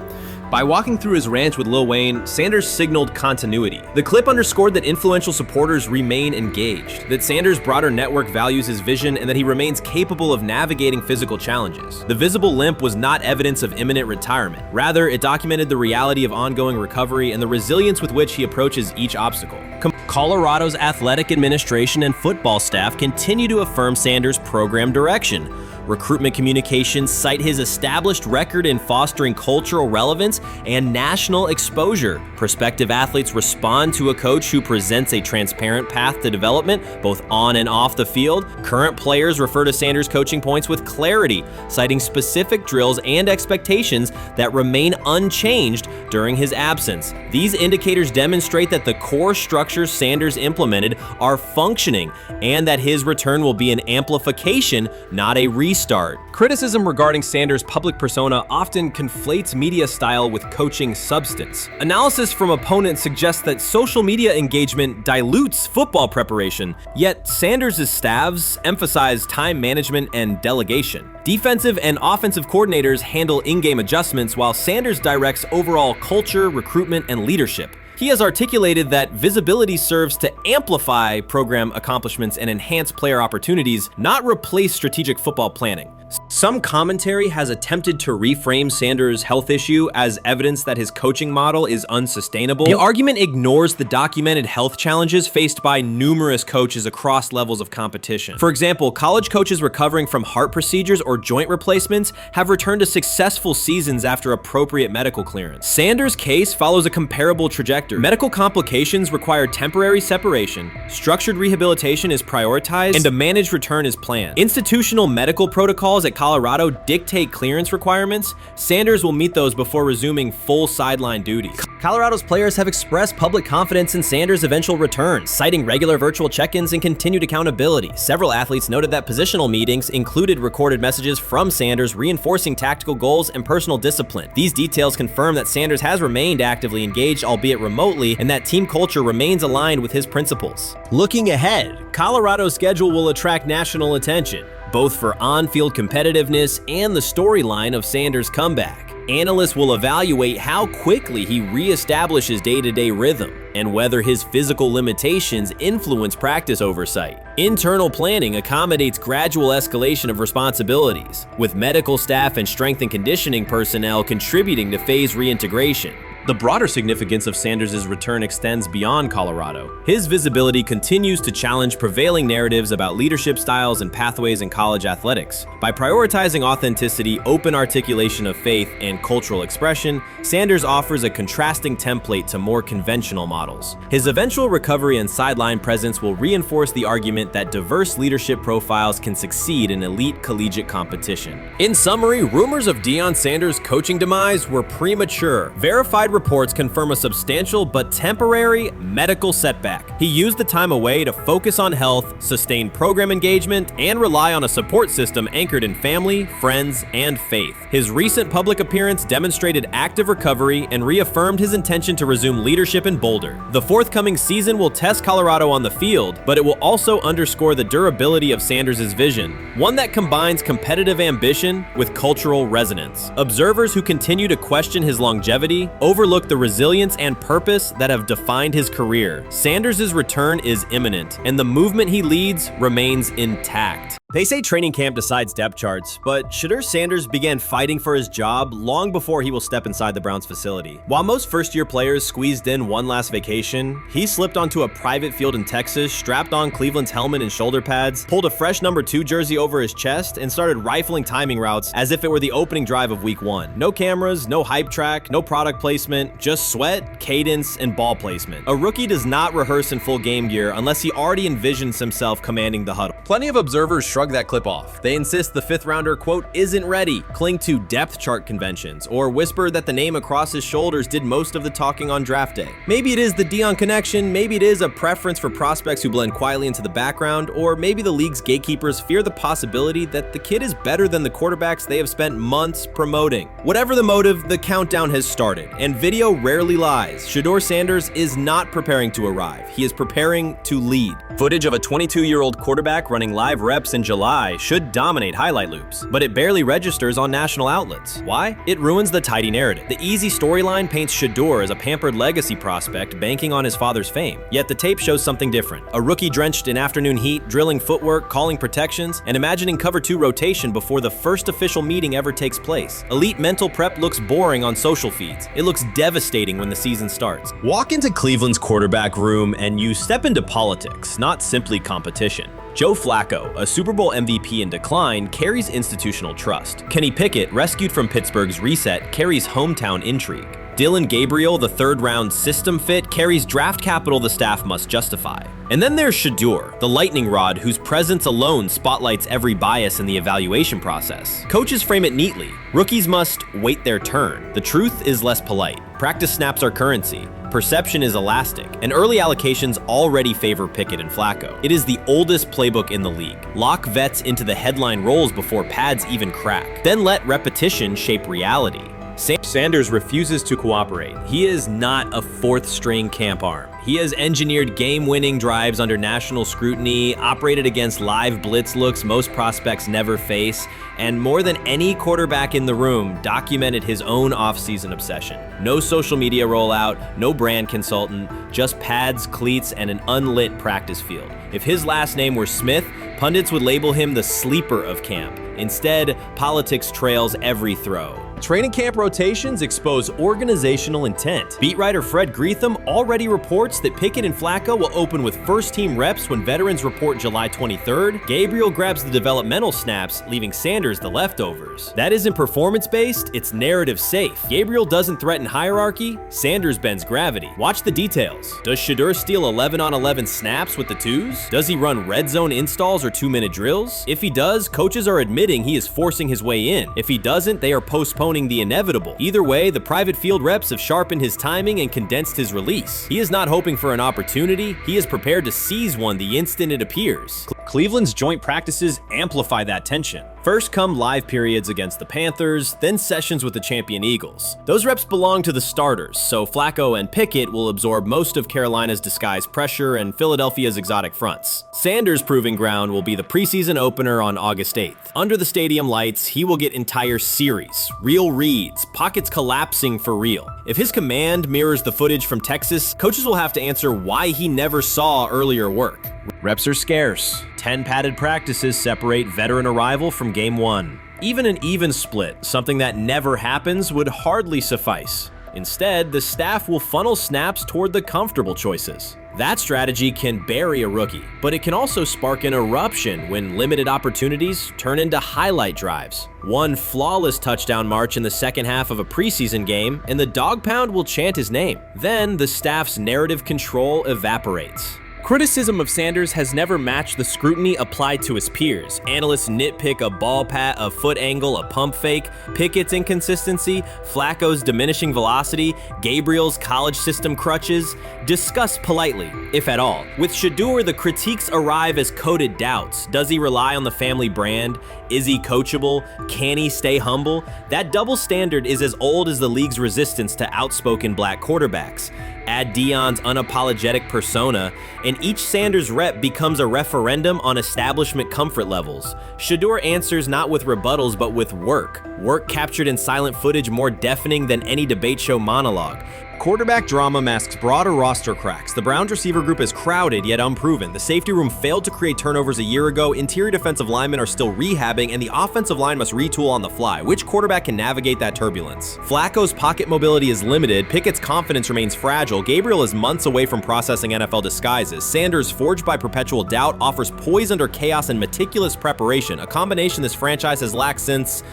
By walking through his ranch with Lil Wayne, Sanders signaled continuity. The clip underscored that influential supporters remain engaged, that Sanders' broader network values his vision, and that he remains capable of navigating physical challenges. The visible limp was not evidence of imminent retirement. Rather, it documented the reality of ongoing recovery and the resilience with which he approaches each obstacle. Colorado's athletic administration and football staff continue to affirm Sanders' program direction. Recruitment communications cite his established record in fostering cultural relevance and national exposure. Prospective athletes respond to a coach who presents a transparent path to development, both on and off the field. Current players refer to Sanders' coaching points with clarity, citing specific drills and expectations that remain unchanged during his absence. These indicators demonstrate that the core structures Sanders implemented are functioning, and that his return will be an amplification, not a reset restart. Criticism regarding Sanders' public persona often conflates media style with coaching substance. Analysis from opponents suggests that social media engagement dilutes football preparation, yet Sanders' staffs emphasize time management and delegation. Defensive and offensive coordinators handle in-game adjustments, while Sanders directs overall culture, recruitment, and leadership. He has articulated that visibility serves to amplify program accomplishments and enhance player opportunities, not replace strategic football planning. Some commentary has attempted to reframe Sanders' health issue as evidence that his coaching model is unsustainable. The argument ignores the documented health challenges faced by numerous coaches across levels of competition. For example, college coaches recovering from heart procedures or joint replacements have returned to successful seasons after appropriate medical clearance. Sanders' case follows a comparable trajectory. Medical complications require temporary separation, structured rehabilitation is prioritized, and a managed return is planned. Institutional medical protocols at Colorado dictate clearance requirements. Sanders will meet those before resuming full sideline duties. Colorado's players have expressed public confidence in Sanders' eventual return, citing regular virtual check-ins and continued accountability. Several athletes noted that positional meetings included recorded messages from Sanders reinforcing tactical goals and personal discipline. These details confirm that Sanders has remained actively engaged, albeit remotely, and that team culture remains aligned with his principles. Looking ahead, Colorado's schedule will attract national attention, both for on-field competitiveness and the storyline of Sanders' comeback. Analysts will evaluate how quickly he reestablishes day-to-day rhythm and whether his physical limitations influence practice oversight. Internal planning accommodates gradual escalation of responsibilities, with medical staff and strength and conditioning personnel contributing to phase reintegration. The broader significance of Sanders' return extends beyond Colorado. His visibility continues to challenge prevailing narratives about leadership styles and pathways in college athletics. By prioritizing authenticity, open articulation of faith, and cultural expression, Sanders offers a contrasting template to more conventional models. His eventual recovery and sideline presence will reinforce the argument that diverse leadership profiles can succeed in elite collegiate competition. In summary, rumors of Deion Sanders' coaching demise were premature. Verified reports confirm a substantial but temporary medical setback. He used the time away to focus on health, sustain program engagement, and rely on a support system anchored in family, friends, and faith. His recent public appearance demonstrated active recovery and reaffirmed his intention to resume leadership in Boulder. The forthcoming season will test Colorado on the field, but it will also underscore the durability of Sanders' vision, one that combines competitive ambition with cultural resonance. Observers who continue to question his longevity overlook the resilience and purpose that have defined his career. Sanders' return is imminent, and the movement he leads remains intact. They say training camp decides depth charts, but Shedeur Sanders began fighting for his job long before he will step inside the Browns facility. While most first-year players squeezed in one last vacation, he slipped onto a private field in Texas, strapped on Cleveland's helmet and shoulder pads, pulled a fresh number 2 jersey over his chest, and started rifling timing routes as if it were the opening drive of week 1. No cameras, no hype track, no product placement, just sweat, cadence, and ball placement. A rookie does not rehearse in full game gear unless he already envisions himself commanding the huddle. Plenty of observers shrug that clip off. They insist the 5th rounder, quote, isn't ready, cling to depth chart conventions, or whisper that the name across his shoulders did most of the talking on draft day. Maybe it is the Deion connection, maybe it is a preference for prospects who blend quietly into the background, or maybe the league's gatekeepers fear the possibility that the kid is better than the quarterbacks they have spent months promoting. Whatever the motive, the countdown has started, and video rarely lies. Shedeur Sanders is not preparing to arrive. He is preparing to lead. Footage of a 22-year-old quarterback running live reps in July should dominate highlight loops, but it barely registers on national outlets. Why? It ruins the tidy narrative. The easy storyline paints Shedeur as a pampered legacy prospect banking on his father's fame. Yet the tape shows something different. A rookie drenched in afternoon heat, drilling footwork, calling protections, and imagining cover 2 rotation before the first official meeting ever takes place. Elite mental prep looks boring on social feeds. It looks devastating when the season starts. Walk into Cleveland's quarterback room and you step into politics, not simply competition. Joe Flacco, a Super Bowl MVP in decline, carries institutional trust. Kenny Pickett, rescued from Pittsburgh's reset, carries hometown intrigue. Dylan Gabriel, the 3rd-round system fit, carries draft capital the staff must justify. And then there's Shedeur, the lightning rod whose presence alone spotlights every bias in the evaluation process. Coaches frame it neatly. Rookies must wait their turn. The truth is less polite. Practice snaps are currency. perception is elastic, and early allocations already favor Pickett and Flacco. It is the oldest playbook in the league. Lock vets into the headline roles before pads even crack. Then let repetition shape reality. Sanders refuses to cooperate. He is not a fourth-string camp arm. He has engineered game-winning drives under national scrutiny, operated against live blitz looks most prospects never face, and more than any quarterback in the room, documented his own offseason obsession. No social media rollout, no brand consultant, just pads, cleats, and an unlit practice field. If his last name were Smith, pundits would label him the sleeper of camp. Instead, politics trails every throw. Training camp rotations expose organizational intent. Beat writer Fred Greetham already reports that Pickett and Flacco will open with first-team reps when veterans report July 23rd. Gabriel grabs the developmental snaps, leaving Sanders the leftovers. That isn't performance-based, it's narrative-safe. Gabriel doesn't threaten hierarchy, Sanders bends gravity. Watch the details. Does Shedeur steal 11-on-11 snaps with the twos? Does he run red zone installs or 2-minute drills? If he does, coaches are admitting he is forcing his way in. If he doesn't, they are postponing the inevitable. Either way, the private field reps have sharpened his timing and condensed his release. He is not hoping for an opportunity, he is prepared to seize one the instant it appears. Cleveland's joint practices amplify that tension. First come live periods against the Panthers, then sessions with the champion Eagles. Those reps belong to the starters, so Flacco and Pickett will absorb most of Carolina's disguised pressure and Philadelphia's exotic fronts. Sanders' proving ground will be the preseason opener on August 8th. Under the stadium lights, he will get entire series, real reads, pockets collapsing for real. If his command mirrors the footage from Texas, coaches will have to answer why he never saw earlier work. Reps are scarce. 10 padded practices separate veteran arrival from game 1. Even an even split, something that never happens, would hardly suffice. Instead, the staff will funnel snaps toward the comfortable choices. That strategy can bury a rookie, but it can also spark an eruption when limited opportunities turn into highlight drives. One flawless touchdown march in the second half of a preseason game, and the dog pound will chant his name. Then the staff's narrative control evaporates. Criticism of Sanders has never matched the scrutiny applied to his peers. Analysts nitpick a ball pat, a foot angle, a pump fake, Pickett's inconsistency, Flacco's diminishing velocity, Gabriel's college system crutches. Discuss politely, if at all. With Shedeur, the critiques arrive as coded doubts. Does he rely on the family brand? Is he coachable? Can he stay humble? That double standard is as old as the league's resistance to outspoken black quarterbacks. Add Deion's unapologetic persona, and each Sanders rep becomes a referendum on establishment comfort levels. Shedeur answers not with rebuttals, but with work. Work captured in silent footage more deafening than any debate show monologue. Quarterback drama masks broader roster cracks. The Browns receiver group is crowded yet unproven. The safety room failed to create turnovers a year ago. Interior defensive linemen are still rehabbing, and the offensive line must retool on the fly. Which quarterback can navigate that turbulence? Flacco's pocket mobility is limited. Pickett's confidence remains fragile. Gabriel is months away from processing NFL disguises. Sanders, forged by perpetual doubt, offers poise under chaos and meticulous preparation, a combination this franchise has lacked since,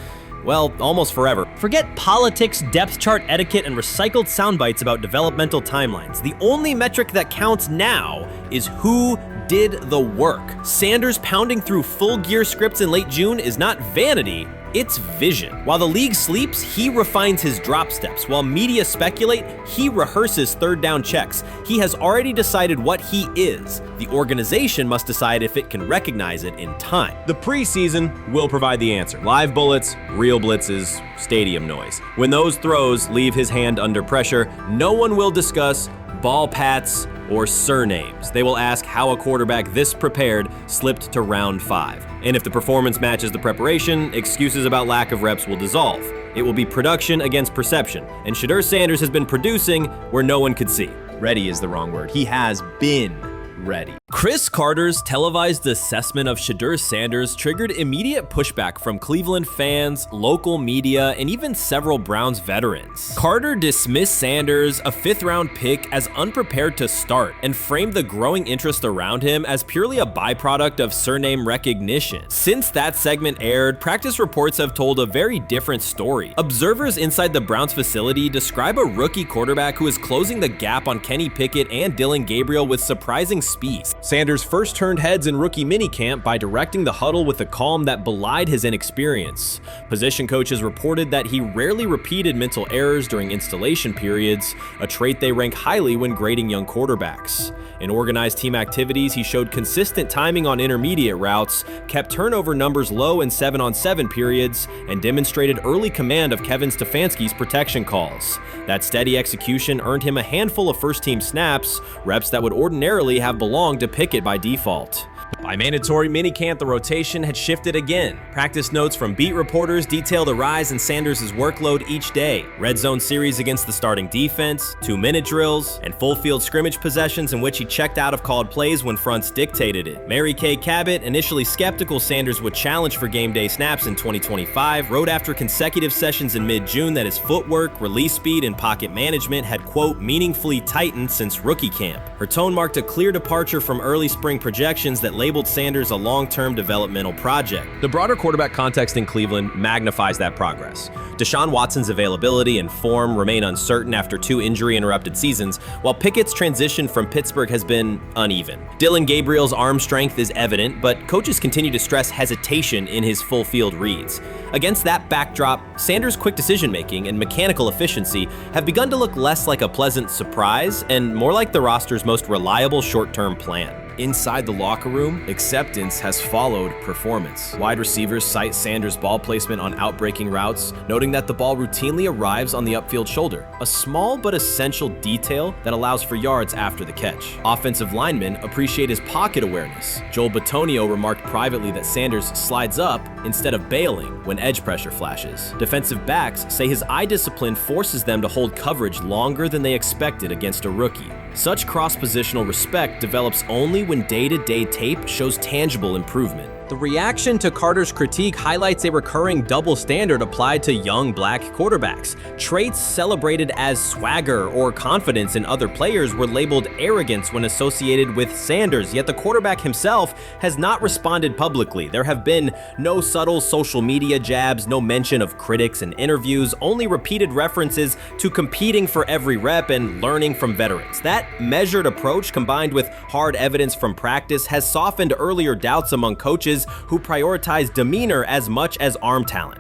well, almost forever. Forget politics, depth chart etiquette, and recycled sound bites about developmental timelines. The only metric that counts now is who did the work. Sanders pounding through full gear scripts in late June is not vanity, it's vision. While the league sleeps, he refines his drop steps. While media speculate, he rehearses third down checks. He has already decided what he is. The organization must decide if it can recognize it in time. The preseason will provide the answer. Live bullets, real blitzes, stadium noise. When those throws leave his hand under pressure, no one will discuss ball pats or surnames. They will ask how a quarterback this prepared slipped to round 5. And if the performance matches the preparation, excuses about lack of reps will dissolve. It will be production against perception, and Shedeur Sanders has been producing where no one could see. Ready is the wrong word. He has been ready. Chris Carter's televised assessment of Shedeur Sanders triggered immediate pushback from Cleveland fans, local media, and even several Browns veterans. Carter dismissed Sanders, a 5th-round pick, as unprepared to start and framed the growing interest around him as purely a byproduct of surname recognition. Since that segment aired, practice reports have told a very different story. Observers inside the Browns facility describe a rookie quarterback who is closing the gap on Kenny Pickett and Dylan Gabriel with surprising speed. Sanders first turned heads in rookie minicamp by directing the huddle with a calm that belied his inexperience. Position coaches reported that he rarely repeated mental errors during installation periods, a trait they rank highly when grading young quarterbacks. In organized team activities, he showed consistent timing on intermediate routes, kept turnover numbers low in 7-on-7 periods, and demonstrated early command of Kevin Stefanski's protection calls. That steady execution earned him a handful of first-team snaps, reps that would ordinarily have belonged to Pickett by default. By mandatory minicamp, the rotation had shifted again. Practice notes from beat reporters detail the rise in Sanders' workload each day. Red zone series against the starting defense, 2-minute drills, and full field scrimmage possessions in which he checked out of called plays when fronts dictated it. Mary Kay Cabot, initially skeptical Sanders would challenge for game day snaps in 2025, wrote after consecutive sessions in mid-June that his footwork, release speed, and pocket management had, quote, meaningfully tightened since rookie camp. Her tone marked a clear departure from early spring projections that labeled Sanders a long-term developmental project. The broader quarterback context in Cleveland magnifies that progress. Deshaun Watson's availability and form remain uncertain after 2 injury-interrupted seasons, while Pickett's transition from Pittsburgh has been uneven. Dylan Gabriel's arm strength is evident, but coaches continue to stress hesitation in his full-field reads. Against that backdrop, Sanders' quick decision-making and mechanical efficiency have begun to look less like a pleasant surprise and more like the roster's most reliable short-term plan. Inside the locker room, acceptance has followed performance. Wide receivers cite Sanders' ball placement on outbreaking routes, noting that the ball routinely arrives on the upfield shoulder, a small but essential detail that allows for yards after the catch. Offensive linemen appreciate his pocket awareness. Joel Bitonio remarked privately that Sanders slides up instead of bailing when edge pressure flashes. Defensive backs say his eye discipline forces them to hold coverage longer than they expected against a rookie. Such cross-positional respect develops only when day-to-day tape shows tangible improvement. The reaction to Carter's critique highlights a recurring double standard applied to young black quarterbacks. Traits celebrated as swagger or confidence in other players were labeled arrogance when associated with Sanders, yet the quarterback himself has not responded publicly. There have been no subtle social media jabs, no mention of critics and interviews, only repeated references to competing for every rep and learning from veterans. That measured approach, combined with hard evidence from practice, has softened earlier doubts among coaches who prioritize demeanor as much as arm talent.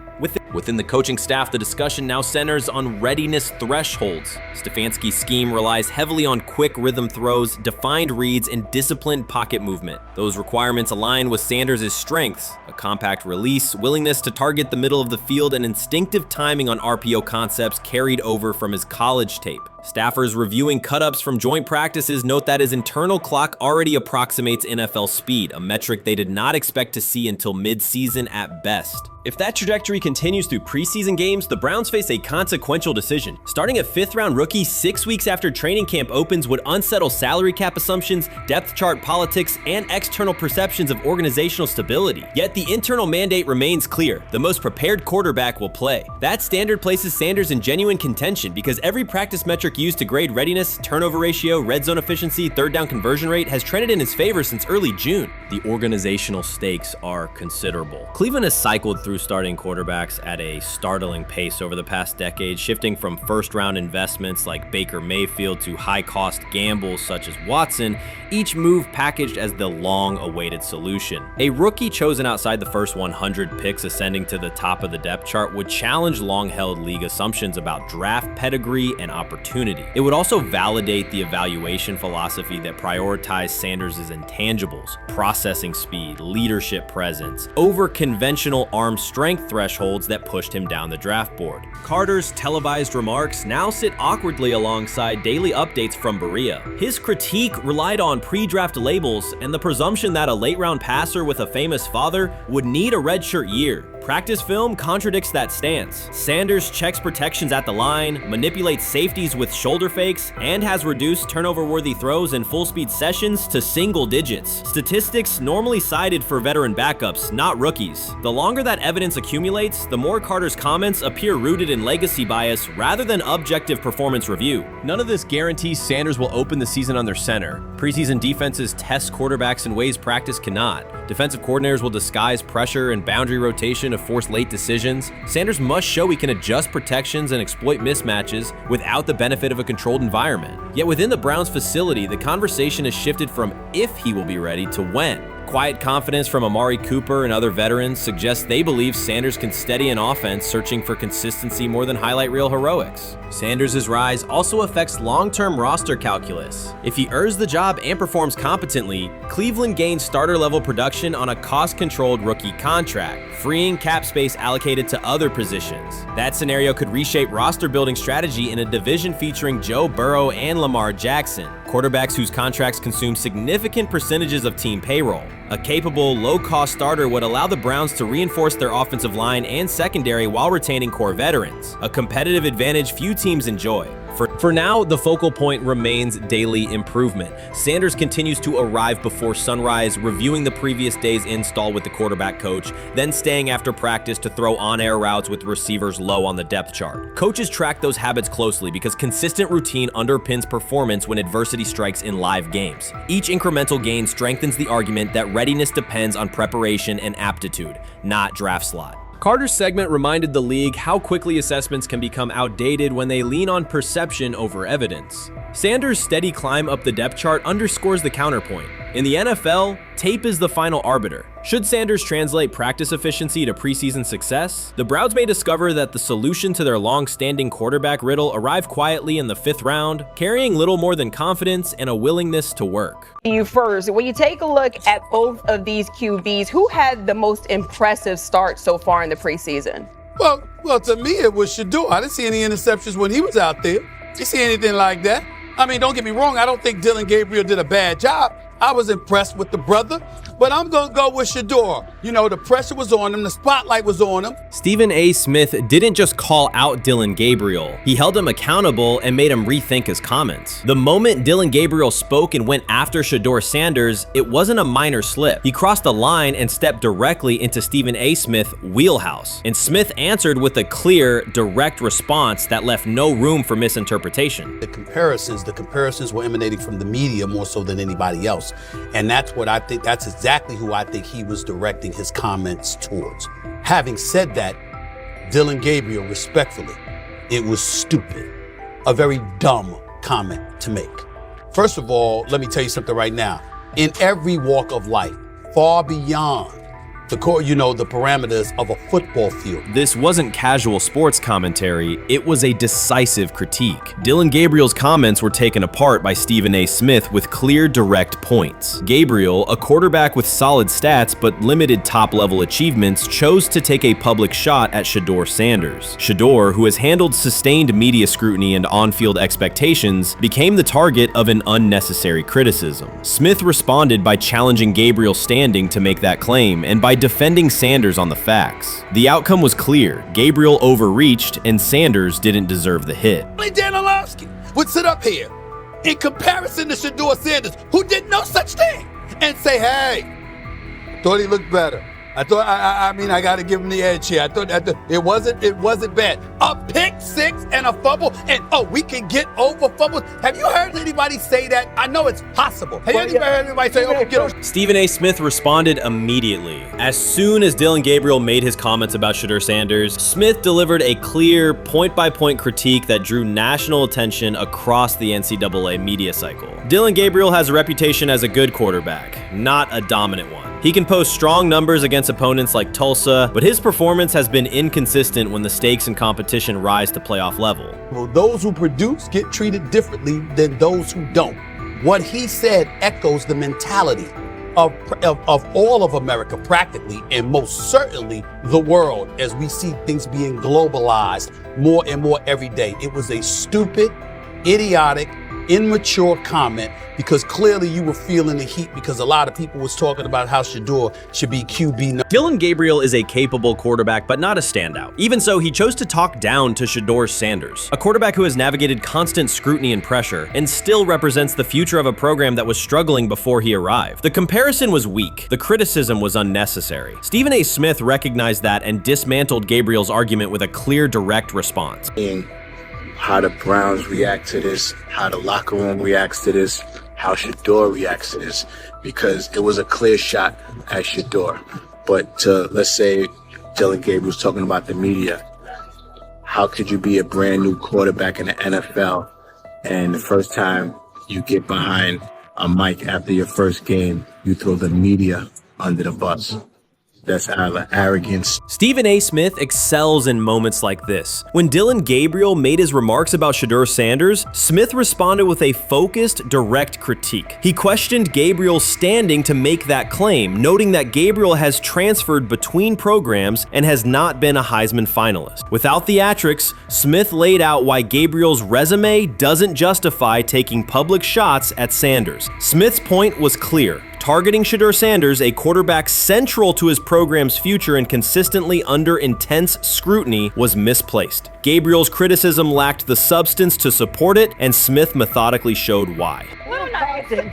Within the coaching staff, the discussion now centers on readiness thresholds. Stefanski's scheme relies heavily on quick rhythm throws, defined reads, and disciplined pocket movement. Those requirements align with Sanders' strengths: a compact release, willingness to target the middle of the field, and instinctive timing on RPO concepts carried over from his college tape. Staffers reviewing cut-ups from joint practices note that his internal clock already approximates NFL speed, a metric they did not expect to see until mid-season at best. If that trajectory continues through preseason games, the Browns face a consequential decision. Starting a 5th-round rookie 6 weeks after training camp opens would unsettle salary cap assumptions, depth chart politics, and external perceptions of organizational stability. Yet the internal mandate remains clear: the most prepared quarterback will play. That standard places Sanders in genuine contention because every practice metric used to grade readiness, turnover ratio, red zone efficiency, third down conversion rate has trended in his favor since early June. The organizational stakes are considerable. Cleveland has cycled through starting quarterbacks at a startling pace over the past decade, shifting from first-round investments like Baker Mayfield to high-cost gambles such as Watson, each move packaged as the long-awaited solution. A rookie chosen outside the first 100 picks ascending to the top of the depth chart would challenge long-held league assumptions about draft pedigree and opportunity. It would also validate the evaluation philosophy that prioritized Sanders' intangibles: processing speed, leadership presence, over conventional arm strength thresholds that pushed him down the draft board. Carter's televised remarks now sit awkwardly alongside daily updates from Berea. His critique relied on pre-draft labels and the presumption that a late-round passer with a famous father would need a redshirt year. Practice film contradicts that stance. Sanders checks protections at the line, manipulates safeties with shoulder fakes, and has reduced turnover-worthy throws in full-speed sessions to single digits. Statistics normally cited for veteran backups, not rookies. The longer that evidence accumulates, the more Carter's comments appear rooted in legacy bias rather than objective performance review. None of this guarantees Sanders will open the season under center. Preseason defenses test quarterbacks in ways practice cannot. Defensive coordinators will disguise pressure and boundary rotation frustration of forced late decisions, Sanders must show he can adjust protections and exploit mismatches without the benefit of a controlled environment. Yet within the Browns facility, the conversation has shifted from if he will be ready to when. Quiet confidence from Amari Cooper and other veterans suggests they believe Sanders can steady an offense searching for consistency more than highlight reel heroics. Sanders' rise also affects long-term roster calculus. If he earns the job and performs competently, Cleveland gains starter-level production on a cost-controlled rookie contract, freeing cap space allocated to other positions. That scenario could reshape roster-building strategy in a division featuring Joe Burrow and Lamar Jackson, quarterbacks whose contracts consume significant percentages of team payroll. A capable, low-cost starter would allow the Browns to reinforce their offensive line and secondary while retaining core veterans, a competitive advantage few teams enjoy. For now, the focal point remains daily improvement. Sanders continues to arrive before sunrise, reviewing the previous day's install with the quarterback coach, then staying after practice to throw on-air routes with receivers low on the depth chart. Coaches track those habits closely because consistent routine underpins performance when adversity strikes in live games. Each incremental gain strengthens the argument that readiness depends on preparation and aptitude, not draft slot. Carter's segment reminded the league how quickly assessments can become outdated when they lean on perception over evidence. Sanders' steady climb up the depth chart underscores the counterpoint. In the NFL, tape is the final arbiter. Should Sanders translate practice efficiency to preseason success, the Browns may discover that the solution to their long-standing quarterback riddle arrived quietly in the 5th round, carrying little more than confidence and a willingness to work. You first, when you take a look at both of these QBs, who had the most impressive start so far in the preseason? Well, to me, it was Shedeur. I didn't see any interceptions when he was out there. Didn't see anything like that. I mean, don't get me wrong. I don't think Dillon Gabriel did a bad job. I was impressed with the brother, but I'm going to go with Shedeur. You know, the pressure was on him. The spotlight was on him. Stephen A. Smith didn't just call out Dillon Gabriel. He held him accountable and made him rethink his comments. The moment Dillon Gabriel spoke and went after Shedeur Sanders, it wasn't a minor slip. He crossed the line and stepped directly into Stephen A. Smith's wheelhouse. And Smith answered with a clear, direct response that left no room for misinterpretation. The comparisons were emanating from the media more so than anybody else. And that's what I think, that's exactly who I think he was directing his comments towards. Having said that, Dillon Gabriel, respectfully, it was stupid. A very dumb comment to make. First of all, let me tell you something right now. In every walk of life, far beyond the parameters of a football field. This wasn't casual sports commentary, it was a decisive critique. Dillon Gabriel's comments were taken apart by Stephen A. Smith with clear, direct points. Gabriel, a quarterback with solid stats but limited top-level achievements, chose to take a public shot at Shedeur Sanders. Shedeur, who has handled sustained media scrutiny and on-field expectations, became the target of an unnecessary criticism. Smith responded by challenging Gabriel's standing to make that claim, and by defending Sanders on the facts. The outcome was clear. Gabriel overreached, and Sanders didn't deserve the hit. Dan Orlovsky would sit up here in comparison to Shedeur Sanders, who did no such thing, and say, hey, thought he looked better. I thought, I got to give him the edge here. I thought it wasn't bad. A pick six and a fumble, and we can get over fumbles. Have you heard anybody say that? I know it's possible. Have you ever heard anybody say, we can get over? Stephen A. Smith responded immediately. As soon as Dillon Gabriel made his comments about Shedeur Sanders, Smith delivered a clear, point-by-point critique that drew national attention across the NCAA media cycle. Dillon Gabriel has a reputation as a good quarterback, not a dominant one. He can post strong numbers against opponents like Tulsa, but his performance has been inconsistent when the stakes in competition rise to playoff level. Well, those who produce get treated differently than those who don't. What he said echoes the mentality of all of America practically, and most certainly the world, as we see things being globalized more and more every day. It was a stupid, idiotic, immature comment, because clearly you were feeling the heat because a lot of people was talking about how Shedeur should be QB. Dillon Gabriel is a capable quarterback, but not a standout. Even so, he chose to talk down to Shedeur Sanders, a quarterback who has navigated constant scrutiny and pressure and still represents the future of a program that was struggling before he arrived. The comparison was weak. The criticism was unnecessary. Stephen A. Smith recognized that and dismantled Gabriel's argument with a clear, direct response. How the Browns react to this, how the locker room reacts to this, how Shedeur reacts to this, because it was a clear shot at Shedeur. But to, let's say, Dylan Gabriel's talking about the media. How could you be a brand new quarterback in the NFL and the first time you get behind a mic after your first game, you throw the media under the bus? That's arrogance. Stephen A. Smith excels in moments like this. When Dylan Gabriel made his remarks about Shedeur Sanders, Smith responded with a focused, direct critique. He questioned Gabriel's standing to make that claim, noting that Gabriel has transferred between programs and has not been a Heisman finalist. Without theatrics, Smith laid out why Gabriel's resume doesn't justify taking public shots at Sanders. Smith's point was clear. Targeting Shedeur Sanders, a quarterback central to his program's future and consistently under intense scrutiny, was misplaced. Gabriel's criticism lacked the substance to support it, and Smith methodically showed why.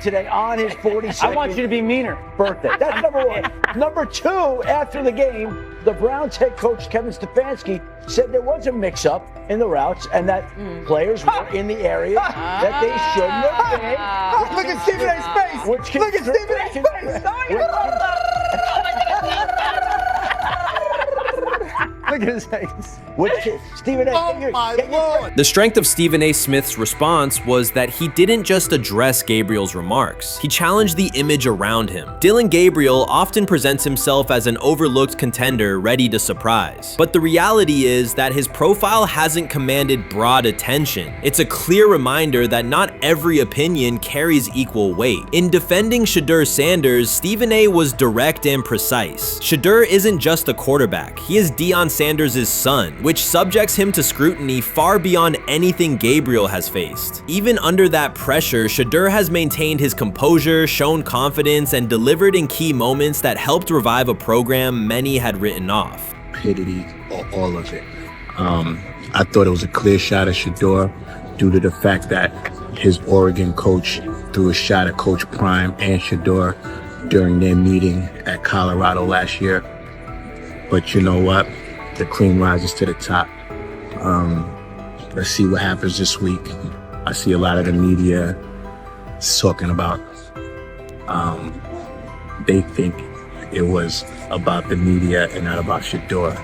Today on his 42nd. I want you to be meaner. Birthday. That's number one. Number two, after the game, the Browns head coach Kevin Stefanski said there was a mix-up in the routes and that players were in the area that they shouldn't have been. Look at Stephen A's face. Look at Stephen A's face. Look at his face. Stephen A. Oh my Lord. The strength of Stephen A. Smith's response was that he didn't just address Gabriel's remarks. He challenged the image around him. Dylan Gabriel often presents himself as an overlooked contender ready to surprise. But the reality is that his profile hasn't commanded broad attention. It's a clear reminder that not every opinion carries equal weight. In defending Shedeur Sanders, Stephen A. was direct and precise. Shedeur isn't just a quarterback. He is Deion Sanders' son, which subjects him to scrutiny far beyond anything Gabriel has faced. Even under that pressure, Shedeur has maintained his composure, shown confidence, and delivered in key moments that helped revive a program many had written off. Stupidity, all of it. I thought it was a clear shot at Shedeur due to the fact that his Oregon coach threw a shot at Coach Prime and Shedeur during their meeting at Colorado last year. But you know what? The cream rises to the top. Let's see what happens this week. I see a lot of the media talking about they think it was about the media and not about Shedeur.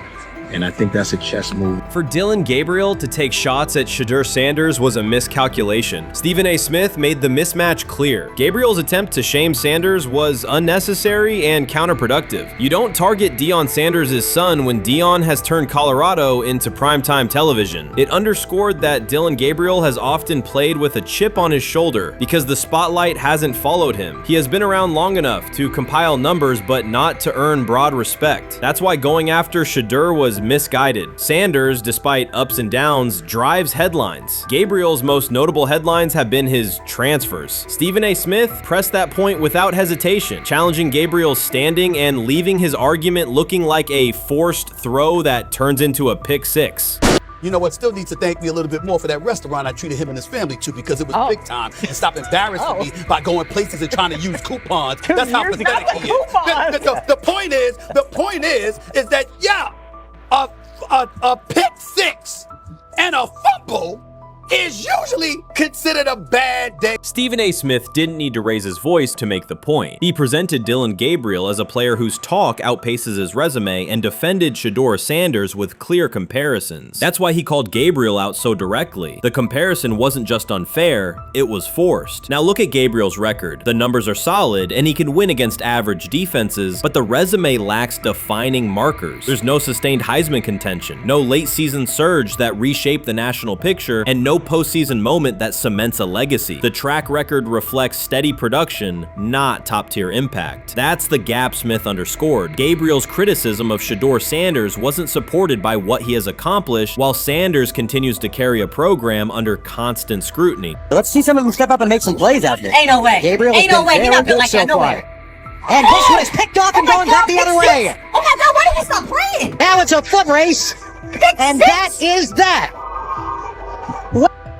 And I think that's a chess move. For Dylan Gabriel to take shots at Shedeur Sanders was a miscalculation. Stephen A. Smith made the mismatch clear. Gabriel's attempt to shame Sanders was unnecessary and counterproductive. You don't target Deion Sanders' son when Deion has turned Colorado into primetime television. It underscored that Dylan Gabriel has often played with a chip on his shoulder because the spotlight hasn't followed him. He has been around long enough to compile numbers but not to earn broad respect. That's why going after Shedeur was misguided. Sanders, despite ups and downs, drives headlines. Gabriel's most notable headlines have been his transfers. Stephen A. Smith pressed that point without hesitation, challenging Gabriel's standing and leaving his argument looking like a forced throw that turns into a pick six. You know what? Still needs to thank me a little bit more for that restaurant I treated him and his family to, because it was big time, and stop embarrassing me by going places and trying to use coupons. That's how pathetic he is. The point is that a pick six and a fumble is usually considered a bad day. Stephen A. Smith didn't need to raise his voice to make the point. He presented Dylan Gabriel as a player whose talk outpaces his resume and defended Shedeur Sanders with clear comparisons. That's why he called Gabriel out so directly. The comparison wasn't just unfair, it was forced. Now look at Gabriel's record. The numbers are solid and he can win against average defenses, but the resume lacks defining markers. There's no sustained Heisman contention, no late season surge that reshaped the national picture, and no postseason moment that cements a legacy. The track record reflects steady production, not top-tier impact. That's the gap Smith underscored. Gabriel's criticism of Shedeur Sanders wasn't supported by what he has accomplished, while Sanders continues to carry a program under constant scrutiny. Let's see some of them step up and make some plays out there. Ain't no way. Gabriel ain't no way. He's not built like that. No way. And this one is picked off and going back the other way. Oh my God, why did he stop playing? Now it's a foot race. And that is that.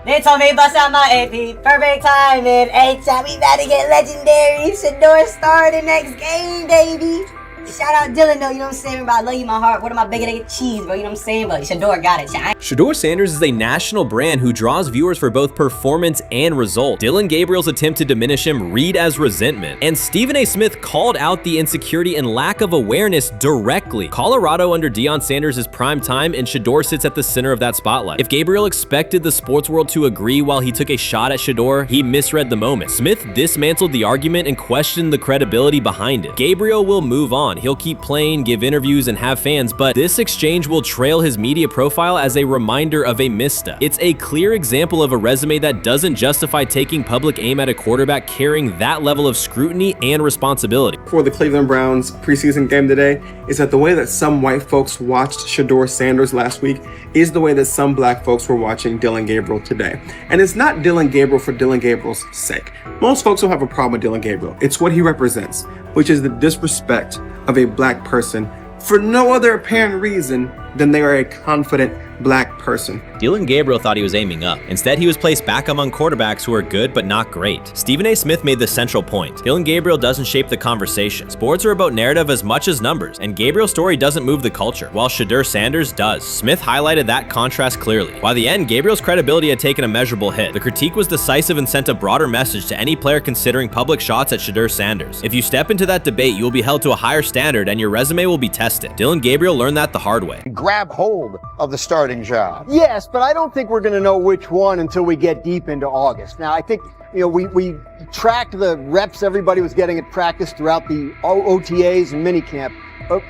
They told me bust out my AP, perfect timing. H-shot, we about to get legendary. Shedeur started next game, baby. Shout out Dylan though, you know what I'm saying? Bro, I love you, my heart. What am I bigger than cheese, bro? You know what I'm saying? But Shedeur got it. Shedeur Sanders is a national brand who draws viewers for both performance and result. Dillon Gabriel's attempt to diminish him read as resentment. And Stephen A. Smith called out the insecurity and lack of awareness directly. Colorado under Deion Sanders is prime time, and Shedeur sits at the center of that spotlight. If Gabriel expected the sports world to agree while he took a shot at Shedeur, he misread the moment. Smith dismantled the argument and questioned the credibility behind it. Gabriel will move on. He'll keep playing, give interviews, and have fans, but this exchange will trail his media profile as a reminder of a misstep. It's a clear example of a resume that doesn't justify taking public aim at a quarterback carrying that level of scrutiny and responsibility. For the Cleveland Browns preseason game today is that the way that some white folks watched Shedeur Sanders last week is the way that some black folks were watching Dillon Gabriel today. And it's not Dillon Gabriel for Dillon Gabriel's sake. Most folks don't have a problem with Dillon Gabriel. It's what he represents, which is the disrespect of a black person for no other apparent reason than they are a confident black person. Dillon Gabriel thought he was aiming up. Instead, he was placed back among quarterbacks who are good but not great. Stephen A. Smith made the central point. Dillon Gabriel doesn't shape the conversation. Sports are about narrative as much as numbers, and Gabriel's story doesn't move the culture, while Shedeur Sanders does. Smith highlighted that contrast clearly. By the end, Gabriel's credibility had taken a measurable hit. The critique was decisive and sent a broader message to any player considering public shots at Shedeur Sanders. If you step into that debate, you will be held to a higher standard and your resume will be tested. Dillon Gabriel learned that the hard way. Grab hold of the starting job. Yes, but I don't think we're going to know which one until we get deep into August. Now, I think, we tracked the reps everybody was getting at practice throughout the OTAs and minicamp. But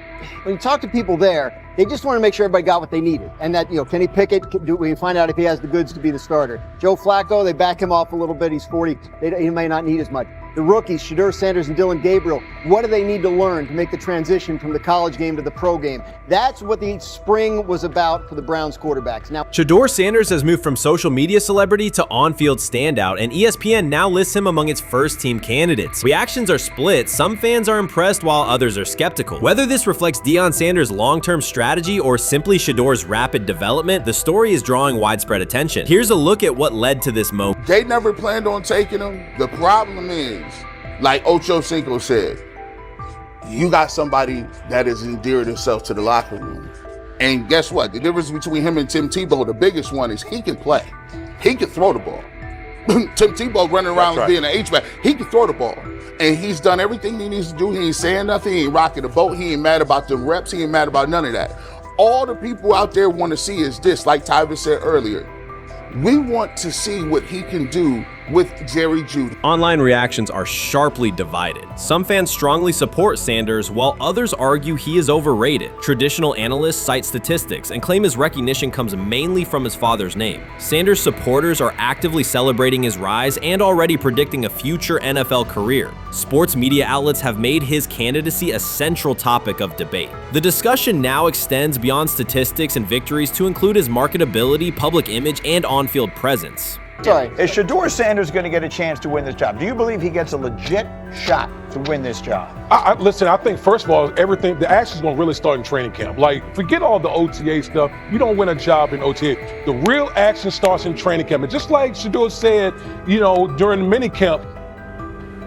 when you talk to people there, they just want to make sure everybody got what they needed. And that, Kenny Pickett, we find out if he has the goods to be the starter. Joe Flacco, they back him off a little bit. He's 40. He may not need as much. The rookies, Shedeur Sanders and Dillon Gabriel, what do they need to learn to make the transition from the college game to the pro game? That's what the spring was about for the Browns quarterbacks. Now, Shedeur Sanders has moved from social media celebrity to on-field standout, and ESPN now lists him among its first-team candidates. Reactions are split. Some fans are impressed while others are skeptical. Whether this reflects Deion Sanders' long-term strategy or simply Shedeur's rapid development, the story is drawing widespread attention. Here's a look at what led to this moment. They never planned on taking him. The problem is, like Ocho Cinco said, you got somebody that has endeared himself to the locker room. And guess what? The difference between him and Tim Tebow, the biggest one, is he can play. He can throw the ball. Tim Tebow running around being an H-back. He can throw the ball. And he's done everything he needs to do. He ain't saying nothing. He ain't rocking the boat. He ain't mad about the reps. He ain't mad about none of that. All the people out there want to see is this, like Tyvis said earlier. We want to see what he can do with Jerry Jeudy. Online reactions are sharply divided. Some fans strongly support Sanders, while others argue he is overrated. Traditional analysts cite statistics and claim his recognition comes mainly from his father's name. Sanders supporters are actively celebrating his rise and already predicting a future NFL career. Sports media outlets have made his candidacy a central topic of debate. The discussion now extends beyond statistics and victories to include his marketability, public image, and on-field presence. sorry, is Shedeur Sanders going to get a chance to win this job? Do you believe he gets a legit shot to win this job? Listen, I think first of all, the action's going to really start in training camp. Like, forget all the OTA stuff. You don't win a job in OTA. The real action starts in training camp. And just like Shedeur said, during the mini camp,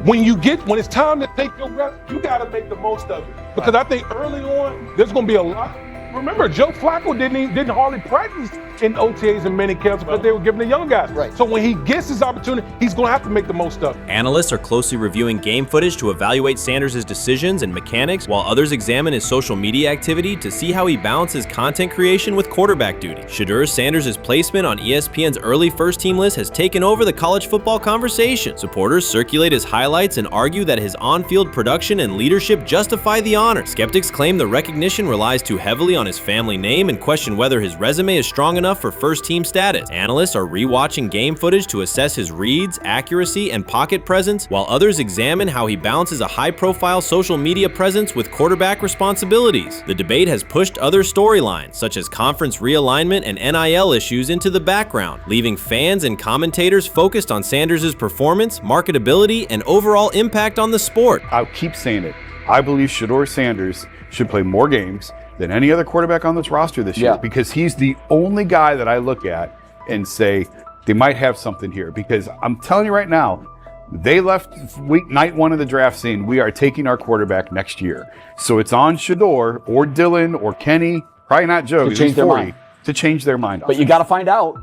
when it's time to take your rep, you got to make the most of it. Because I think early on, there's going to be a lot. Remember, Joe Flacco didn't hardly practice in OTAs and mini camps because they were giving the young guys. Right. So when he gets his opportunity, he's going to have to make the most of it. Analysts are closely reviewing game footage to evaluate Sanders' decisions and mechanics, while others examine his social media activity to see how he balances content creation with quarterback duty. Shedeur Sanders' placement on ESPN's early first-team list has taken over the college football conversation. Supporters circulate his highlights and argue that his on-field production and leadership justify the honor. Skeptics claim the recognition relies too heavily on his family name and question whether his resume is strong enough for first-team status. Analysts are rewatching game footage to assess his reads, accuracy, and pocket presence, while others examine how he balances a high-profile social media presence with quarterback responsibilities. The debate has pushed other storylines, such as conference realignment and NIL issues, into the background, leaving fans and commentators focused on Sanders' performance, marketability, and overall impact on the sport. I'll keep saying it. I believe Shedeur Sanders should play more games than any other quarterback on this roster this year, because he's the only guy that I look at and say they might have something here. Because I'm telling you right now, They left night 1 of the draft saying, we are taking our quarterback next year. So it's on Shedeur or Dylan or Kenny, probably not Joe, To change their mind. to change their mind. But you got to find out.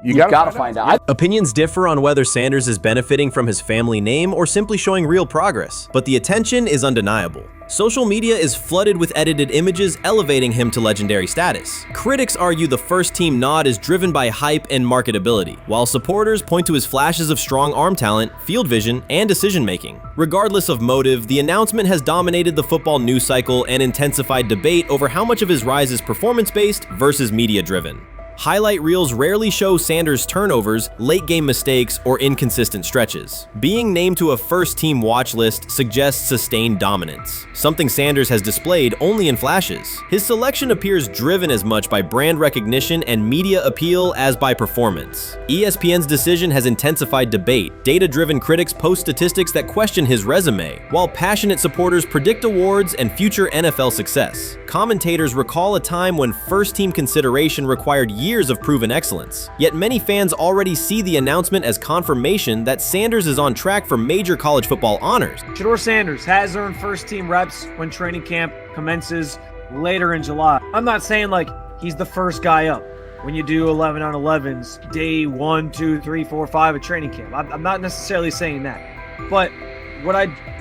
You gotta find out. Opinions differ on whether Sanders is benefiting from his family name or simply showing real progress, but the attention is undeniable. Social media is flooded with edited images elevating him to legendary status. Critics argue the first-team nod is driven by hype and marketability, while supporters point to his flashes of strong arm talent, field vision, and decision-making. Regardless of motive, the announcement has dominated the football news cycle and intensified debate over how much of his rise is performance-based versus media-driven. Highlight reels rarely show Sanders' turnovers, late-game mistakes, or inconsistent stretches. Being named to a first-team watch list suggests sustained dominance, something Sanders has displayed only in flashes. His selection appears driven as much by brand recognition and media appeal as by performance. ESPN's decision has intensified debate. Data-driven critics post statistics that question his resume, while passionate supporters predict awards and future NFL success. Commentators recall a time when first-team consideration required years of proven excellence. Yet many fans already see the announcement as confirmation that Sanders is on track for major college football honors. Shedeur Sanders has earned first-team reps when training camp commences later in July. I'm not saying like he's the first guy up when you do 11 on 11s day 1, 2, 3, 4, 5 at training camp. I'm not necessarily saying that, but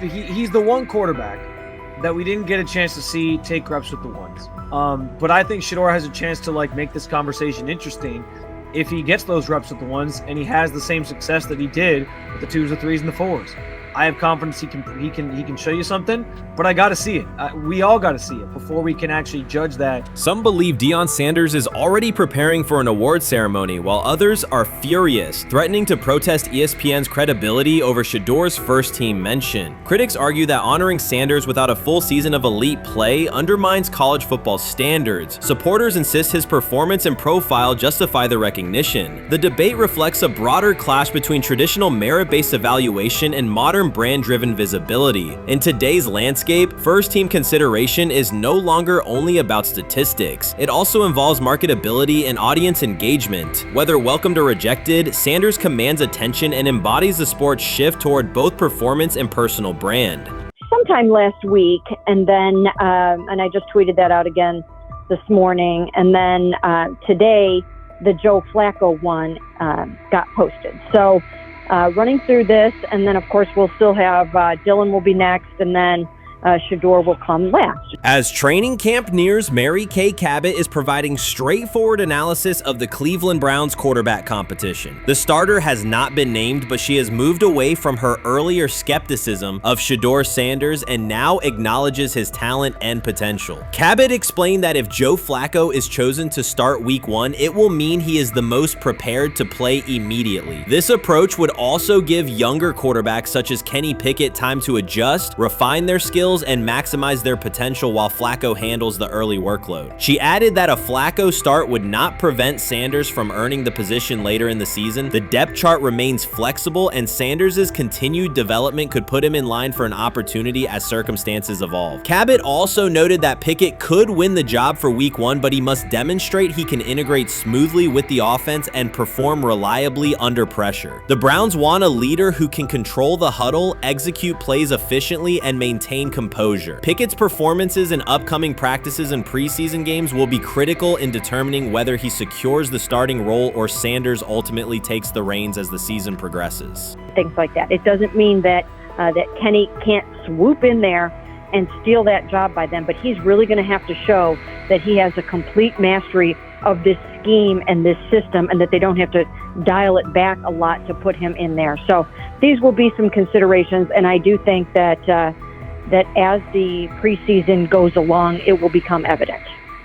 he's the one quarterback that we didn't get a chance to see take reps with the ones. But I think Shedeur has a chance to like make this conversation interesting if he gets those reps with the ones and he has the same success that he did with the 2s, the 3s, and the 4s. I have confidence he can show you something, but I got to see it. We all got to see it before we can actually judge that. Some believe Deion Sanders is already preparing for an award ceremony, while others are furious, threatening to protest ESPN's credibility over Shedeur's first-team mention. Critics argue that honoring Sanders without a full season of elite play undermines college football standards. Supporters insist his performance and profile justify the recognition. The debate reflects a broader clash between traditional merit-based evaluation and modern brand-driven visibility. In today's landscape, first-team consideration is no longer only about statistics. It also involves marketability and audience engagement. Whether welcomed or rejected, Sanders commands attention and embodies the sport's shift toward both performance and personal brand. Sometime last week, and then, and I just tweeted that out again this morning, and then today, the Joe Flacco one got posted. So running through this, and then of course we'll still have Dylan will be next, and then Shedeur will come last. As training camp nears, Mary Kay Cabot is providing straightforward analysis of the Cleveland Browns quarterback competition. The starter has not been named, but she has moved away from her earlier skepticism of Shedeur Sanders and now acknowledges his talent and potential. Cabot explained that if Joe Flacco is chosen to start week 1, it will mean he is the most prepared to play immediately. This approach would also give younger quarterbacks such as Kenny Pickett time to adjust, refine their skills, and maximize their potential while Flacco handles the early workload. She added that a Flacco start would not prevent Sanders from earning the position later in the season. The depth chart remains flexible, and Sanders' continued development could put him in line for an opportunity as circumstances evolve. Cabot also noted that Pickett could win the job for week 1, but he must demonstrate he can integrate smoothly with the offense and perform reliably under pressure. The Browns want a leader who can control the huddle, execute plays efficiently, and maintain composure. Pickett's performances in upcoming practices and preseason games will be critical in determining whether he secures the starting role or Sanders ultimately takes the reins as the season progresses. Things like that. It doesn't mean that that Kenny can't swoop in there and steal that job by them, but he's really going to have to show that he has a complete mastery of this scheme and this system, and that they don't have to dial it back a lot to put him in there. So these will be some considerations, and I do think that that as the preseason goes along, it will become evident.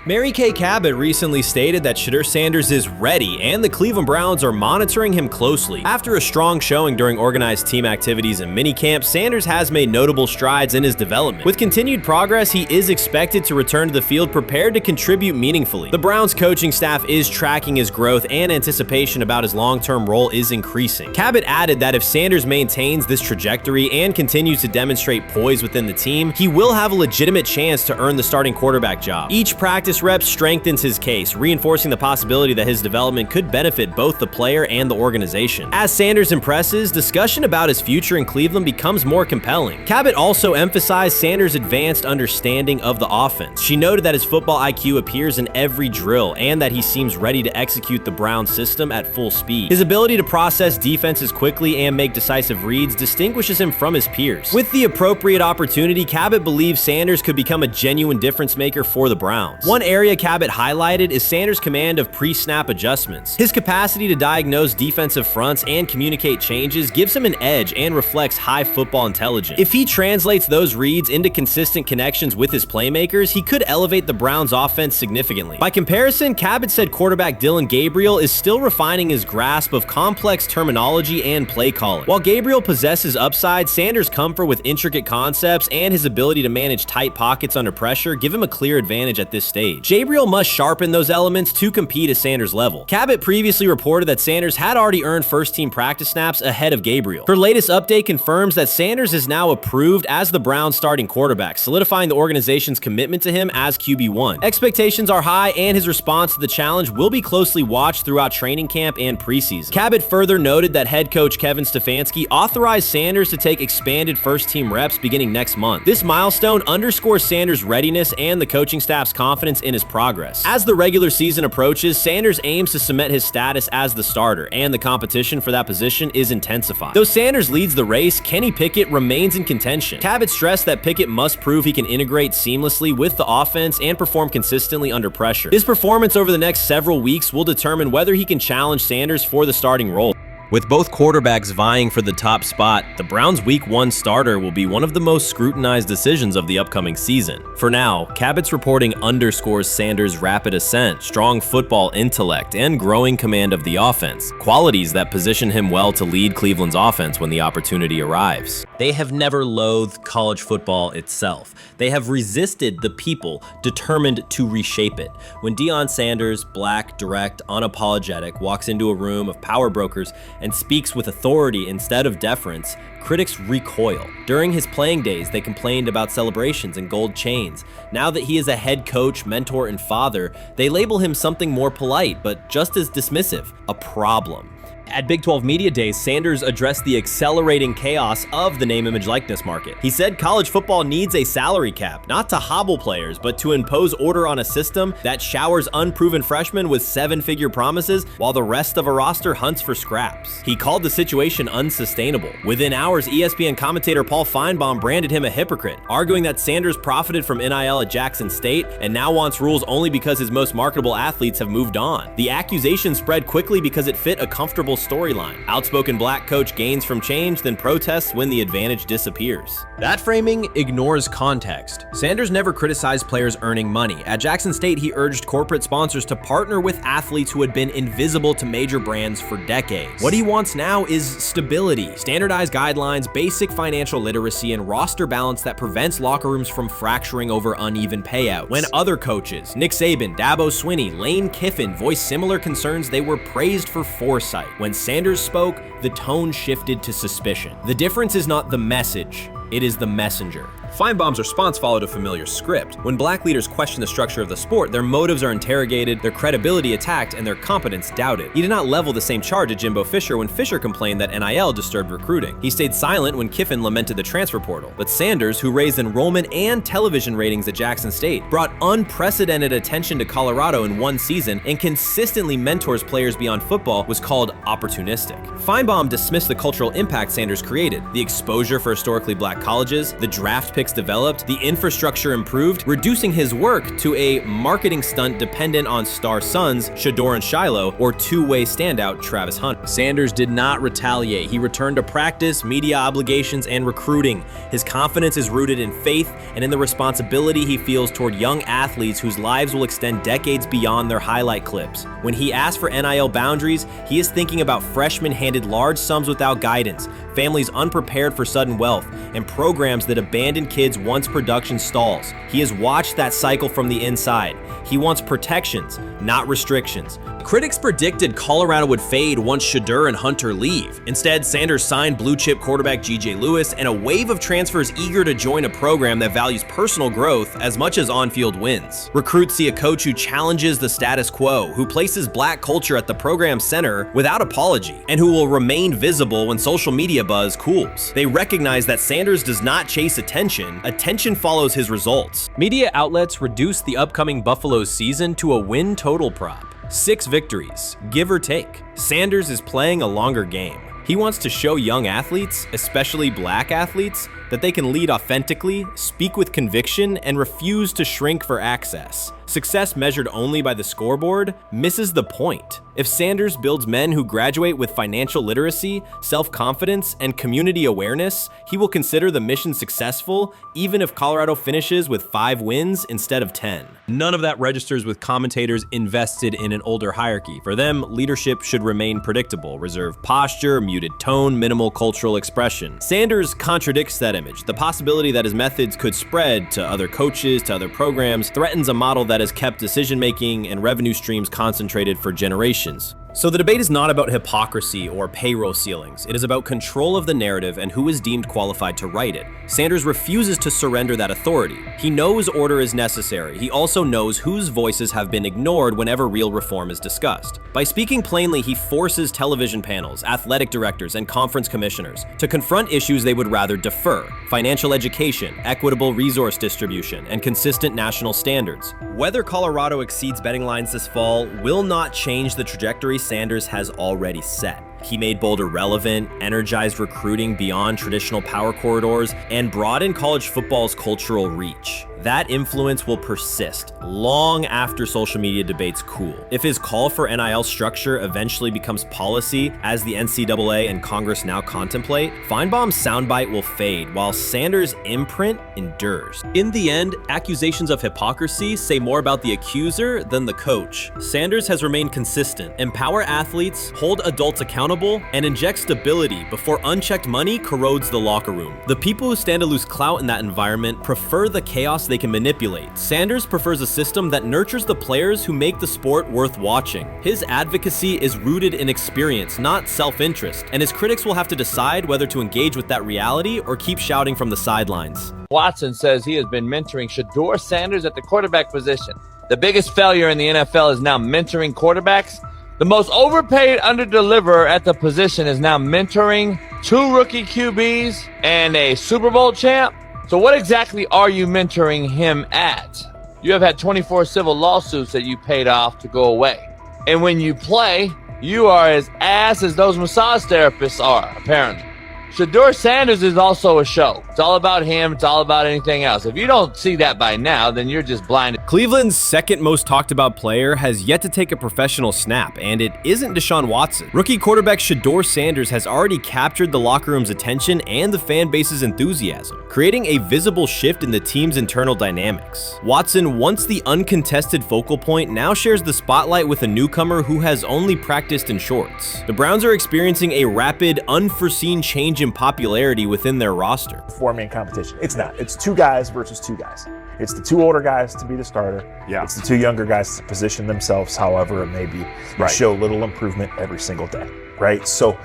Mary Kay Cabot recently stated that Shedeur Sanders is ready, and the Cleveland Browns are monitoring him closely. After a strong showing during organized team activities and minicamp, Sanders has made notable strides in his development. With continued progress, he is expected to return to the field prepared to contribute meaningfully. The Browns coaching staff is tracking his growth, and anticipation about his long-term role is increasing. Cabot added that if Sanders maintains this trajectory and continues to demonstrate poise within the team, he will have a legitimate chance to earn the starting quarterback job. Each practice practice reps strengthens his case, reinforcing the possibility that his development could benefit both the player and the organization. As Sanders impresses, discussion about his future in Cleveland becomes more compelling. Cabot also emphasized Sanders' advanced understanding of the offense. She noted that his football IQ appears in every drill and that he seems ready to execute the Browns system at full speed. His ability to process defenses quickly and make decisive reads distinguishes him from his peers. With the appropriate opportunity, Cabot believes Sanders could become a genuine difference maker for the Browns. One area Cabot highlighted is Sanders' command of pre-snap adjustments. His capacity to diagnose defensive fronts and communicate changes gives him an edge and reflects high football intelligence. If he translates those reads into consistent connections with his playmakers, he could elevate the Browns' offense significantly. By comparison, Cabot said quarterback Dillon Gabriel is still refining his grasp of complex terminology and play calling. While Gabriel possesses upside, Sanders' comfort with intricate concepts and his ability to manage tight pockets under pressure give him a clear advantage at this stage. Gabriel must sharpen those elements to compete at Sanders' level. Cabot previously reported that Sanders had already earned first-team practice snaps ahead of Gabriel. Her latest update confirms that Sanders is now approved as the Browns' starting quarterback, solidifying the organization's commitment to him as QB1. Expectations are high, and his response to the challenge will be closely watched throughout training camp and preseason. Cabot further noted that head coach Kevin Stefanski authorized Sanders to take expanded first-team reps beginning next month. This milestone underscores Sanders' readiness and the coaching staff's confidence in his progress. As the regular season approaches, Sanders aims to cement his status as the starter, and the competition for that position is intensified. Though Sanders leads the race, Kenny Pickett remains in contention. Cabot stressed that Pickett must prove he can integrate seamlessly with the offense and perform consistently under pressure. His performance over the next several weeks will determine whether he can challenge Sanders for the starting role. With both quarterbacks vying for the top spot, the Browns' Week 1 starter will be one of the most scrutinized decisions of the upcoming season. For now, Cabot's reporting underscores Sanders' rapid ascent, strong football intellect, and growing command of the offense, qualities that position him well to lead Cleveland's offense when the opportunity arrives. They have never loathed college football itself. They have resisted the people determined to reshape it. When Deion Sanders, black, direct, unapologetic, walks into a room of power brokers and speaks with authority instead of deference, critics recoil. During his playing days, they complained about celebrations and gold chains. Now that he is a head coach, mentor, and father, they label him something more polite, but just as dismissive: a problem. At Big 12 Media Days, Sanders addressed the accelerating chaos of the name, image, likeness market. He said college football needs a salary cap, not to hobble players, but to impose order on a system that showers unproven freshmen with seven-figure promises while the rest of a roster hunts for scraps. He called the situation unsustainable. Within hours, ESPN commentator Paul Feinbaum branded him a hypocrite, arguing that Sanders profited from NIL at Jackson State and now wants rules only because his most marketable athletes have moved on. The accusation spread quickly because it fit a comfortable storyline. Outspoken black coach gains from change, then protests when the advantage disappears. That framing ignores context. Sanders never criticized players earning money. At Jackson State, he urged corporate sponsors to partner with athletes who had been invisible to major brands for decades. What he wants now is stability, standardized guidelines, basic financial literacy, and roster balance that prevents locker rooms from fracturing over uneven payouts. When other coaches, Nick Saban, Dabo Swinney, Lane Kiffin, voiced similar concerns, they were praised for foresight. When Sanders spoke, the tone shifted to suspicion. The difference is not the message, it is the messenger. Feinbaum's response followed a familiar script. When black leaders question the structure of the sport, their motives are interrogated, their credibility attacked, and their competence doubted. He did not level the same charge at Jimbo Fisher when Fisher complained that NIL disturbed recruiting. He stayed silent when Kiffin lamented the transfer portal. But Sanders, who raised enrollment and television ratings at Jackson State, brought unprecedented attention to Colorado in one season and consistently mentors players beyond football, was called opportunistic. Feinbaum dismissed the cultural impact Sanders created: the exposure for historically black colleges, the draft pick developed, the infrastructure improved, reducing his work to a marketing stunt dependent on star sons Shedeur and Shiloh or two-way standout Travis Hunter. Sanders did not retaliate. He returned to practice, media obligations, and recruiting. His confidence is rooted in faith and in the responsibility he feels toward young athletes whose lives will extend decades beyond their highlight clips. When he asks for NIL boundaries, he is thinking about freshmen handed large sums without guidance, families unprepared for sudden wealth, and programs that abandon kids once production stalls. He has watched that cycle from the inside. He wants protections, not restrictions. Critics predicted Colorado would fade once Shedeur and Hunter leave. Instead, Sanders signed blue-chip quarterback G.J. Lewis and a wave of transfers eager to join a program that values personal growth as much as on-field wins. Recruits see a coach who challenges the status quo, who places black culture at the program's center without apology, and who will remain visible when social media buzz cools. They recognize that Sanders does not chase attention. Attention follows his results. Media outlets reduced the upcoming Buffaloes season to a win total prop. 6 victories, give or take. Sanders is playing a longer game. He wants to show young athletes, especially black athletes, that they can lead authentically, speak with conviction, and refuse to shrink for access. Success measured only by the scoreboard misses the point. If Sanders builds men who graduate with financial literacy, self-confidence, and community awareness, he will consider the mission successful, even if Colorado finishes with 5 wins instead of 10. None of that registers with commentators invested in an older hierarchy. For them, leadership should remain predictable, reserved posture, muted tone, minimal cultural expression. Sanders contradicts that image. The possibility that his methods could spread to other coaches, to other programs, threatens a model that has kept decision-making and revenue streams concentrated for generations. So the debate is not about hypocrisy or payroll ceilings. It is about control of the narrative and who is deemed qualified to write it. Sanders refuses to surrender that authority. He knows order is necessary. He also knows whose voices have been ignored whenever real reform is discussed. By speaking plainly, he forces television panels, athletic directors, and conference commissioners to confront issues they would rather defer: financial education, equitable resource distribution, and consistent national standards. Whether Colorado exceeds betting lines this fall will not change the trajectory Sanders has already set. He made Boulder relevant, energized recruiting beyond traditional power corridors, and broadened college football's cultural reach. That influence will persist long after social media debates cool. If his call for NIL structure eventually becomes policy, as the NCAA and Congress now contemplate, Feinbaum's soundbite will fade, while Sanders' imprint endures. In the end, accusations of hypocrisy say more about the accuser than the coach. Sanders has remained consistent: empower athletes, hold adults accountable, and inject stability before unchecked money corrodes the locker room. The people who stand to lose clout in that environment prefer the chaos they can manipulate. Sanders prefers a system that nurtures the players who make the sport worth watching. His advocacy is rooted in experience, not self-interest, and his critics will have to decide whether to engage with that reality or keep shouting from the sidelines. Watson says he has been mentoring Shedeur Sanders at the quarterback position. The biggest failure in the NFL is now mentoring quarterbacks. The most overpaid underdeliverer at the position is now mentoring 2 rookie QBs and a Super Bowl champ. So what exactly are you mentoring him at? You have had 24 civil lawsuits that you paid off to go away. And when you play, you are as ass as those massage therapists are, apparently. Shedeur Sanders is also a show. It's all about him. It's all about anything else. If you don't see that by now, then you're just blinded. Cleveland's second most talked about player has yet to take a professional snap, and it isn't Deshaun Watson. Rookie quarterback Shedeur Sanders has already captured the locker room's attention and the fan base's enthusiasm, creating a visible shift in the team's internal dynamics. Watson, once the uncontested focal point, now shares the spotlight with a newcomer who has only practiced in shorts. The Browns are experiencing a rapid, unforeseen change in popularity within their roster. Four-man competition. It's not. It's 2 guys versus 2 guys. It's the 2 older guys to be the starter. Yeah. It's the 2 younger guys to position themselves however it may be and show little improvement every single day, right? So,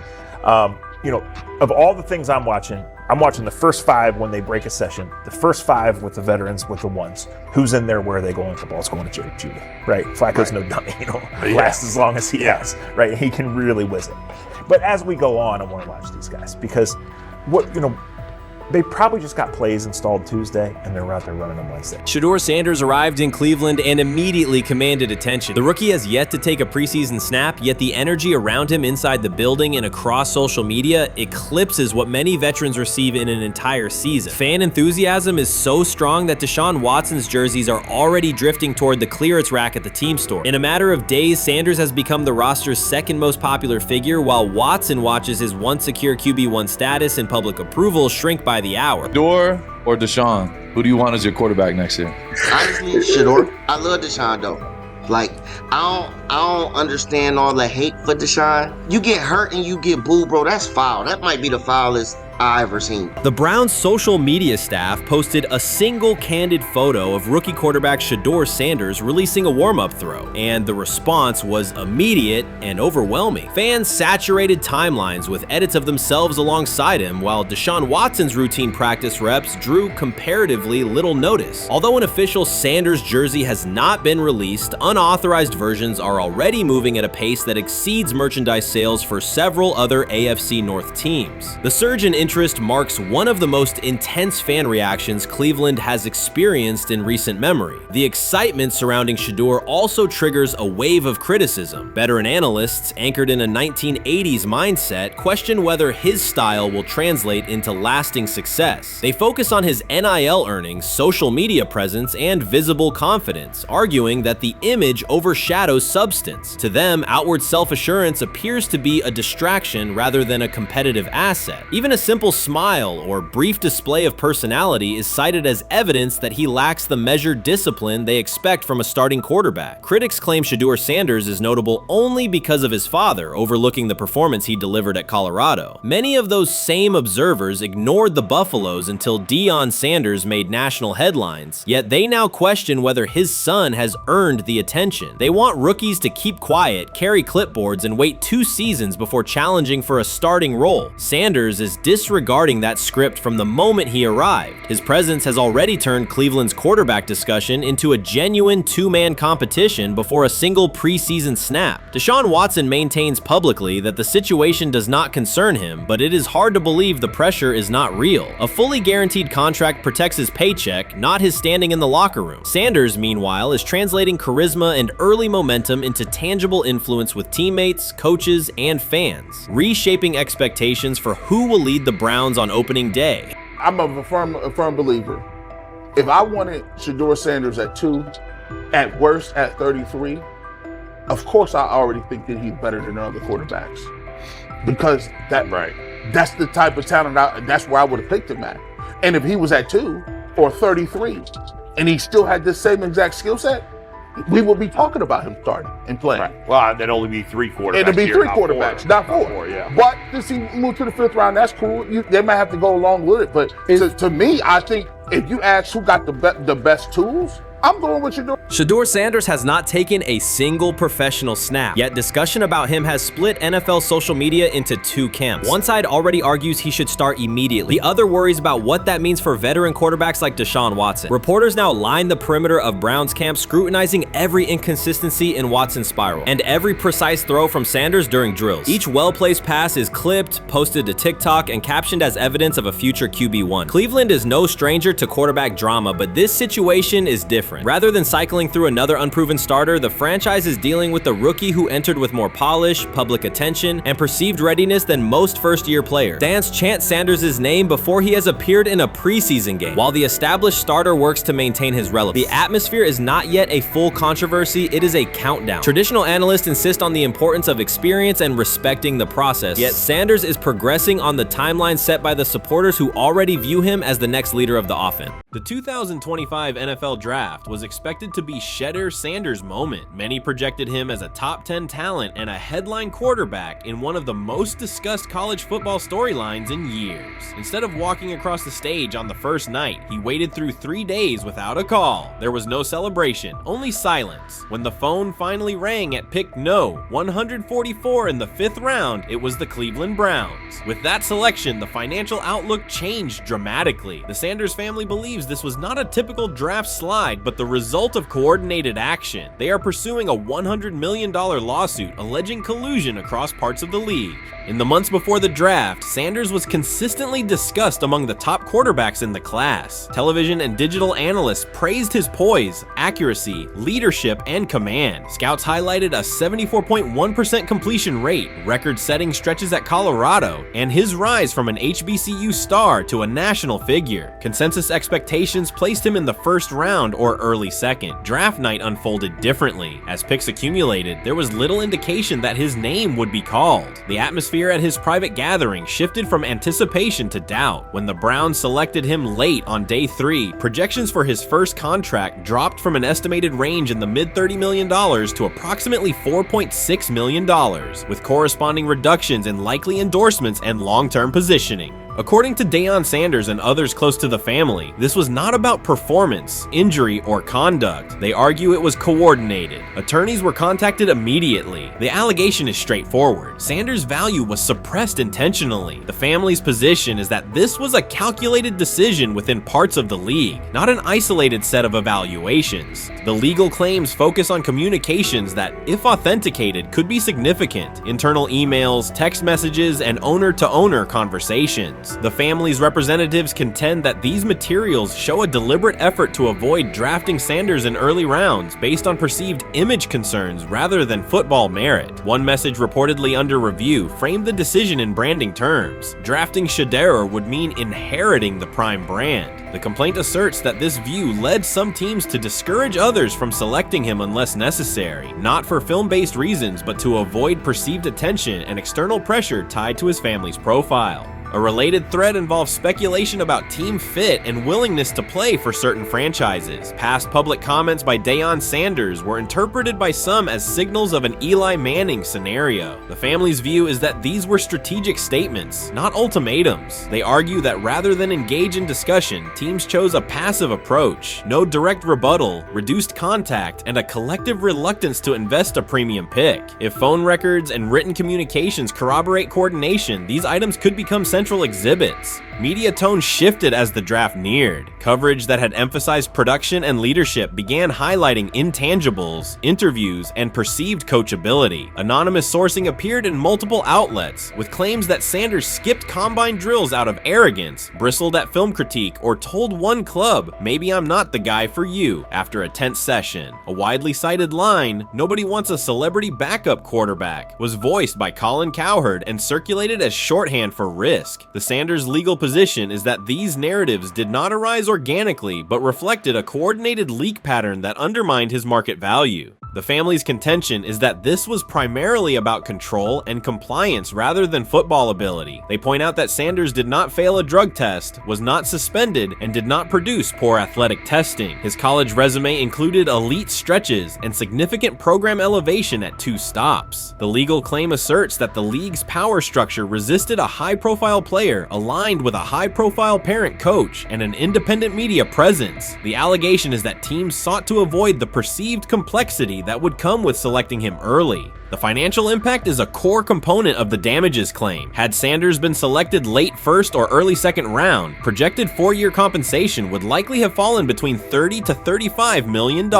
of all the things I'm watching the first 5 when they break a session, the first 5 with the veterans, with the ones. Who's in there, where are they going? The ball's going to Jerry Judy, right? Flacco's no dummy, lasts as long as he has, right? He can really whiz it. But as we go on, I want to watch these guys because they probably just got plays installed Tuesday, and they're out there running them Wednesday. Shedeur Sanders arrived in Cleveland and immediately commanded attention. The rookie has yet to take a preseason snap, yet the energy around him inside the building and across social media eclipses what many veterans receive in an entire season. Fan enthusiasm is so strong that Deshaun Watson's jerseys are already drifting toward the clearance rack at the team store. In a matter of days, Sanders has become the roster's second most popular figure, while Watson watches his once secure QB1 status and public approval shrink by the hour. Shedeur or Deshaun? Who do you want as your quarterback next year? Honestly, Shedeur. I love Deshaun though. Like, I don't understand all the hate for Deshaun. You get hurt and you get booed, bro. That's foul. That might be the foulest I ever seen. The Browns' social media staff posted a single candid photo of rookie quarterback Shedeur Sanders releasing a warm-up throw, and the response was immediate and overwhelming. Fans saturated timelines with edits of themselves alongside him, while Deshaun Watson's routine practice reps drew comparatively little notice. Although an official Sanders jersey has not been released, unauthorized versions are already moving at a pace that exceeds merchandise sales for several other AFC North teams. The surge in interest marks one of the most intense fan reactions Cleveland has experienced in recent memory. The excitement surrounding Shedeur also triggers a wave of criticism. Veteran analysts, anchored in a 1980s mindset, question whether his style will translate into lasting success. They focus on his NIL earnings, social media presence, and visible confidence, arguing that the image overshadows substance. To them, outward self-assurance appears to be a distraction rather than a competitive asset. Even a simple smile or brief display of personality is cited as evidence that he lacks the measured discipline they expect from a starting quarterback. Critics claim Shedeur Sanders is notable only because of his father, overlooking the performance he delivered at Colorado. Many of those same observers ignored the Buffaloes until Deion Sanders made national headlines, yet they now question whether his son has earned the attention. They want rookies to keep quiet, carry clipboards, and wait 2 seasons before challenging for a starting role. Sanders is disregarding that script from the moment he arrived. His presence has already turned Cleveland's quarterback discussion into a genuine two-man competition before a single preseason snap. Deshaun Watson maintains publicly that the situation does not concern him, but it is hard to believe the pressure is not real. A fully guaranteed contract protects his paycheck, not his standing in the locker room. Sanders, meanwhile, is translating charisma and early momentum into tangible influence with teammates, coaches, and fans, reshaping expectations for who will lead the Browns on opening day. I'm a firm believer. If I wanted Shedeur Sanders at 2, at worst at 33, of course I already think that he's better than other quarterbacks. Because that's the type of talent, that's where I would have picked him at. And if he was at 2 or 33, and he still had this same exact skill set, we would be talking about him starting and playing. Right. Well, there'd only be 3 quarterbacks. It'd be here, 3 quarterbacks, not 4. Yeah. But since he moved to the 5th round, that's cool. They might have to go along with it. But to me, I think if you ask who got the best tools, I'm going with Shedeur. Shedeur Sanders has not taken a single professional snap, yet discussion about him has split NFL social media into 2 camps. One side already argues he should start immediately. The other worries about what that means for veteran quarterbacks like Deshaun Watson. Reporters now line the perimeter of Browns camp, scrutinizing every inconsistency in Watson's spiral and every precise throw from Sanders during drills. Each well-placed pass is clipped, posted to TikTok, and captioned as evidence of a future QB1. Cleveland is no stranger to quarterback drama, but this situation is different. Rather than cycling through another unproven starter, the franchise is dealing with a rookie who entered with more polish, public attention, and perceived readiness than most first-year players. Fans chant Sanders' name before he has appeared in a preseason game, while the established starter works to maintain his relevance. The atmosphere is not yet a full controversy, it is a countdown. Traditional analysts insist on the importance of experience and respecting the process, yet Sanders is progressing on the timeline set by the supporters who already view him as the next leader of the offense. The 2025 NFL Draft was expected to be Shedeur Sanders' moment. Many projected him as a top 10 talent and a headline quarterback in one of the most discussed college football storylines in years. Instead of walking across the stage on the first night, he waited through 3 days without a call. There was no celebration, only silence. When the phone finally rang at pick no. 144 in the 5th round, it was the Cleveland Browns. With that selection, the financial outlook changed dramatically. The Sanders family believes this was not a typical draft slide, but the result of coordinated action. They are pursuing a $100 million lawsuit alleging collusion across parts of the league. In the months before the draft, Sanders was consistently discussed among the top quarterbacks in the class. Television and digital analysts praised his poise, accuracy, leadership, and command. Scouts highlighted a 74.1% completion rate, record-setting stretches at Colorado, and his rise from an HBCU star to a national figure. Consensus expectations placed him in the 1st round or early 2nd. Draft night unfolded differently. As picks accumulated, there was little indication that his name would be called. The atmosphere at his private gathering shifted from anticipation to doubt. When the Browns selected him late on day 3, projections for his first contract dropped from an estimated range in the mid-$30 million to approximately $4.6 million, with corresponding reductions in likely endorsements and long-term positioning. According to Deion Sanders and others close to the family, this was not about performance, injury, or conduct. They argue it was coordinated. Attorneys were contacted immediately. The allegation is straightforward. Sanders' value was suppressed intentionally. The family's position is that this was a calculated decision within parts of the league, not an isolated set of evaluations. The legal claims focus on communications that, if authenticated, could be significant: internal emails, text messages, and owner-to-owner conversations. The family's representatives contend that these materials show a deliberate effort to avoid drafting Sanders in early rounds based on perceived image concerns rather than football merit. One message reportedly under review framed the decision in branding terms. Drafting Shedeur would mean inheriting the Prime brand. The complaint asserts that this view led some teams to discourage others from selecting him unless necessary, not for film-based reasons, but to avoid perceived attention and external pressure tied to his family's profile. A related thread involves speculation about team fit and willingness to play for certain franchises. Past public comments by Deion Sanders were interpreted by some as signals of an Eli Manning scenario. The family's view is that these were strategic statements, not ultimatums. They argue that rather than engage in discussion, teams chose a passive approach, no direct rebuttal, reduced contact, and a collective reluctance to invest a premium pick. If phone records and written communications corroborate coordination, these items could become central exhibits. Media tone shifted as the draft neared. Coverage that had emphasized production and leadership began highlighting intangibles, interviews, and perceived coachability. Anonymous sourcing appeared in multiple outlets, with claims that Sanders skipped combine drills out of arrogance, bristled at film critique, or told one club, "Maybe I'm not the guy for you," after a tense session. A widely cited line, "Nobody wants a celebrity backup quarterback," was voiced by Colin Cowherd and circulated as shorthand for risk. The Sanders legal position is that these narratives did not arise organically, but reflected a coordinated leak pattern that undermined his market value. The family's contention is that this was primarily about control and compliance rather than football ability. They point out that Sanders did not fail a drug test, was not suspended, and did not produce poor athletic testing. His college resume included elite stretches and significant program elevation at 2 stops. The legal claim asserts that the league's power structure resisted a high-profile player aligned with a high-profile parent coach and an independent media presence. The allegation is that teams sought to avoid the perceived complexity that would come with selecting him early. The financial impact is a core component of the damages claim. Had Sanders been selected late first or early second round, projected 4-year compensation would likely have fallen between $30 to $35 million,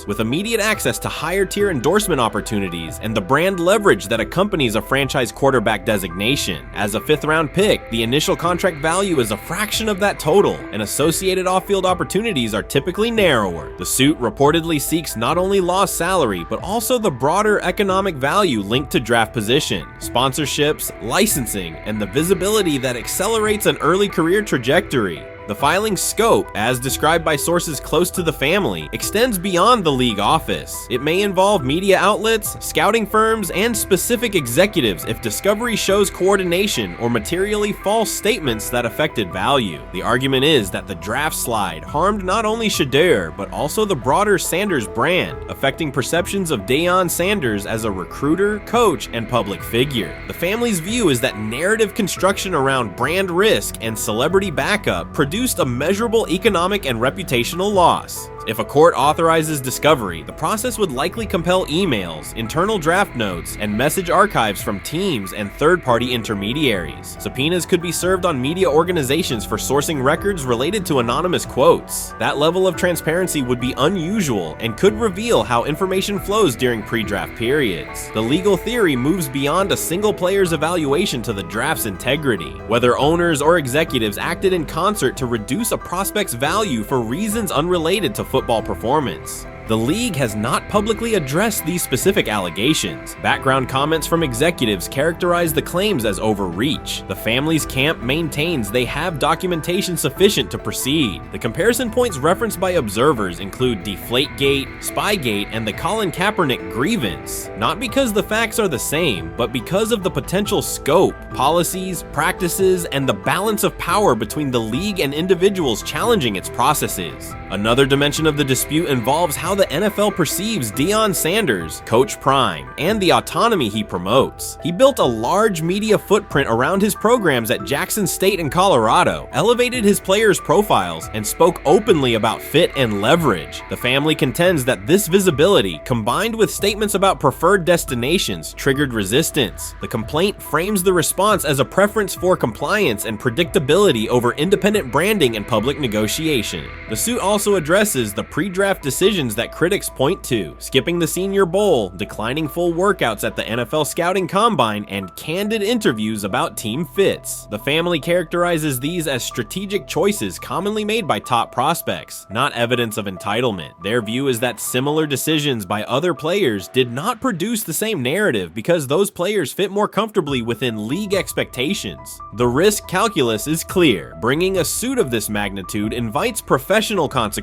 with immediate access to higher tier endorsement opportunities and the brand leverage that accompanies a franchise quarterback designation. As a 5th round pick, the initial contract value is a fraction of that total, and associated off-field opportunities are typically narrower. The suit reportedly seeks not only lost salary, but also the broader economic value linked to draft position, sponsorships, licensing, and the visibility that accelerates an early career trajectory. The filing's scope, as described by sources close to the family, extends beyond the league office. It may involve media outlets, scouting firms, and specific executives if discovery shows coordination or materially false statements that affected value. The argument is that the draft slide harmed not only Shedeur, but also the broader Sanders brand, affecting perceptions of Deion Sanders as a recruiter, coach, and public figure. The family's view is that narrative construction around brand risk and celebrity backup produced a measurable economic and reputational loss. If a court authorizes discovery, the process would likely compel emails, internal draft notes, and message archives from teams and third-party intermediaries. Subpoenas could be served on media organizations for sourcing records related to anonymous quotes. That level of transparency would be unusual and could reveal how information flows during pre-draft periods. The legal theory moves beyond a single player's evaluation to the draft's integrity, whether owners or executives acted in concert to reduce a prospect's value for reasons unrelated to football performance. The league has not publicly addressed these specific allegations. Background comments from executives characterize the claims as overreach. The family's camp maintains they have documentation sufficient to proceed. The comparison points referenced by observers include Deflategate, Spygate, and the Colin Kaepernick grievance, not because the facts are the same, but because of the potential scope, policies, practices, and the balance of power between the league and individuals challenging its processes. Another dimension of the dispute involves how the NFL perceives Deion Sanders, Coach Prime, and the autonomy he promotes. He built a large media footprint around his programs at Jackson State and Colorado, elevated his players' profiles, and spoke openly about fit and leverage. The family contends that this visibility, combined with statements about preferred destinations, triggered resistance. The complaint frames the response as a preference for compliance and predictability over independent branding and public negotiation. The suit also addresses the pre-draft decisions that critics point to, skipping the Senior Bowl, declining full workouts at the NFL Scouting Combine, and candid interviews about team fits. The family characterizes these as strategic choices commonly made by top prospects, not evidence of entitlement. Their view is that similar decisions by other players did not produce the same narrative because those players fit more comfortably within league expectations. The risk calculus is clear. Bringing a suit of this magnitude invites professional consequences.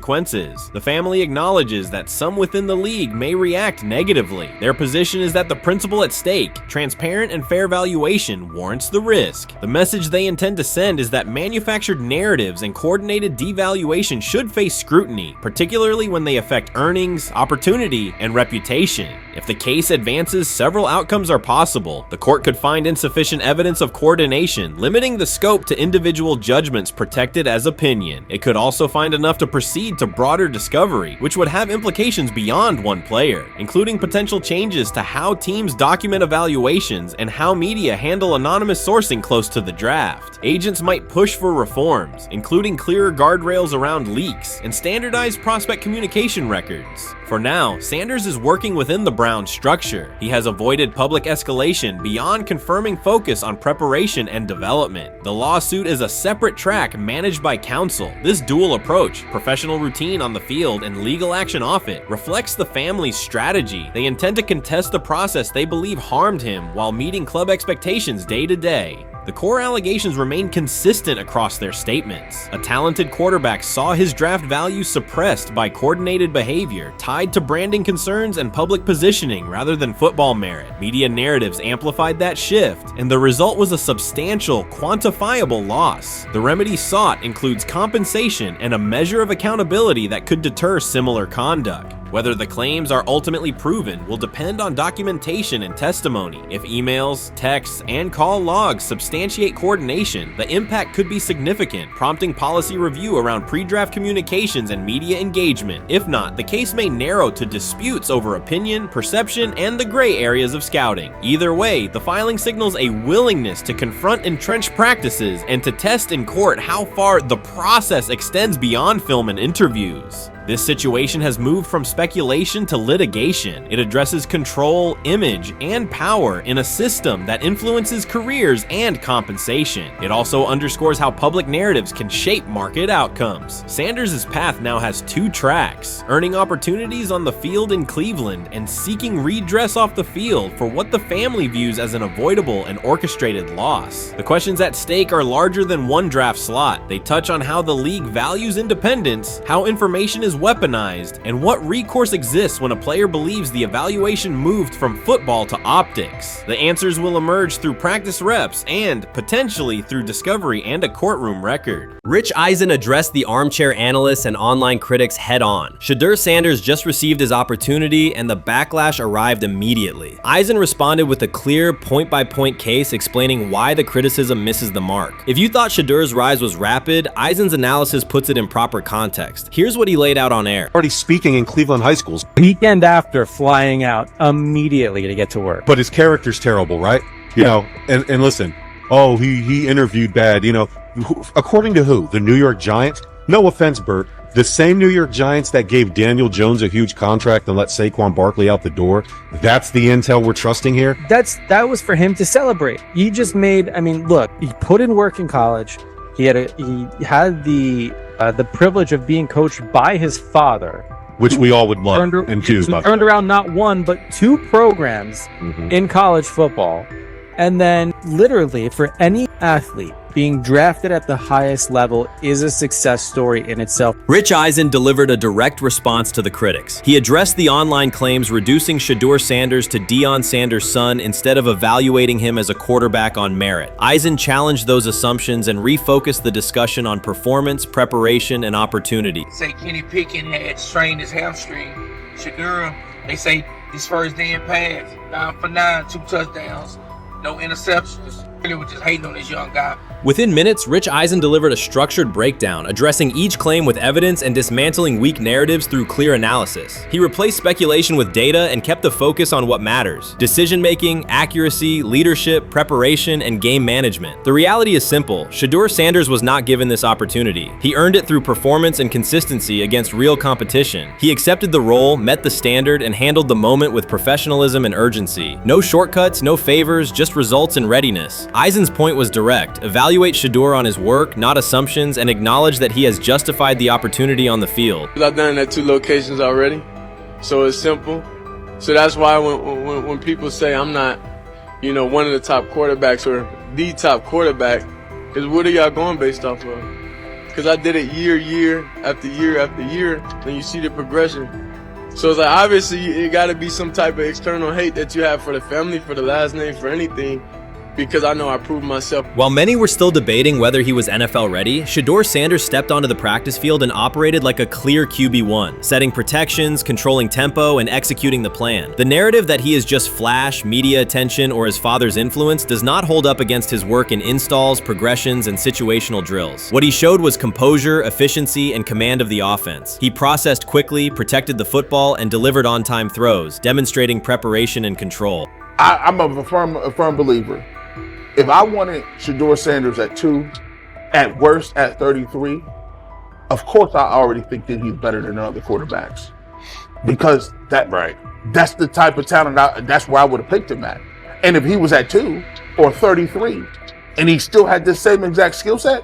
The family acknowledges that some within the league may react negatively. Their position is that the principle at stake, transparent and fair valuation, warrants the risk. The message they intend to send is that manufactured narratives and coordinated devaluation should face scrutiny, particularly when they affect earnings, opportunity, and reputation. If the case advances, several outcomes are possible. The court could find insufficient evidence of coordination, limiting the scope to individual judgments protected as opinion. It could also find enough to proceed to broader discovery, which would have implications beyond one player, including potential changes to how teams document evaluations and how media handle anonymous sourcing close to the draft. Agents might push for reforms, including clearer guardrails around leaks and standardized prospect communication records. For now, Sanders is working within the Brown structure. He has avoided public escalation beyond confirming focus on preparation and development. The lawsuit is a separate track managed by counsel. This dual approach, professional routine on the field and legal action off it, reflects the family's strategy. They intend to contest the process they believe harmed him while meeting club expectations day to day. The core allegations remain consistent across their statements. A talented quarterback saw his draft value suppressed by coordinated behavior tied to branding concerns and public positioning rather than football merit. Media narratives amplified that shift, and the result was a substantial, quantifiable loss. The remedy sought includes compensation and a measure of accountability that could deter similar conduct. Whether the claims are ultimately proven will depend on documentation and testimony. If emails, texts, and call logs substantiate coordination, the impact could be significant, prompting policy review around pre-draft communications and media engagement. If not, the case may narrow to disputes over opinion, perception, and the gray areas of scouting. Either way, the filing signals a willingness to confront entrenched practices and to test in court how far the process extends beyond film and interviews. This situation has moved from speculation to litigation. It addresses control, image, and power in a system that influences careers and compensation. It also underscores how public narratives can shape market outcomes. Sanders' path now has two tracks: earning opportunities on the field in Cleveland and seeking redress off the field for what the family views as an avoidable and orchestrated loss. The questions at stake are larger than one draft slot. They touch on how the league values independence, how information is weaponized, and what recourse exists when a player believes the evaluation moved from football to optics. The answers will emerge through practice reps and, potentially, through discovery and a courtroom record. Rich Eisen addressed the armchair analysts and online critics head-on. Shedeur Sanders just received his opportunity, and the backlash arrived immediately. Eisen responded with a clear, point-by-point case explaining why the criticism misses the mark. If you thought Shedeur's rise was rapid, Eisen's analysis puts it in proper context. Here's what he laid out on air. Already speaking in Cleveland high schools. Weekend after, flying out immediately to get to work. But his character's terrible, right? You know, and listen, oh, he interviewed bad, you know. According to who? The New York Giants? No offense, Bert. The same New York Giants that gave Daniel Jones a huge contract and let Saquon Barkley out the door, that's the intel we're trusting here? That was for him to celebrate. He just made, I mean, look, he put in work in college. He had the privilege of being coached by his father, which we all would love and do. Turned around not one but two programs in college football, and then literally for any athlete being drafted at the highest level is a success story in itself. Rich Eisen delivered a direct response to the critics. He addressed the online claims reducing Shedeur Sanders to Deion Sanders' son instead of evaluating him as a quarterback on merit. Eisen challenged those assumptions and refocused the discussion on performance, preparation, and opportunity. Say Kenny Pickett had strained his hamstring. Shedeur, they say his first day in pass, 9 for 9, 2 touchdowns, no interceptions. Really was just hating on this young guy. Within minutes, Rich Eisen delivered a structured breakdown, addressing each claim with evidence and dismantling weak narratives through clear analysis. He replaced speculation with data and kept the focus on what matters: decision-making, accuracy, leadership, preparation, and game management. The reality is simple. Shedeur Sanders was not given this opportunity. He earned it through performance and consistency against real competition. He accepted the role, met the standard, and handled the moment with professionalism and urgency. No shortcuts, no favors, just results and readiness. Eisen's point was direct. Evaluate Shedeur on his work, not assumptions, and acknowledge that he has justified the opportunity on the field. I've done it at 2 locations already, so it's simple. So that's why when people say I'm not, one of the top quarterbacks or the top quarterback, because what are y'all going based off of? Because I did it year after year after year, and you see the progression. So it's like, obviously, it got to be some type of external hate that you have for the family, for the last name, for anything. Because I know I proved myself. While many were still debating whether he was NFL ready, Shedeur Sanders stepped onto the practice field and operated like a clear QB1, setting protections, controlling tempo, and executing the plan. The narrative that he is just flash, media attention, or his father's influence does not hold up against his work in installs, progressions, and situational drills. What he showed was composure, efficiency, and command of the offense. He processed quickly, protected the football, and delivered on-time throws, demonstrating preparation and control. I'm a firm believer. If I wanted Shedeur Sanders at 2, at worst at 33, of course I already think that he's better than other quarterbacks. Because that's the type of talent, that's where I would have picked him at. And if he was at 2 or 33, and he still had the same exact skill set,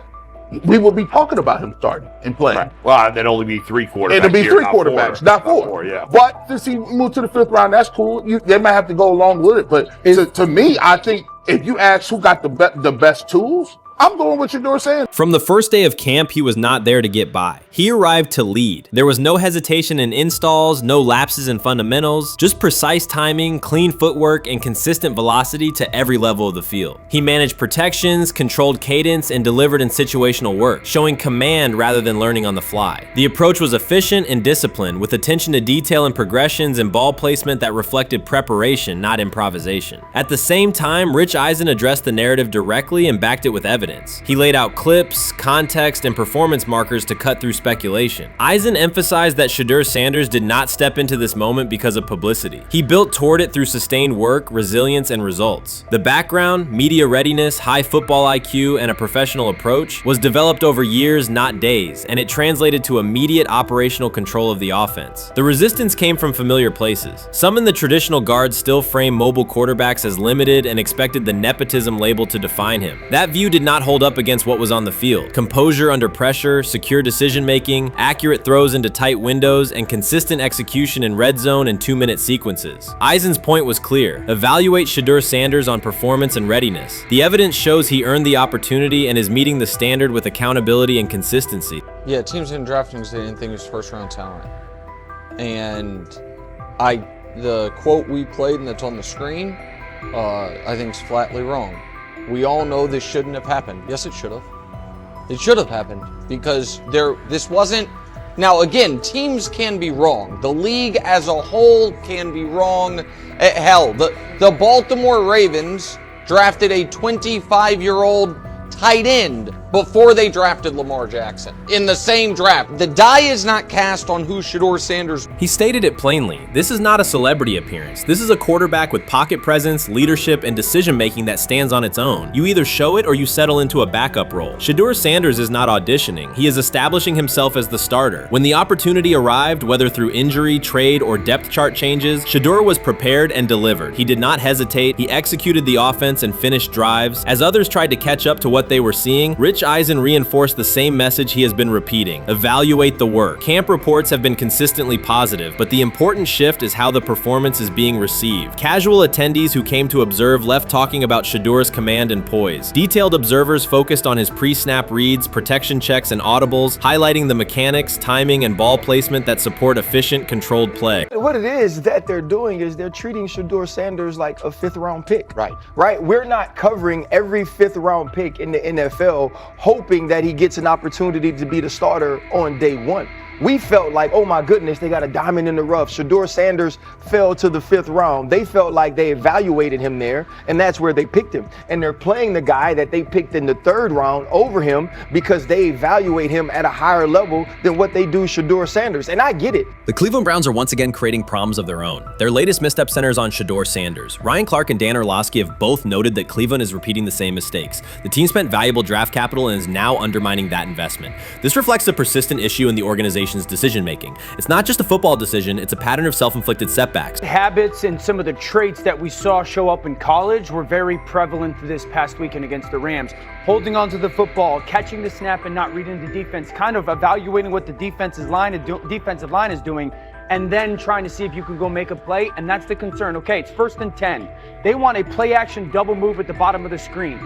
we would be talking about him starting and playing. Right. Well, there'd only be 3 quarterbacks. It'd be 3 quarterbacks, not 4. 4, yeah. But since he moved to the 5th round, that's cool. They might have to go along with it. But to me, I think if you ask who got the best tools, I'm going with Shedeur Sanders. From the first day of camp, he was not there to get by. He arrived to lead. There was no hesitation in installs, no lapses in fundamentals, just precise timing, clean footwork, and consistent velocity to every level of the field. He managed protections, controlled cadence, and delivered in situational work, showing command rather than learning on the fly. The approach was efficient and disciplined, with attention to detail and progressions and ball placement that reflected preparation, not improvisation. At the same time, Rich Eisen addressed the narrative directly and backed it with evidence. He laid out clips, context, and performance markers to cut through speculation. Eisen emphasized that Shedeur Sanders did not step into this moment because of publicity. He built toward it through sustained work, resilience, and results. The background, media readiness, high football IQ, and a professional approach was developed over years, not days, and it translated to immediate operational control of the offense. The resistance came from familiar places. Some in the traditional guard still frame mobile quarterbacks as limited and expected the nepotism label to define him. That view did not hold up against what was on the field. Composure under pressure, secure decision-making, accurate throws into tight windows, and consistent execution in red zone and 2-minute sequences. Eisen's point was clear. Evaluate Shedeur Sanders on performance and readiness. The evidence shows he earned the opportunity and is meeting the standard with accountability and consistency. Yeah, teams didn't draft him because they didn't think he was first-round talent. And the quote we played and that's on the screen, I think is flatly wrong. We all know this shouldn't have happened. Yes, it should have. It should have happened because this wasn't. Now, again, teams can be wrong. The league as a whole can be wrong. Hell, the Baltimore Ravens drafted a 25-year-old tight end before they drafted Lamar Jackson in the same draft. The die is not cast on who Shedeur Sanders. He stated it plainly. This is not a celebrity appearance. This is a quarterback with pocket presence, leadership, and decision-making that stands on its own. You either show it or you settle into a backup role. Shedeur Sanders is not auditioning. He is establishing himself as the starter. When the opportunity arrived, whether through injury, trade, or depth chart changes, Shedeur was prepared and delivered. He did not hesitate. He executed the offense and finished drives. As others tried to catch up to what what they were seeing, Rich Eisen reinforced the same message he has been repeating: evaluate the work. Camp reports have been consistently positive, but the important shift is how the performance is being received. Casual attendees who came to observe left talking about Shedeur's command and poise. Detailed observers focused on his pre-snap reads, protection checks, and audibles, highlighting the mechanics, timing, and ball placement that support efficient, controlled play. What it is that they're doing is they're treating Shedeur Sanders like a 5th round pick. Right? We're not covering every 5th round pick in the NFL hoping that he gets an opportunity to be the starter on day 1. We felt like, oh my goodness, they got a diamond in the rough. Shedeur Sanders fell to the 5th round. They felt like they evaluated him there, and that's where they picked him. And they're playing the guy that they picked in the 3rd round over him because they evaluate him at a higher level than what they do Shedeur Sanders. And I get it. The Cleveland Browns are once again creating problems of their own. Their latest misstep centers on Shedeur Sanders. Ryan Clark and Dan Orlovsky have both noted that Cleveland is repeating the same mistakes. The team spent valuable draft capital and is now undermining that investment. This reflects a persistent issue in the organization's decision-making. It's not just a football decision, it's a pattern of self-inflicted setbacks. Habits and some of the traits that we saw show up in college were very prevalent this past weekend against the Rams. Holding onto the football, catching the snap and not reading the defense, kind of evaluating what the defensive line is doing, and then trying to see if you can go make a play, and that's the concern. Okay, it's 1st and 10. They want a play-action double move at the bottom of the screen.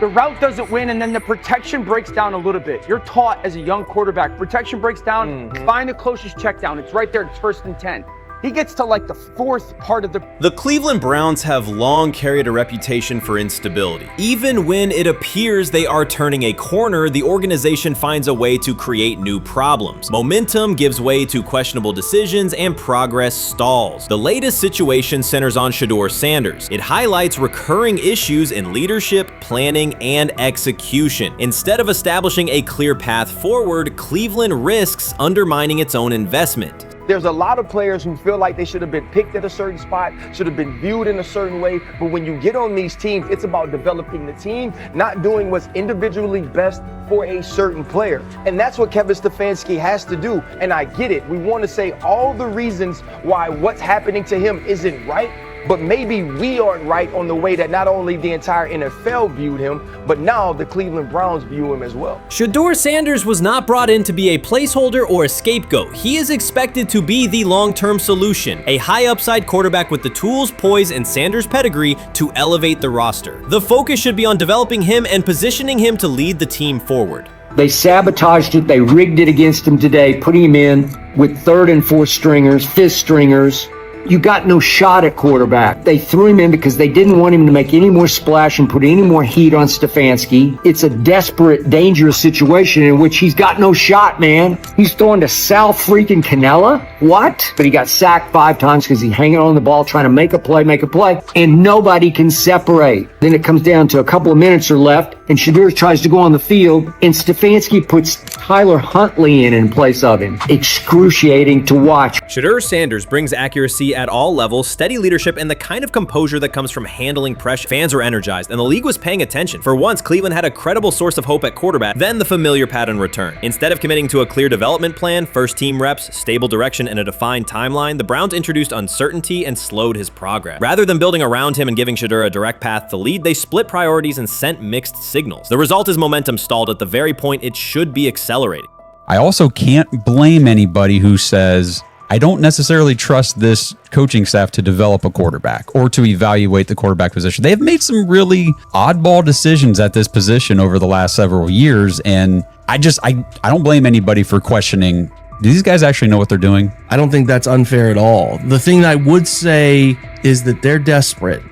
The route doesn't win, and then the protection breaks down a little bit. You're taught as a young quarterback, protection breaks down, find the closest check down. It's right there, it's 1st and 10. He gets to like the 4th part of the... The Cleveland Browns have long carried a reputation for instability. Even when it appears they are turning a corner, the organization finds a way to create new problems. Momentum gives way to questionable decisions and progress stalls. The latest situation centers on Shedeur Sanders. It highlights recurring issues in leadership, planning, and execution. Instead of establishing a clear path forward, Cleveland risks undermining its own investment. There's a lot of players who feel like they should have been picked at a certain spot, should have been viewed in a certain way. But when you get on these teams, it's about developing the team, not doing what's individually best for a certain player. And that's what Kevin Stefanski has to do. And I get it. We want to say all the reasons why what's happening to him isn't right. But maybe we aren't right on the way that not only the entire NFL viewed him, but now the Cleveland Browns view him as well. Shedeur Sanders was not brought in to be a placeholder or a scapegoat. He is expected to be the long-term solution, a high-upside quarterback with the tools, poise, and Sanders' pedigree to elevate the roster. The focus should be on developing him and positioning him to lead the team forward. They sabotaged it. They rigged it against him today, putting him in with 3rd and 4th stringers, 5th stringers. You got no shot at quarterback. They threw him in because they didn't want him to make any more splash and put any more heat on Stefanski. It's a desperate, dangerous situation in which he's got no shot, man. He's throwing to Sal freaking Cannella. What? But he got sacked 5 times because he's hanging on the ball trying to make a play, and nobody can separate. Then it comes down to a couple of minutes are left, and Shedeur tries to go on the field, and Stefanski puts Tyler Huntley in place of him. Excruciating to watch. Shedeur Sanders brings accuracy at all levels, steady leadership, and the kind of composure that comes from handling pressure. Fans were energized, and the league was paying attention. For once, Cleveland had a credible source of hope at quarterback, then the familiar pattern returned. Instead of committing to a clear development plan, first-team reps, stable direction, and a defined timeline, the Browns introduced uncertainty and slowed his progress. Rather than building around him and giving Shedeur a direct path to lead, they split priorities and sent mixed signals. The result is momentum stalled at the very point it should be accelerating. I also can't blame anybody who says, I don't necessarily trust this coaching staff to develop a quarterback or to evaluate the quarterback position. They've made some really oddball decisions at this position over the last several years, and I don't blame anybody for questioning, do these guys actually know what they're doing? I don't think that's unfair at all. The thing I would say is that they're desperate.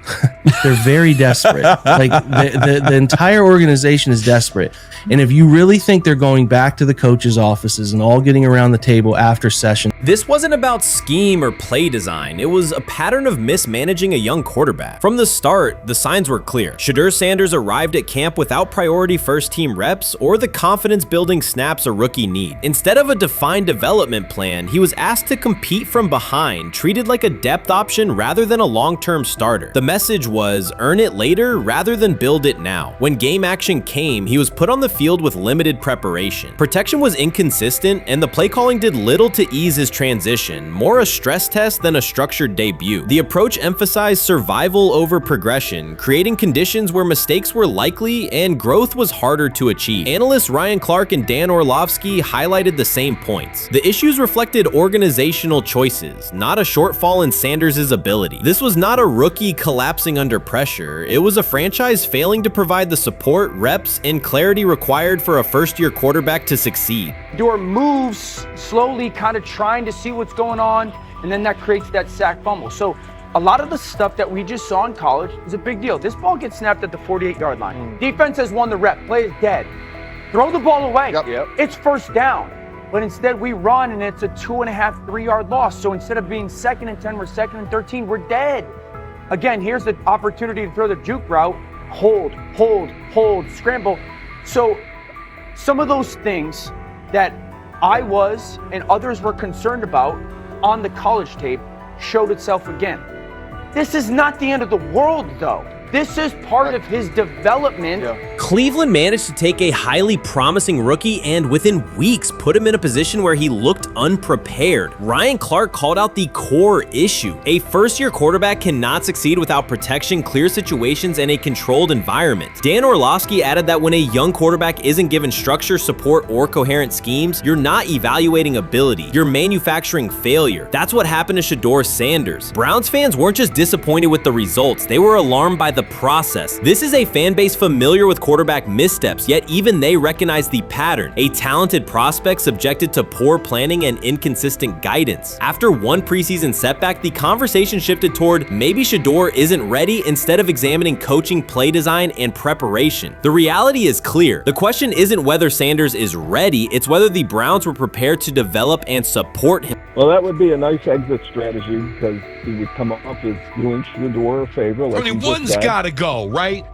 They're very desperate. Like the entire organization is desperate. And if you really think they're going back to the coaches' offices and all getting around the table after session. This wasn't about scheme or play design. It was a pattern of mismanaging a young quarterback. From the start, the signs were clear. Shedeur Sanders arrived at camp without priority first-team reps or the confidence-building snaps a rookie need. Instead of a defined development plan, he was asked to compete from behind, treated like a depth option rather than a long-term starter. The message was earn it later rather than build it now. When game action came, he was put on the field with limited preparation. Protection was inconsistent, and the play calling did little to ease his transition, more a stress test than a structured debut. The approach emphasized survival over progression, creating conditions where mistakes were likely and growth was harder to achieve. Analysts Ryan Clark and Dan Orlovsky highlighted the same points. The issues reflected organizational choices, not a shortfall in Sanders' ability. This was not a rookie collapsing under pressure. It was a franchise failing to provide the support, reps, and clarity required for a first-year quarterback to succeed. Shedeur moves slowly, kind of trying to see what's going on, and then that creates that sack fumble. So a lot of the stuff that we just saw in college is a big deal. This ball gets snapped at the 48-yard line. Defense has won the rep. Play is dead. Throw the ball away. It's first down. But instead we run and it's a 2.5, 3-yard loss. So instead of being 2nd and 10, we're 2nd and 13. We're dead. Again, here's the opportunity to throw the juke route. Hold, scramble. So some of those things that I was and others were concerned about on the college tape showed itself again. This is not the end of the world, though. This is part of his development. Cleveland managed to take a highly promising rookie and within weeks put him in a position where he looked unprepared. Ryan Clark called out the core issue. A first-year quarterback cannot succeed without protection, clear situations, and a controlled environment. Dan Orlovsky added that when a young quarterback isn't given structure, support, or coherent schemes, you're not evaluating ability, you're manufacturing failure. That's what happened to Shedeur Sanders. Browns fans weren't just disappointed with the results, they were alarmed by the process. This is a fan base familiar with quarterback missteps, yet even they recognize the pattern. A talented prospect subjected to poor planning and inconsistent guidance. After one preseason setback, the conversation shifted toward maybe Shedeur isn't ready instead of examining coaching, play design, and preparation. The reality is clear. The question isn't whether Sanders is ready, it's whether the Browns were prepared to develop and support him. Well, that would be a nice exit strategy because he would come up as doing Shedeur a favor. Like one's got to go, right?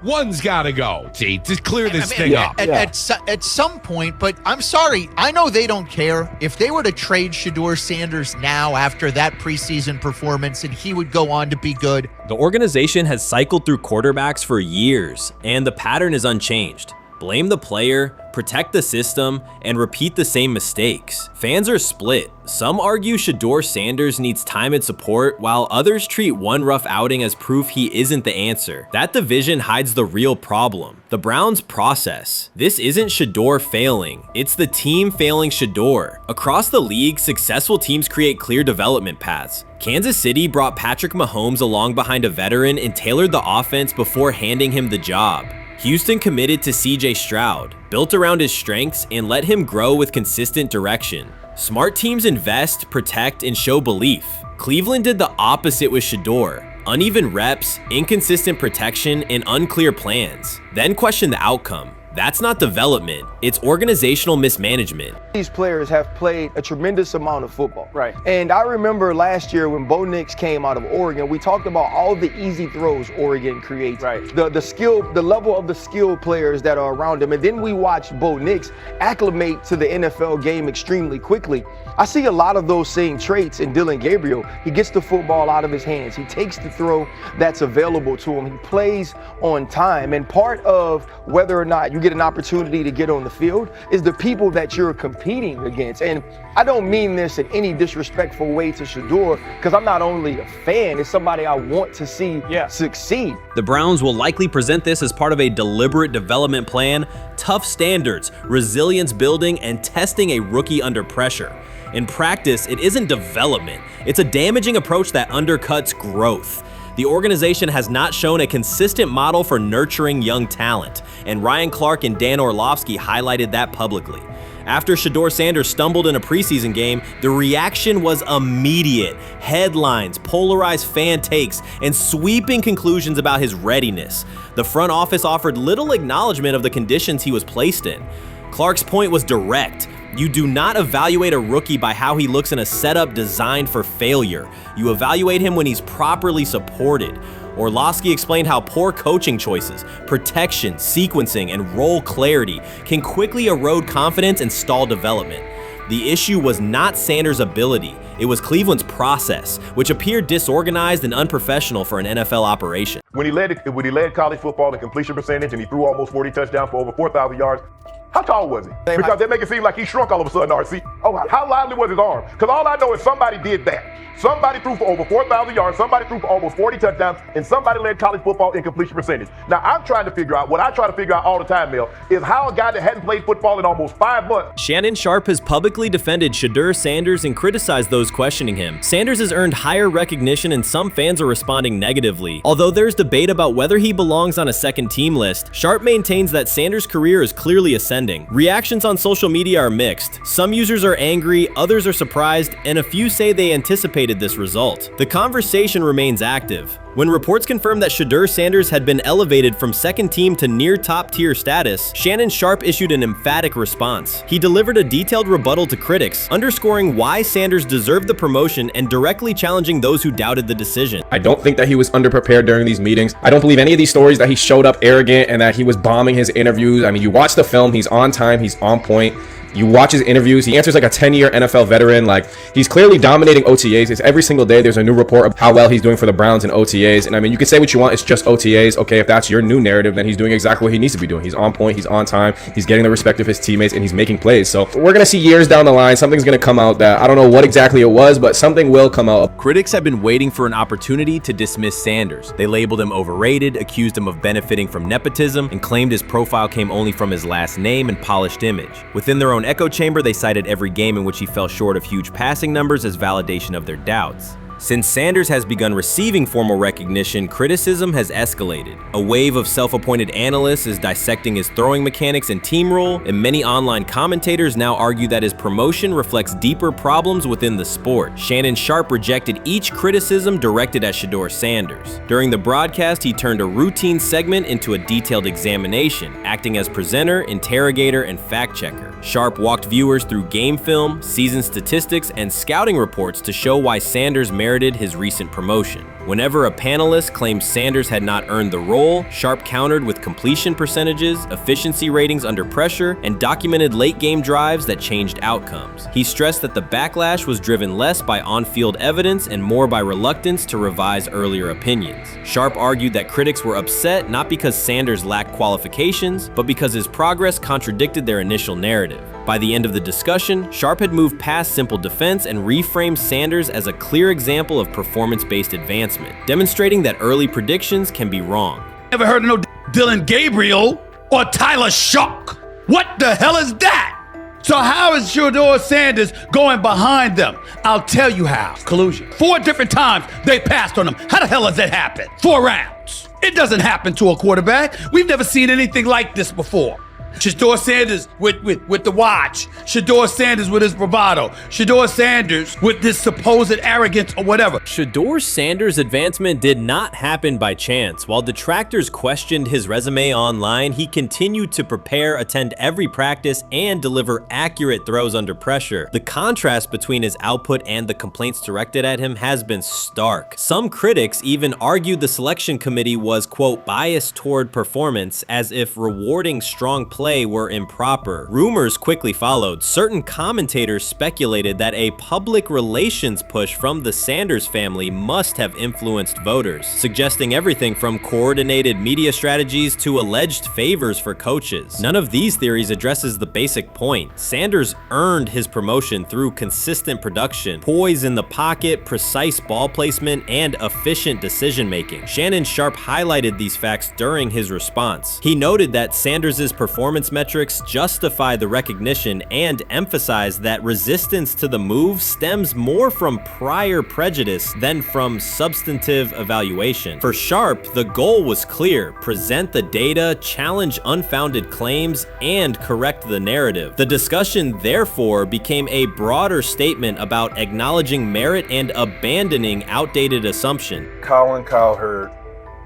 One's got to go, T, to clear this thing up. At some point, but I'm sorry, I know they don't care. If they were to trade Shedeur Sanders now after that preseason performance and he would go on to be good. The organization has cycled through quarterbacks for years, and the pattern is unchanged. Blame the player, protect the system, and repeat the same mistakes. Fans are split. Some argue Shedeur Sanders needs time and support, while others treat one rough outing as proof he isn't the answer. That division hides the real problem, the Browns' process. This isn't Shedeur failing, it's the team failing Shedeur. Across the league, successful teams create clear development paths. Kansas City brought Patrick Mahomes along behind a veteran and tailored the offense before handing him the job. Houston committed to CJ Stroud, built around his strengths, and let him grow with consistent direction. Smart teams invest, protect, and show belief. Cleveland did the opposite with Shedeur. Uneven reps, inconsistent protection, and unclear plans. Then question the outcome. That's not development, it's organizational mismanagement. These players have played a tremendous amount of football. Right. And I remember last year when Bo Nix came out of Oregon, we talked about all the easy throws Oregon creates. Right. The level of the skill players that are around him. And then we watched Bo Nix acclimate to the NFL game extremely quickly. I see a lot of those same traits in Dillon Gabriel. He gets the football out of his hands. He takes the throw that's available to him. He plays on time. And part of whether or not you get an opportunity to get on the field is the people that you're competing against. And I don't mean this in any disrespectful way to Shedeur, because I'm not only a fan, it's somebody I want to see succeed. The Browns will likely present this as part of a deliberate development plan, tough standards, resilience building, and testing a rookie under pressure. In practice, it isn't development, it's a damaging approach that undercuts growth. The organization has not shown a consistent model for nurturing young talent, and Ryan Clark and Dan Orlovsky highlighted that publicly. After Shedeur Sanders stumbled in a preseason game, the reaction was immediate. Headlines, polarized fan takes, and sweeping conclusions about his readiness. The front office offered little acknowledgement of the conditions he was placed in. Clark's point was direct. You do not evaluate a rookie by how he looks in a setup designed for failure. You evaluate him when he's properly supported. Orlovsky explained how poor coaching choices, protection, sequencing, and role clarity can quickly erode confidence and stall development. The issue was not Sanders' ability, it was Cleveland's process, which appeared disorganized and unprofessional for an NFL operation. When he led college football in completion percentage and he threw almost 40 touchdowns for over 4,000 yards, how tall was he? Because they make it seem like he shrunk all of a sudden, RC. Oh, how lively was his arm? Because all I know is somebody did that. Somebody threw for over 4,000 yards, somebody threw for almost 40 touchdowns, and somebody led college football in completion percentage. Now, I'm trying to figure out, what I try to figure out all the time, Mel, is how a guy that hadn't played football in almost 5 months. Shannon Sharpe has publicly defended Shedeur Sanders and criticized those questioning him. Sanders has earned higher recognition and some fans are responding negatively. Although there's debate about whether he belongs on a second team list, Sharpe maintains that Sanders' career is clearly ascending. Reactions on social media are mixed. Some users are angry, others are surprised, and a few say they anticipated this result. The conversation remains active. When reports confirmed that Shedeur Sanders had been elevated from second team to near top tier status, Shannon Sharpe issued an emphatic response. He delivered a detailed rebuttal to critics, underscoring why Sanders deserved the promotion and directly challenging those who doubted the decision. I don't think that he was underprepared during these meetings. I don't believe any of these stories that he showed up arrogant and that he was bombing his interviews. I mean, you watch the film, he's on time, he's on point. You watch his interviews, he answers like a 10-year NFL veteran. Like, he's clearly dominating OTAs. It's every single day there's a new report of how well he's doing for the Browns in OTAs. And I mean, you can say what you want, it's just OTAs. Okay, if that's your new narrative, then he's doing exactly what he needs to be doing. He's on point, he's on time, he's getting the respect of his teammates, and he's making plays. So we're gonna see years down the line, something's gonna come out that I don't know what exactly it was, but something will come out. Critics have been waiting for an opportunity to dismiss Sanders. They labeled him overrated, accused him of benefiting from nepotism, and claimed his profile came only from his last name and polished image. Within their own echo chamber, they cited every game in which he fell short of huge passing numbers as validation of their doubts. Since Sanders has begun receiving formal recognition, criticism has escalated. A wave of self-appointed analysts is dissecting his throwing mechanics and team role, and many online commentators now argue that his promotion reflects deeper problems within the sport. Shannon Sharpe rejected each criticism directed at Shedeur Sanders. During the broadcast, he turned a routine segment into a detailed examination, acting as presenter, interrogator, and fact-checker. Sharpe walked viewers through game film, season statistics, and scouting reports to show why Sanders merited his recent promotion. Whenever a panelist claimed Sanders had not earned the role, Sharpe countered with completion percentages, efficiency ratings under pressure, and documented late-game drives that changed outcomes. He stressed that the backlash was driven less by on-field evidence and more by reluctance to revise earlier opinions. Sharpe argued that critics were upset not because Sanders lacked qualifications, but because his progress contradicted their initial narrative. By the end of the discussion, Sharpe had moved past simple defense and reframed Sanders as a clear example of performance-based advancement, demonstrating that early predictions can be wrong. Never heard of no Dylan Gabriel or Tyler Shock. What the hell is that? So how is Shedeur Sanders going behind them? I'll tell you how. Collusion. 4 different times they passed on him. How the hell does that happen? 4 rounds. It doesn't happen to a quarterback. We've never seen anything like this before. Shedeur Sanders with the watch. Shedeur Sanders with his bravado. Shedeur Sanders with this supposed arrogance or whatever. Shedeur Sanders' advancement did not happen by chance. While detractors questioned his resume online, he continued to prepare, attend every practice, and deliver accurate throws under pressure. The contrast between his output and the complaints directed at him has been stark. Some critics even argued the selection committee was, quote, biased toward performance, as if rewarding strong play were improper. Rumors quickly followed. Certain commentators speculated that a public relations push from the Sanders family must have influenced voters, suggesting everything from coordinated media strategies to alleged favors for coaches. None of these theories addresses the basic point. Sanders earned his promotion through consistent production, poise in the pocket, precise ball placement, and efficient decision-making. Shannon Sharpe highlighted these facts during his response. He noted that Sanders' performance metrics justify the recognition and emphasize that resistance to the move stems more from prior prejudice than from substantive evaluation. For Sharpe, the goal was clear: present the data, challenge unfounded claims, and correct the narrative. The discussion, therefore, became a broader statement about acknowledging merit and abandoning outdated assumptions. Colin Cowherd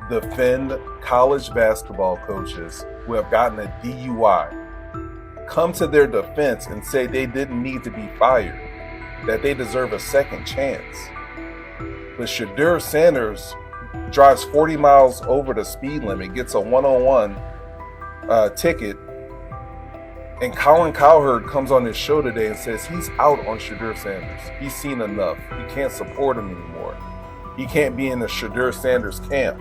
defend college basketball coaches who have gotten a DUI, come to their defense and say they didn't need to be fired, that they deserve a second chance. But Shedeur Sanders drives 40 miles over the speed limit, gets a one-on-one ticket, And Colin Cowherd comes on his show today and says he's out on Shedeur Sanders. He's seen enough. He can't support him anymore. He can't be in the Shedeur Sanders camp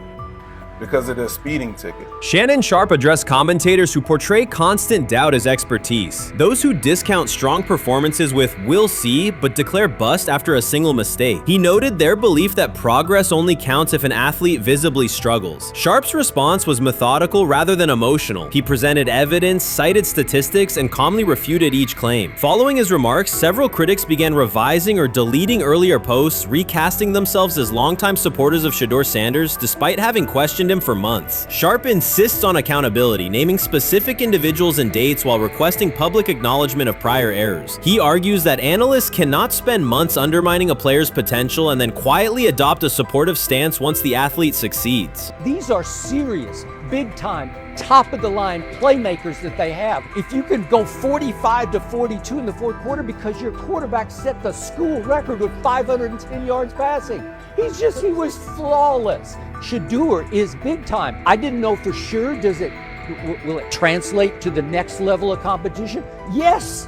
because of the speeding ticket. Shannon Sharpe addressed commentators who portray constant doubt as expertise. Those who discount strong performances with "we'll see" but declare bust after a single mistake. He noted their belief that progress only counts if an athlete visibly struggles. Sharpe's response was methodical rather than emotional. He presented evidence, cited statistics, and calmly refuted each claim. Following his remarks, several critics began revising or deleting earlier posts, recasting themselves as longtime supporters of Shedeur Sanders despite having questioned him for months. Sharpe insists on accountability, naming specific individuals and dates while requesting public acknowledgement of prior errors. He argues that analysts cannot spend months undermining a player's potential and then quietly adopt a supportive stance once the athlete succeeds. These are serious, big-time, top-of-the-line playmakers that they have. If you can go 45 to 42 in the fourth quarter because your quarterback set the school record with 510 yards passing. He was flawless. Shedeur is big time. I didn't know for sure, will it translate to the next level of competition? Yes.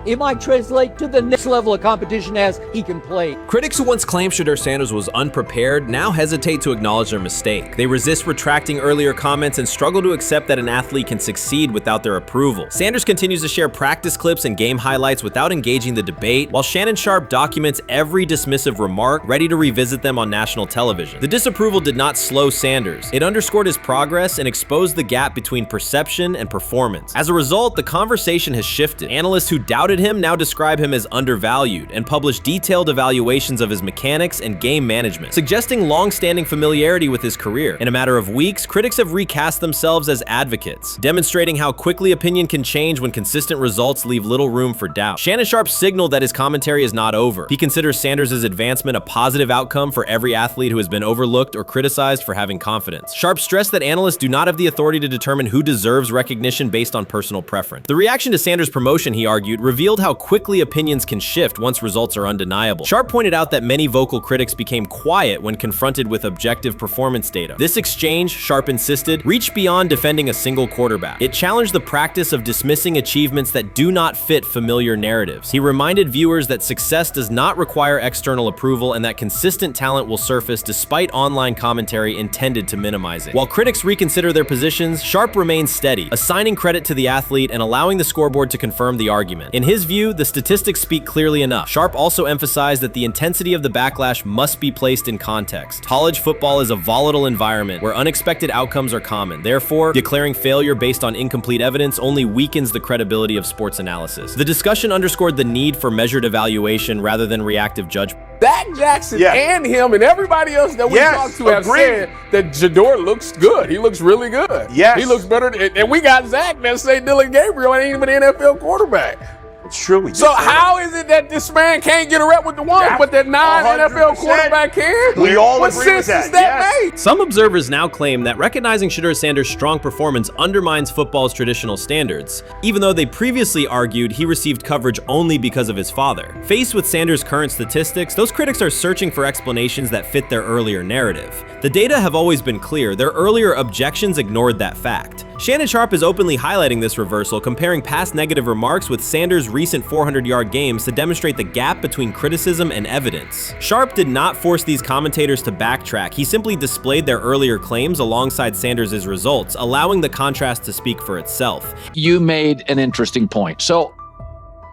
It might translate to the next level of competition as he can play. Critics who once claimed Shedeur Sanders was unprepared now hesitate to acknowledge their mistake. They resist retracting earlier comments and struggle to accept that an athlete can succeed without their approval. Sanders continues to share practice clips and game highlights without engaging the debate, while Shannon Sharpe documents every dismissive remark, ready to revisit them on national television. The disapproval did not slow Sanders. It underscored his progress and exposed the gap between perception and performance. As a result, the conversation has shifted. Analysts who doubted him now describe him as undervalued and publish detailed evaluations of his mechanics and game management, suggesting long-standing familiarity with his career. In a matter of weeks, critics have recast themselves as advocates, demonstrating how quickly opinion can change when consistent results leave little room for doubt. Shannon Sharpe signaled that his commentary is not over. He considers Sanders' advancement a positive outcome for every athlete who has been overlooked or criticized for having confidence. Sharpe stressed that analysts do not have the authority to determine who deserves recognition based on personal preference. The reaction to Sanders' promotion, he argued, revealed how quickly opinions can shift once results are undeniable. Sharpe pointed out that many vocal critics became quiet when confronted with objective performance data. This exchange, Sharpe insisted, reached beyond defending a single quarterback. It challenged the practice of dismissing achievements that do not fit familiar narratives. He reminded viewers that success does not require external approval and that consistent talent will surface despite online commentary intended to minimize it. While critics reconsider their positions, Sharpe remains steady, assigning credit to the athlete and allowing the scoreboard to confirm the argument. In his view, the statistics speak clearly enough. Sharpe also emphasized that the intensity of the backlash must be placed in context. College football is a volatile environment where unexpected outcomes are common. Therefore, declaring failure based on incomplete evidence only weakens the credibility of sports analysis. The discussion underscored the need for measured evaluation rather than reactive judgment. Zach Jackson and him and everybody else that we talked to have said that Shedeur looks good. He looks really good. Yes. He looks better. And we got Zach that say Dylan Gabriel ain't even an NFL quarterback. True. So how is it that this man can't get a rep with the ones, but that non-NFL quarterback can? We all what agree with sense that. does that make? Some observers now claim that recognizing Shedeur Sanders' strong performance undermines football's traditional standards, even though they previously argued he received coverage only because of his father. Faced with Sanders' current statistics, those critics are searching for explanations that fit their earlier narrative. The data have always been clear. Their earlier objections ignored that fact. Shannon Sharpe is openly highlighting this reversal, comparing past negative remarks with Sanders' recent 400-yard games to demonstrate the gap between criticism and evidence. Sharpe did not force these commentators to backtrack. He simply displayed their earlier claims alongside Sanders' results, allowing the contrast to speak for itself. You made an interesting point. So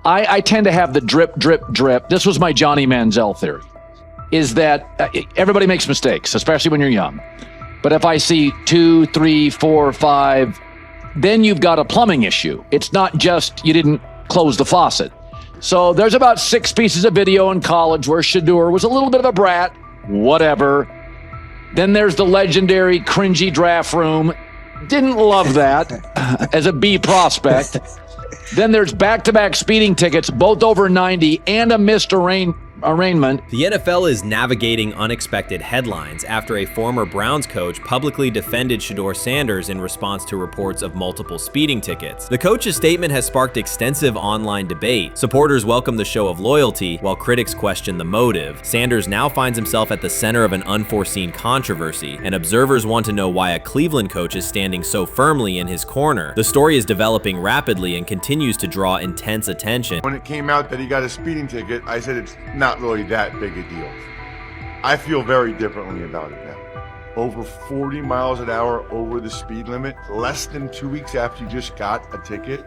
I tend to have the drip, drip, drip. This was my Johnny Manziel theory, is that everybody makes mistakes, especially when you're young. But if I see 2, 3, 4, 5, then you've got a plumbing issue. It's not just you didn't close the faucet. So there's about 6 pieces of video in college where Shedeur was a little bit of a brat, whatever. Then there's the legendary cringy draft room. Didn't love that as a B prospect. Then there's back-to-back speeding tickets, both over 90, and a missed arraignment. The NFL is navigating unexpected headlines after a former Browns coach publicly defended Shedeur Sanders in response to reports of multiple speeding tickets. The coach's statement has sparked extensive online debate. Supporters welcome the show of loyalty, while critics question the motive. Sanders now finds himself at the center of an unforeseen controversy, and observers want to know why a Cleveland coach is standing so firmly in his corner. The story is developing rapidly and continues to draw intense attention. When it came out that he got a speeding ticket, I said it's not really that big a deal. I feel very differently about it now. Over 40 miles an hour over the speed limit, less than 2 weeks after you just got a ticket.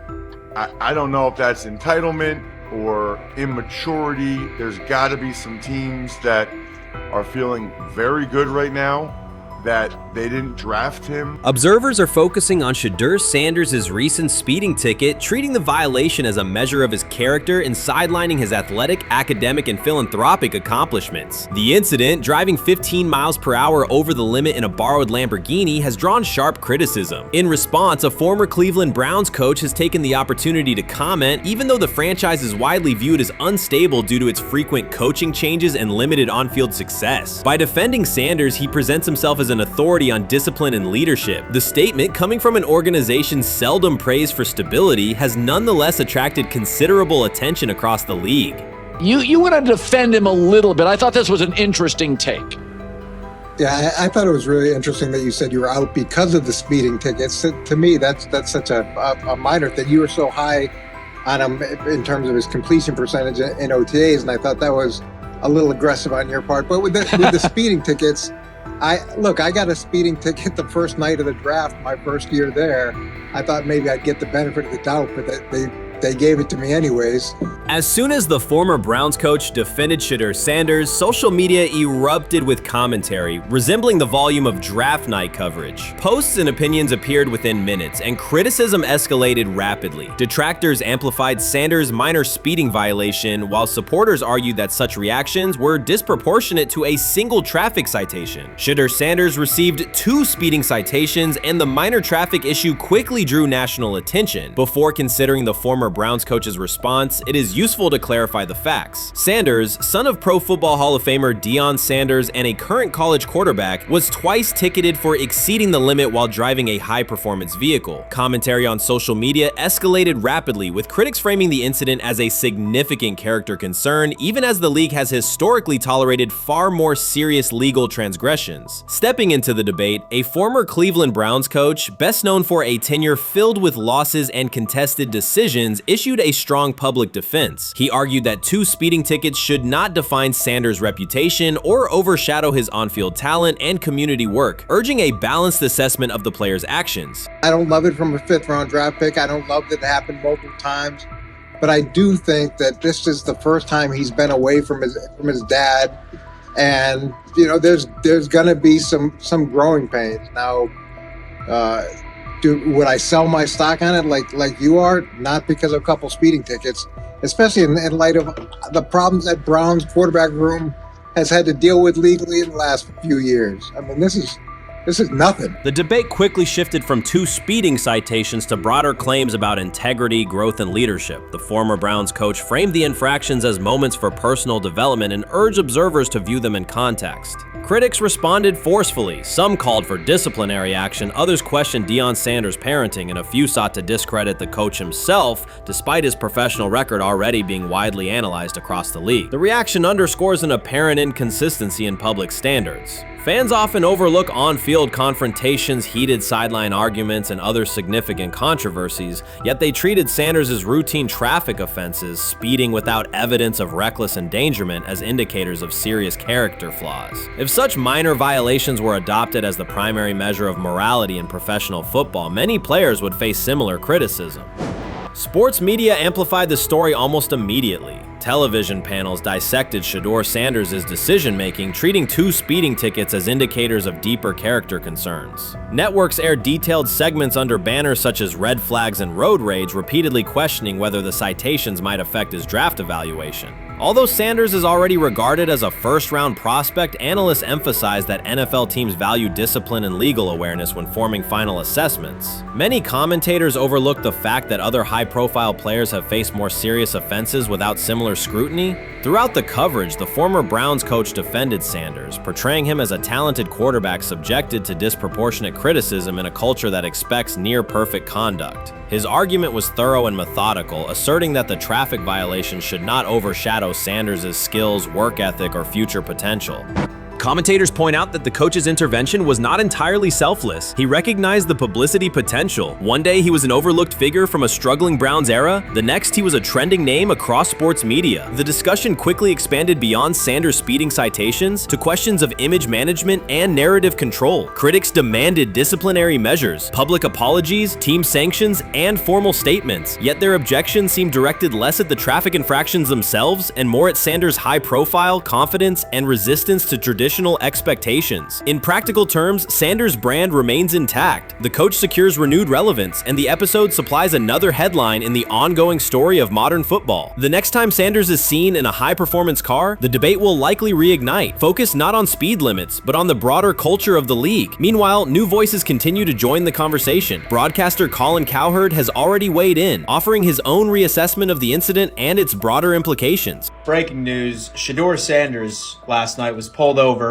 I don't know if that's entitlement or immaturity. There's got to be some teams that are feeling very good right now that they didn't draft him. Observers are focusing on Shedeur Sanders' recent speeding ticket, treating the violation as a measure of his character and sidelining his athletic, academic, and philanthropic accomplishments. The incident, driving 15 miles per hour over the limit in a borrowed Lamborghini, has drawn sharp criticism. In response, a former Cleveland Browns coach has taken the opportunity to comment, even though the franchise is widely viewed as unstable due to its frequent coaching changes and limited on-field success. By defending Sanders, he presents himself as an authority on discipline and leadership. The statement, coming from an organization seldom praised for stability, has nonetheless attracted considerable attention across the league. You want to defend him a little bit. I thought this was an interesting take. Yeah, I thought it was really interesting that you said you were out because of the speeding tickets. To me, that's such a minor thing. You were so high on him in terms of his completion percentage in OTAs, and I thought that was a little aggressive on your part. But with the speeding tickets, I got a speeding ticket the first night of the draft, my first year there. I thought maybe I'd get the benefit of the doubt, but they gave it to me anyways. As soon as the former Browns coach defended Shedeur Sanders, social media erupted with commentary, resembling the volume of draft night coverage. Posts and opinions appeared within minutes, and criticism escalated rapidly. Detractors amplified Sanders' minor speeding violation, while supporters argued that such reactions were disproportionate to a single traffic citation. Shedeur Sanders received 2 speeding citations, and the minor traffic issue quickly drew national attention. Before considering the former Browns coach's response, it is useful to clarify the facts. Sanders, son of Pro Football Hall of Famer Deion Sanders and a current college quarterback, was twice ticketed for exceeding the limit while driving a high-performance vehicle. Commentary on social media escalated rapidly, with critics framing the incident as a significant character concern, even as the league has historically tolerated far more serious legal transgressions. Stepping into the debate, a former Cleveland Browns coach, best known for a tenure filled with losses and contested decisions, issued a strong public defense. He argued that 2 speeding tickets should not define Sanders' reputation or overshadow his on-field talent and community work, urging a balanced assessment of the player's actions. I don't love it from a 5th round draft pick. I don't love that it happened multiple times, but I do think that this is the first time he's been away from his dad, and there's gonna be some growing pains. Now, would I sell my stock on it like you are? Not because of a couple speeding tickets, especially in light of the problems that Brown's quarterback room has had to deal with legally in the last few years. I mean, this is nothing. The debate quickly shifted from 2 speeding citations to broader claims about integrity, growth, and leadership. The former Browns coach framed the infractions as moments for personal development and urged observers to view them in context. Critics responded forcefully. Some called for disciplinary action, others questioned Deion Sanders' parenting, and a few sought to discredit the coach himself, despite his professional record already being widely analyzed across the league. The reaction underscores an apparent inconsistency in public standards. Fans often overlook on-field confrontations, heated sideline arguments, and other significant controversies, yet they treated Sanders' routine traffic offenses, speeding without evidence of reckless endangerment, as indicators of serious character flaws. If such minor violations were adopted as the primary measure of morality in professional football, many players would face similar criticism. Sports media amplified the story almost immediately. Television panels dissected Shedeur Sanders' decision-making, treating 2 speeding tickets as indicators of deeper character concerns. Networks aired detailed segments under banners such as red flags and road rage, repeatedly questioning whether the citations might affect his draft evaluation. Although Sanders is already regarded as a first-round prospect, analysts emphasize that NFL teams value discipline and legal awareness when forming final assessments. Many commentators overlook the fact that other high-profile players have faced more serious offenses without similar similar scrutiny? Throughout the coverage, the former Browns coach defended Sanders, portraying him as a talented quarterback subjected to disproportionate criticism in a culture that expects near-perfect conduct. His argument was thorough and methodical, asserting that the traffic violation should not overshadow Sanders' skills, work ethic, or future potential. Commentators point out that the coach's intervention was not entirely selfless. He recognized the publicity potential. One day he was an overlooked figure from a struggling Browns era, the next he was a trending name across sports media. The discussion quickly expanded beyond Sanders' speeding citations to questions of image management and narrative control. Critics demanded disciplinary measures, public apologies, team sanctions, and formal statements, yet their objections seemed directed less at the traffic infractions themselves and more at Sanders' high profile, confidence, and resistance to traditional expectations. In practical terms, Sanders' brand remains intact. The coach secures renewed relevance, and the episode supplies another headline in the ongoing story of modern football. The next time Sanders is seen in a high-performance car, the debate will likely reignite, focused not on speed limits, but on the broader culture of the league. Meanwhile, new voices continue to join the conversation. Broadcaster Colin Cowherd has already weighed in, offering his own reassessment of the incident and its broader implications. Breaking news, Shedeur Sanders last night was pulled over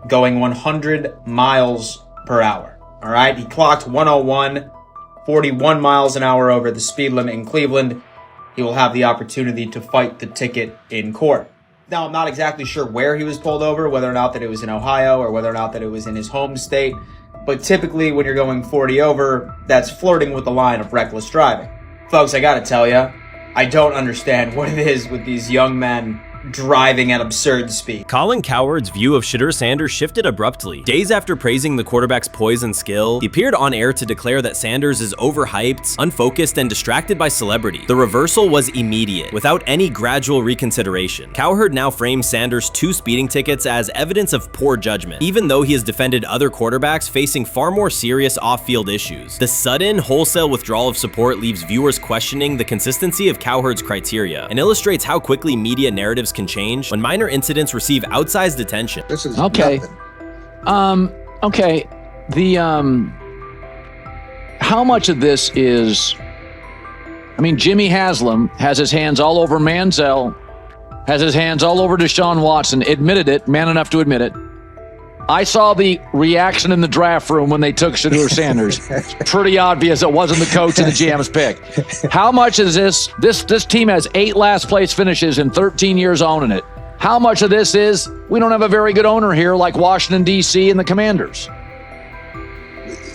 going 100 miles per hour. All right, he clocked 101, 41 miles an hour over the speed limit in Cleveland. He will have the opportunity to fight the ticket in court. Now, I'm not exactly sure where he was pulled over, whether or not that it was in Ohio or whether or not that it was in his home state. But typically when you're going 40 over, that's flirting with the line of reckless driving. Folks, I gotta tell you, I don't understand what it is with these young men driving at absurd speed. Colin Cowherd's view of Shedeur Sanders shifted abruptly. Days after praising the quarterback's poise and skill, he appeared on air to declare that Sanders is overhyped, unfocused, and distracted by celebrity. The reversal was immediate, without any gradual reconsideration. Cowherd now frames Sanders' 2 speeding tickets as evidence of poor judgment, even though he has defended other quarterbacks facing far more serious off-field issues. The sudden, wholesale withdrawal of support leaves viewers questioning the consistency of Cowherd's criteria and illustrates how quickly media narratives can change when minor incidents receive outsized attention. This is okay. nothing. Okay. How much of this is? I mean, Jimmy Haslam has his hands all over Manziel, has his hands all over Deshaun Watson. Admitted it, man enough to admit it. I saw the reaction in the draft room when they took Shedeur Sanders. Pretty obvious it wasn't the coach and the GM's pick. How much is this? This team has 8 last place finishes in 13 years owning it. How much of this is we don't have a very good owner here like Washington, D.C. and the Commanders?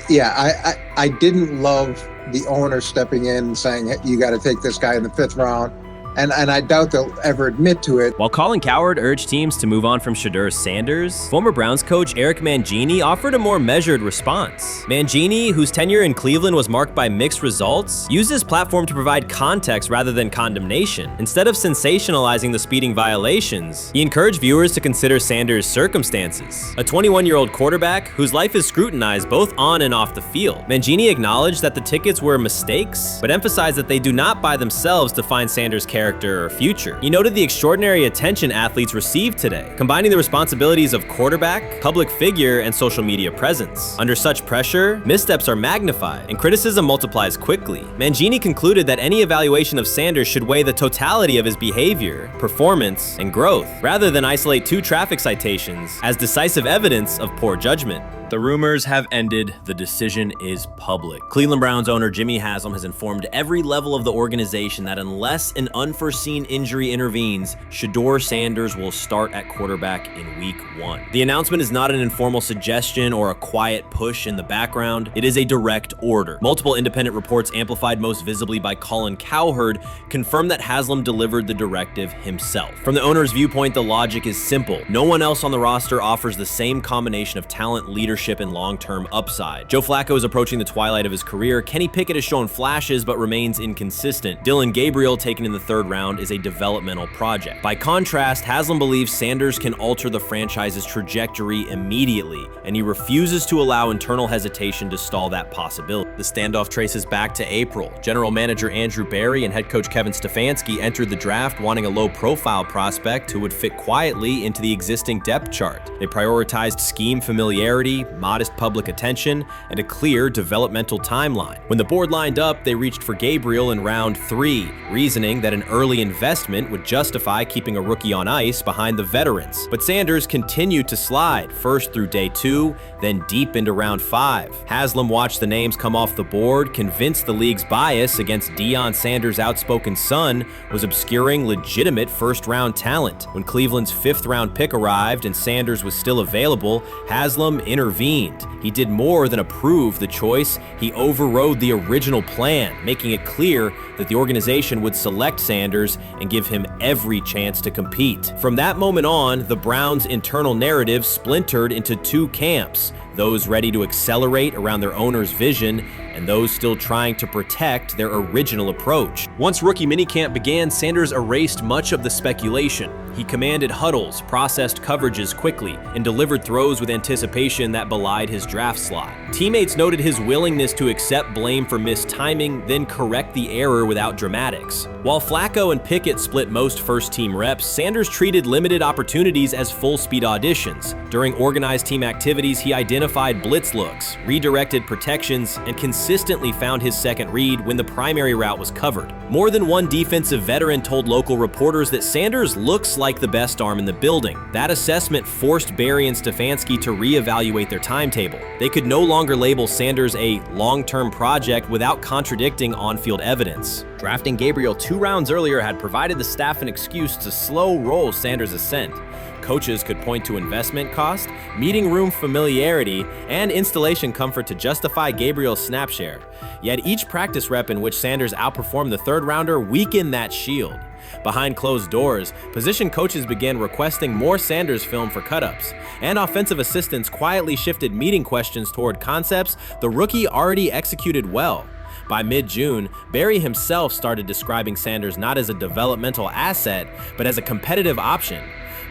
Yeah, I didn't love the owner stepping in and saying, you got to take this guy in the 5th round. And I doubt they'll ever admit to it. While Colin Cowherd urged teams to move on from Shedeur Sanders, former Browns coach Eric Mangini offered a more measured response. Mangini, whose tenure in Cleveland was marked by mixed results, used his platform to provide context rather than condemnation. Instead of sensationalizing the speeding violations, he encouraged viewers to consider Sanders' circumstances. A 21-year-old quarterback whose life is scrutinized both on and off the field. Mangini acknowledged that the tickets were mistakes, but emphasized that they do not by themselves define Sanders' character or future. He noted the extraordinary attention athletes received today, combining the responsibilities of quarterback, public figure, and social media presence. Under such pressure, missteps are magnified, and criticism multiplies quickly. Mangini concluded that any evaluation of Sanders should weigh the totality of his behavior, performance, and growth, rather than isolate 2 traffic citations as decisive evidence of poor judgment. The rumors have ended. The decision is public. Cleveland Browns owner Jimmy Haslam has informed every level of the organization that unless an unforeseen injury intervenes, Shedeur Sanders will start at quarterback in week 1. The announcement is not an informal suggestion or a quiet push in the background. It is a direct order. Multiple independent reports, amplified most visibly by Colin Cowherd, confirm that Haslam delivered the directive himself. From the owner's viewpoint, the logic is simple. No one else on the roster offers the same combination of talent, leadership, and long-term upside. Joe Flacco is approaching the twilight of his career. Kenny Pickett has shown flashes but remains inconsistent. Dillon Gabriel, taken in the 3rd round, is a developmental project. By contrast, Haslam believes Sanders can alter the franchise's trajectory immediately, and he refuses to allow internal hesitation to stall that possibility. The standoff traces back to April. General manager Andrew Berry and head coach Kevin Stefanski entered the draft wanting a low-profile prospect who would fit quietly into the existing depth chart. They prioritized scheme familiarity, modest public attention, and a clear developmental timeline. When the board lined up, they reached for Gabriel in round 3, reasoning that an early investment would justify keeping a rookie on ice behind the veterans. But Sanders continued to slide, first through day 2, then deep into round 5. Haslam watched the names come off the board, convinced the league's bias against Deion Sanders' outspoken son was obscuring legitimate first-round talent. When Cleveland's 5th-round pick arrived and Sanders was still available, Haslam intervened. He did more than approve the choice, he overrode the original plan, making it clear that the organization would select Sanders and give him every chance to compete. From that moment on, the Browns' internal narrative splintered into 2 camps, those ready to accelerate around their owner's vision, and those still trying to protect their original approach. Once rookie minicamp began, Sanders erased much of the speculation. He commanded huddles, processed coverages quickly, and delivered throws with anticipation that belied his draft slot. Teammates noted his willingness to accept blame for missed timing, then correct the error without dramatics. While Flacco and Pickett split most first-team reps, Sanders treated limited opportunities as full-speed auditions. During organized team activities, he identified blitz looks, redirected protections, and consistently found his second read when the primary route was covered. More than one defensive veteran told local reporters that Sanders looks like the best arm in the building. That assessment forced Barry and Stefanski to reevaluate their timetable. They could no longer label Sanders a long-term project without contradicting on-field evidence. Drafting Gabriel 2 rounds earlier had provided the staff an excuse to slow roll Sanders' ascent. Coaches could point to investment cost, meeting room familiarity, and installation comfort to justify Gabriel's snap share. Yet each practice rep in which Sanders outperformed the 3rd rounder weakened that shield. Behind closed doors, position coaches began requesting more Sanders film for cut-ups, and offensive assistants quietly shifted meeting questions toward concepts the rookie already executed well. By mid-June, Barry himself started describing Sanders not as a developmental asset, but as a competitive option.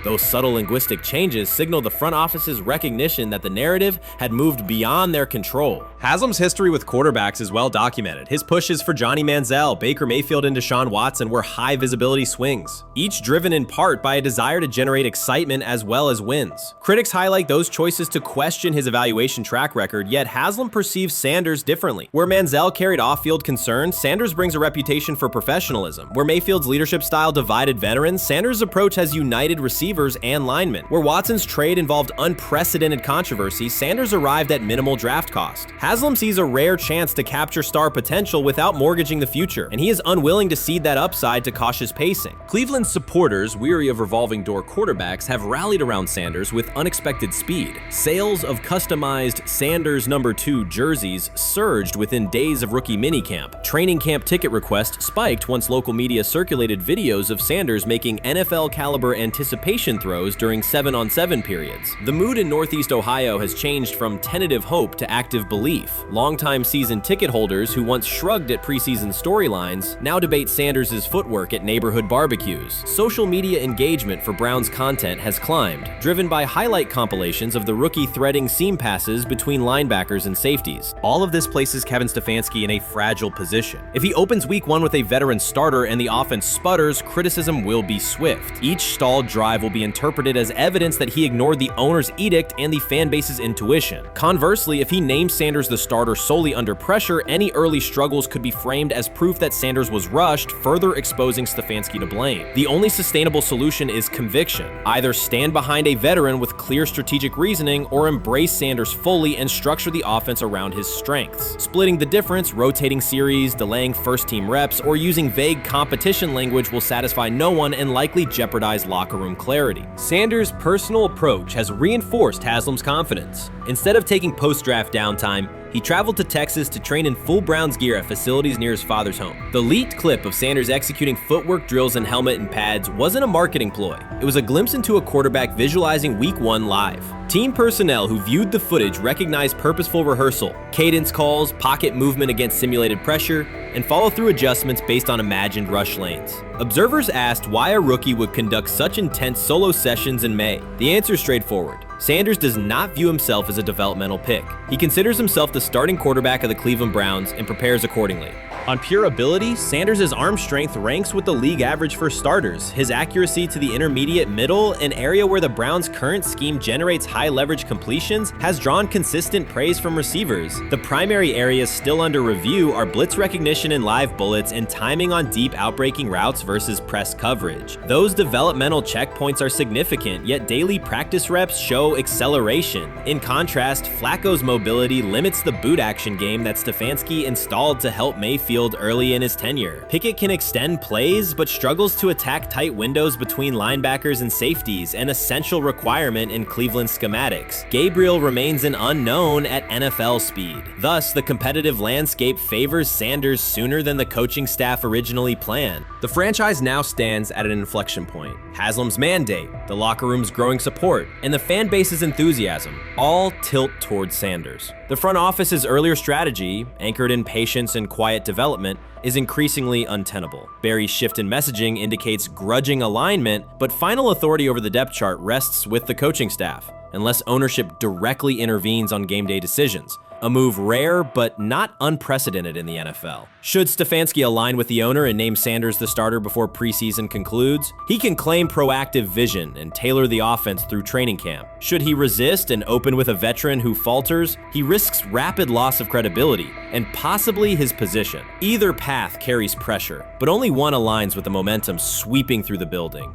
Those subtle linguistic changes signal the front office's recognition that the narrative had moved beyond their control. Haslam's history with quarterbacks is well documented. His pushes for Johnny Manziel, Baker Mayfield, and Deshaun Watson were high-visibility swings, each driven in part by a desire to generate excitement as well as wins. Critics highlight those choices to question his evaluation track record, yet Haslam perceives Sanders differently. Where Manziel carried off-field concerns, Sanders brings a reputation for professionalism. Where Mayfield's leadership style divided veterans, Sanders' approach has united receivers and linemen. Where Watson's trade involved unprecedented controversy, Sanders arrived at minimal draft cost. Haslam sees a rare chance to capture star potential without mortgaging the future, and he is unwilling to cede that upside to cautious pacing. Cleveland's supporters, weary of revolving door quarterbacks, have rallied around Sanders with unexpected speed. Sales of customized Sanders number 2 jerseys surged within days of rookie minicamp. Training camp ticket requests spiked once local media circulated videos of Sanders making NFL-caliber anticipation throws during 7-on-7 periods. The mood in Northeast Ohio has changed from tentative hope to active belief. Longtime season ticket holders who once shrugged at preseason storylines now debate Sanders' footwork at neighborhood barbecues. Social media engagement for Brown's content has climbed, driven by highlight compilations of the rookie threading seam passes between linebackers and safeties. All of this places Kevin Stefanski in a fragile position. If he opens week 1 with a veteran starter and the offense sputters, criticism will be swift. Each stalled drive will be interpreted as evidence that he ignored the owner's edict and the fan base's intuition. Conversely, if he names Sanders the starter solely under pressure, any early struggles could be framed as proof that Sanders was rushed, further exposing Stefanski to blame. The only sustainable solution is conviction. Either stand behind a veteran with clear strategic reasoning or embrace Sanders fully and structure the offense around his strengths. Splitting the difference, rotating series, delaying first-team reps, or using vague competition language will satisfy no one and likely jeopardize locker room clarity. Sanders' personal approach has reinforced Haslam's confidence. Instead of taking post-draft downtime, he traveled to Texas to train in full Browns gear at facilities near his father's home. The leaked clip of Sanders executing footwork drills in helmet and pads wasn't a marketing ploy. It was a glimpse into a quarterback visualizing Week 1 live. Team personnel who viewed the footage recognized purposeful rehearsal, cadence calls, pocket movement against simulated pressure, and follow-through adjustments based on imagined rush lanes. Observers asked why a rookie would conduct such intense solo sessions in May. The answer is straightforward. Sanders does not view himself as a developmental pick. He considers himself the starting quarterback of the Cleveland Browns and prepares accordingly. On pure ability, Sanders' arm strength ranks with the league average for starters. His accuracy to the intermediate middle, an area where the Browns' current scheme generates high leverage completions, has drawn consistent praise from receivers. The primary areas still under review are blitz recognition and live bullets and timing on deep outbreaking routes versus press coverage. Those developmental checkpoints are significant, yet daily practice reps show acceleration. In contrast, Flacco's mobility limits the boot action game that Stefanski installed to help Mayfield early in his tenure. Pickett can extend plays, but struggles to attack tight windows between linebackers and safeties, an essential requirement in Cleveland schematics. Gabriel remains an unknown at NFL speed. Thus, the competitive landscape favors Sanders sooner than the coaching staff originally planned. The franchise now stands at an inflection point. Haslam's mandate, the locker room's growing support, and the fan base's enthusiasm all tilt towards Sanders. The front office's earlier strategy, anchored in patience and quiet development, is increasingly untenable. Barry's shift in messaging indicates grudging alignment, but final authority over the depth chart rests with the coaching staff, unless ownership directly intervenes on game day decisions. A move rare but not unprecedented in the NFL. Should Stefanski align with the owner and name Sanders the starter before preseason concludes, he can claim proactive vision and tailor the offense through training camp. Should he resist and open with a veteran who falters, he risks rapid loss of credibility and possibly his position. Either path carries pressure, but only one aligns with the momentum sweeping through the building.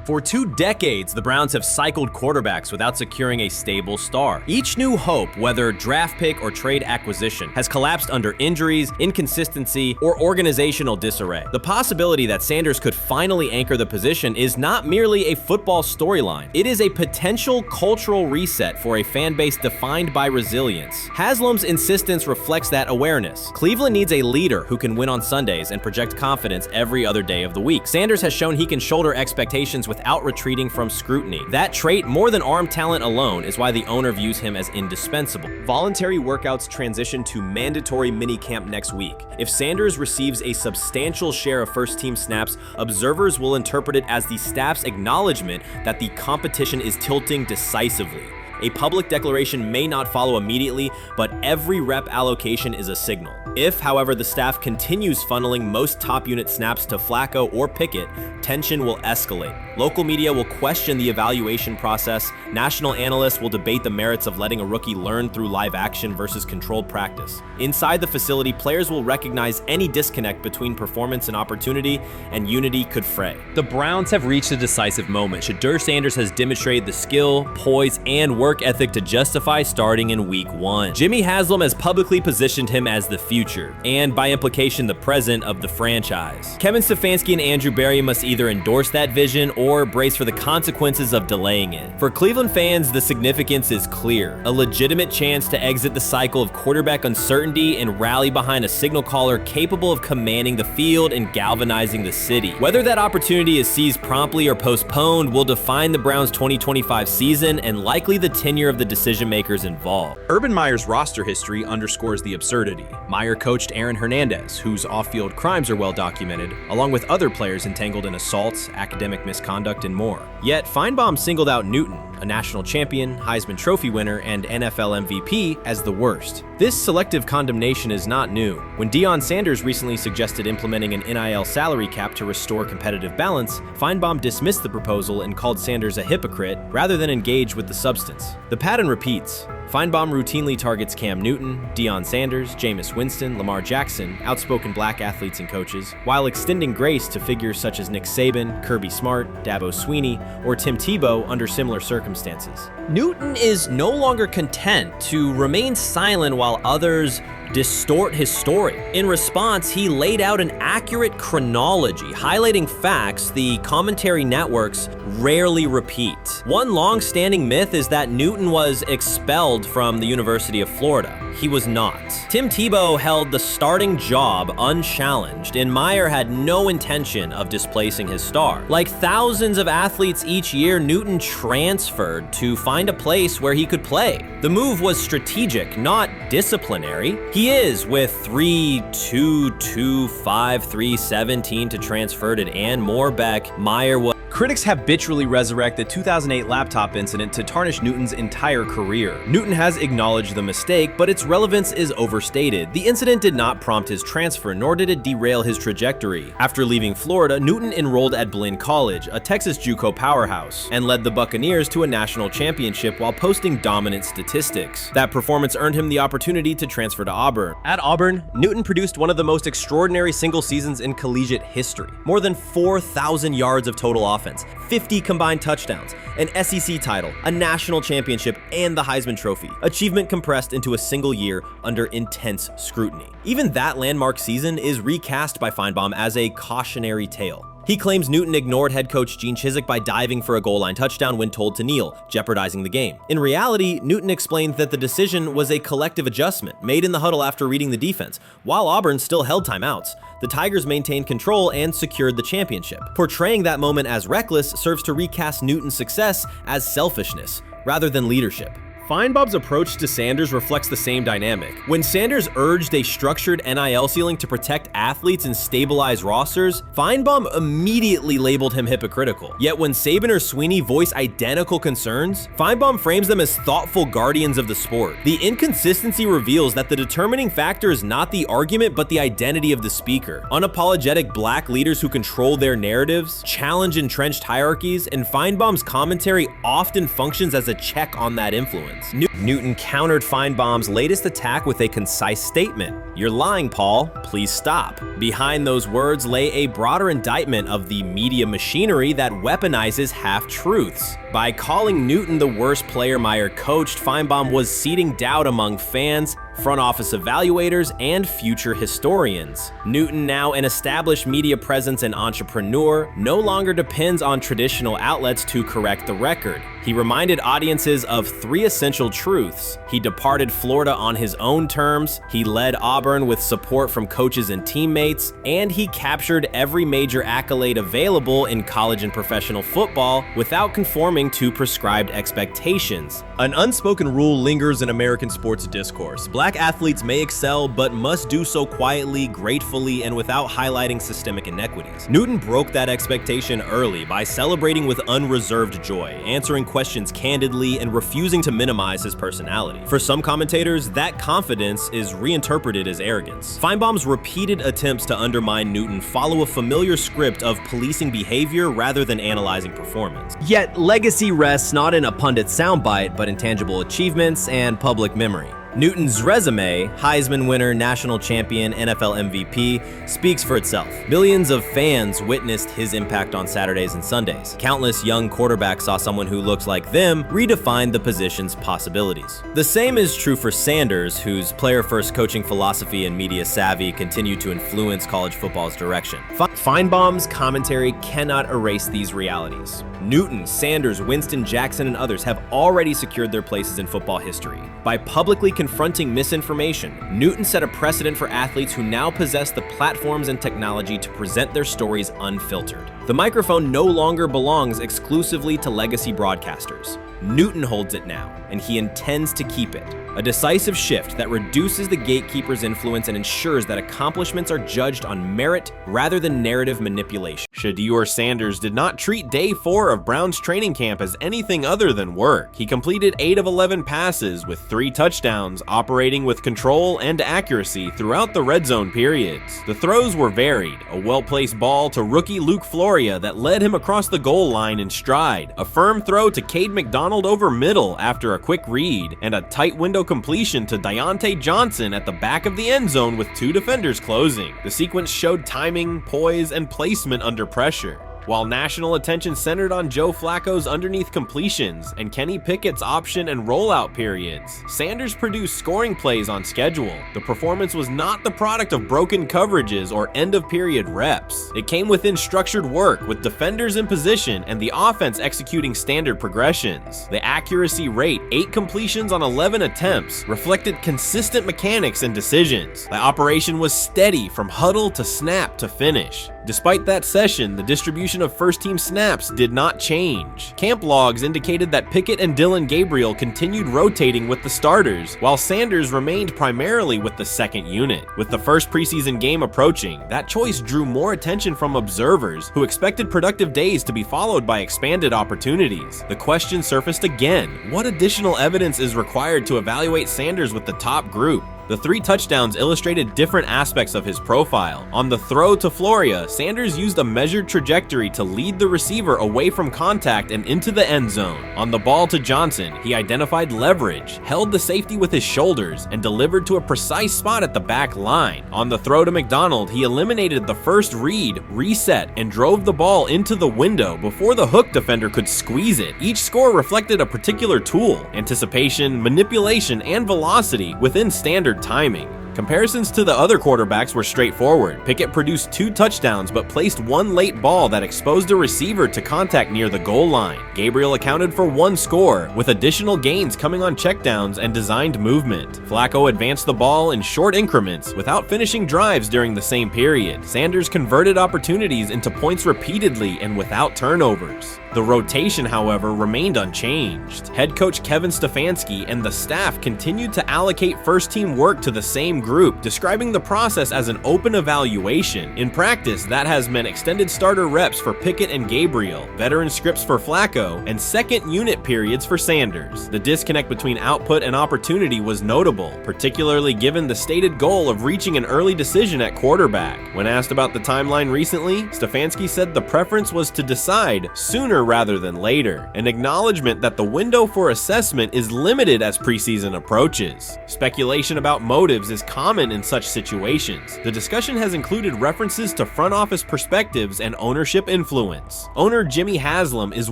For 2 decades, the Browns have cycled quarterbacks without securing a stable star. Each new hope, whether draft pick or trade acquisition, has collapsed under injuries, inconsistency, or organizational disarray. The possibility that Sanders could finally anchor the position is not merely a football storyline. It is a potential cultural reset for a fan base defined by resilience. Haslam's insistence reflects that awareness. Cleveland needs a leader who can win on Sundays and project confidence every other day of the week. Sanders has shown he can shoulder expectations without retreating from scrutiny. That trait, more than arm talent alone, is why the owner views him as indispensable. Voluntary workouts transition to mandatory minicamp next week. If Sanders receives a substantial share of first-team snaps, observers will interpret it as the staff's acknowledgement that the competition is tilting decisively. A public declaration may not follow immediately, but every rep allocation is a signal. If, however, the staff continues funneling most top unit snaps to Flacco or Pickett, tension will escalate. Local media will question the evaluation process. National analysts will debate the merits of letting a rookie learn through live action versus controlled practice. Inside the facility, players will recognize any disconnect between performance and opportunity, and unity could fray. The Browns have reached a decisive moment. Shedeur Sanders has demonstrated the skill, poise, and work ethic to justify starting in week 1. Jimmy Haslam has publicly positioned him as the future, and by implication the present of the franchise. Kevin Stefanski and Andrew Barry must either endorse that vision or brace for the consequences of delaying it. For Cleveland fans, the significance is clear. A legitimate chance to exit the cycle of quarterback uncertainty and rally behind a signal caller capable of commanding the field and galvanizing the city. Whether that opportunity is seized promptly or postponed will define the Browns' 2025 season and likely the tenure of the decision makers involved. Urban Meyer's roster history underscores the absurdity. Meyer coached Aaron Hernandez, whose off-field crimes are well documented, along with other players entangled in assaults, academic misconduct, and more. Yet Feinbaum singled out Newton, a national champion, Heisman Trophy winner, and NFL MVP, as the worst. This selective condemnation is not new. When Deion Sanders recently suggested implementing an NIL salary cap to restore competitive balance, Feinbaum dismissed the proposal and called Sanders a hypocrite rather than engage with the substance. The pattern repeats. Feinbaum routinely targets Cam Newton, Deion Sanders, Jameis Winston, Lamar Jackson, outspoken black athletes and coaches, while extending grace to figures such as Nick Saban, Kirby Smart, Dabo Swinney, or Tim Tebow under similar circumstances. Newton is no longer content to remain silent while others distort his story. In response, he laid out an accurate chronology, highlighting facts the commentary networks rarely repeat. One long-standing myth is that Newton was expelled from the University of Florida. He was not. Tim Tebow held the starting job unchallenged, and Meyer had no intention of displacing his star. Like thousands of athletes each year, Newton transferred to find a place where he could play. The move was strategic, not disciplinary. He is, with 3-2-2-5-3-17 to transfer it and more back. Meyer was Critics habitually resurrect the 2008 laptop incident to tarnish Newton's entire career. Newton has acknowledged the mistake, but its relevance is overstated. The incident did not prompt his transfer, nor did it derail his trajectory. After leaving Florida, Newton enrolled at Blinn College, a Texas JUCO powerhouse, and led the Buccaneers to a national championship while posting dominant statistics. That performance earned him the opportunity to transfer to Auburn. At Auburn, Newton produced one of the most extraordinary single seasons in collegiate history. More than 4,000 yards of total offense, 50 combined touchdowns, an SEC title, a national championship, and the Heisman Trophy. Achievement compressed into a single year under intense scrutiny. Even that landmark season is recast by Feinbaum as a cautionary tale. He claims Newton ignored head coach Gene Chizik by diving for a goal line touchdown when told to kneel, jeopardizing the game. In reality, Newton explained that the decision was a collective adjustment made in the huddle after reading the defense, while Auburn still held timeouts. The Tigers maintained control and secured the championship. Portraying that moment as reckless serves to recast Newton's success as selfishness rather than leadership. Feinbaum's approach to Sanders reflects the same dynamic. When Sanders urged a structured NIL ceiling to protect athletes and stabilize rosters, Feinbaum immediately labeled him hypocritical. Yet when Saban or Sweeney voice identical concerns, Feinbaum frames them as thoughtful guardians of the sport. The inconsistency reveals that the determining factor is not the argument but the identity of the speaker. Unapologetic black leaders who control their narratives, challenge entrenched hierarchies, and Feinbaum's commentary often functions as a check on that influence. Newton countered Feinbaum's latest attack with a concise statement. "You're lying, Paul. Please stop." Behind those words lay a broader indictment of the media machinery that weaponizes half-truths. By calling Newton the worst player Meyer coached, Feinbaum was seeding doubt among fans, front office evaluators, and future historians. Newton, now an established media presence and entrepreneur, no longer depends on traditional outlets to correct the record. He reminded audiences of three essential truths. He departed Florida on his own terms, he led Auburn with support from coaches and teammates, and he captured every major accolade available in college and professional football without conforming to prescribed expectations. An unspoken rule lingers in American sports discourse. Black athletes may excel, but must do so quietly, gratefully, and without highlighting systemic inequities. Newton broke that expectation early by celebrating with unreserved joy, answering questions candidly, and refusing to minimize his personality. For some commentators, that confidence is reinterpreted as arrogance. Feinbaum's repeated attempts to undermine Newton follow a familiar script of policing behavior rather than analyzing performance. Yet, legacy rests not in a pundit soundbite, but in tangible achievements and public memory. Newton's resume, Heisman winner, national champion, NFL MVP, speaks for itself. Millions of fans witnessed his impact on Saturdays and Sundays. Countless young quarterbacks saw someone who looks like them redefine the position's possibilities. The same is true for Sanders, whose player-first coaching philosophy and media savvy continue to influence college football's direction. Feinbaum's commentary cannot erase these realities. Newton, Sanders, Winston, Jackson, and others have already secured their places in football history. By publicly confronting misinformation, Newton set a precedent for athletes who now possess the platforms and technology to present their stories unfiltered. The microphone no longer belongs exclusively to legacy broadcasters. Newton holds it now, and he intends to keep it. A decisive shift that reduces the gatekeeper's influence and ensures that accomplishments are judged on merit rather than narrative manipulation. Shedeur Sanders did not treat day 4 of Brown's training camp as anything other than work. He completed 8 of 11 passes with 3 touchdowns, operating with control and accuracy throughout the red zone periods. The throws were varied, a well-placed ball to rookie Luke Floria that led him across the goal line in stride, a firm throw to Cade McDonald over middle after a quick read, and a tight window completion to Deontay Johnson at the back of the end zone with 2 defenders closing. The sequence showed timing, poise, and placement under pressure. While national attention centered on Joe Flacco's underneath completions and Kenny Pickett's option and rollout periods, Sanders produced scoring plays on schedule. The performance was not the product of broken coverages or end-of-period reps. It came within structured work, with defenders in position and the offense executing standard progressions. The accuracy rate, 8 completions on 11 attempts, reflected consistent mechanics and decisions. The operation was steady from huddle to snap to finish. Despite that session, the distribution distribution of first-team snaps did not change. Camp logs indicated that Pickett and Dillon Gabriel continued rotating with the starters, while Sanders remained primarily with the second unit. With the first preseason game approaching, that choice drew more attention from observers who expected productive days to be followed by expanded opportunities. The question surfaced again: what additional evidence is required to evaluate Sanders with the top group? The 3 touchdowns illustrated different aspects of his profile. On the throw to Floria, Sanders used a measured trajectory to lead the receiver away from contact and into the end zone. On the ball to Johnson, he identified leverage, held the safety with his shoulders, and delivered to a precise spot at the back line. On the throw to McDonald, he eliminated the first read, reset, and drove the ball into the window before the hook defender could squeeze it. Each score reflected a particular tool: anticipation, manipulation, and velocity within standard timing. Comparisons to the other quarterbacks were straightforward. Pickett produced 2 touchdowns but placed 1 late ball that exposed a receiver to contact near the goal line. Gabriel accounted for 1 score, with additional gains coming on checkdowns and designed movement. Flacco advanced the ball in short increments without finishing drives during the same period. Sanders converted opportunities into points repeatedly and without turnovers. The rotation, however, remained unchanged. Head coach Kevin Stefanski and the staff continued to allocate first-team work to the same group, describing the process as an open evaluation. In practice, that has meant extended starter reps for Pickett and Gabriel, veteran scripts for Flacco, and second unit periods for Sanders. The disconnect between output and opportunity was notable, particularly given the stated goal of reaching an early decision at quarterback. When asked about the timeline recently, Stefanski said the preference was to decide sooner rather than later, an acknowledgement that the window for assessment is limited as preseason approaches. Speculation about motives is common in such situations. The discussion has included references to front office perspectives and ownership influence. Owner Jimmy Haslam is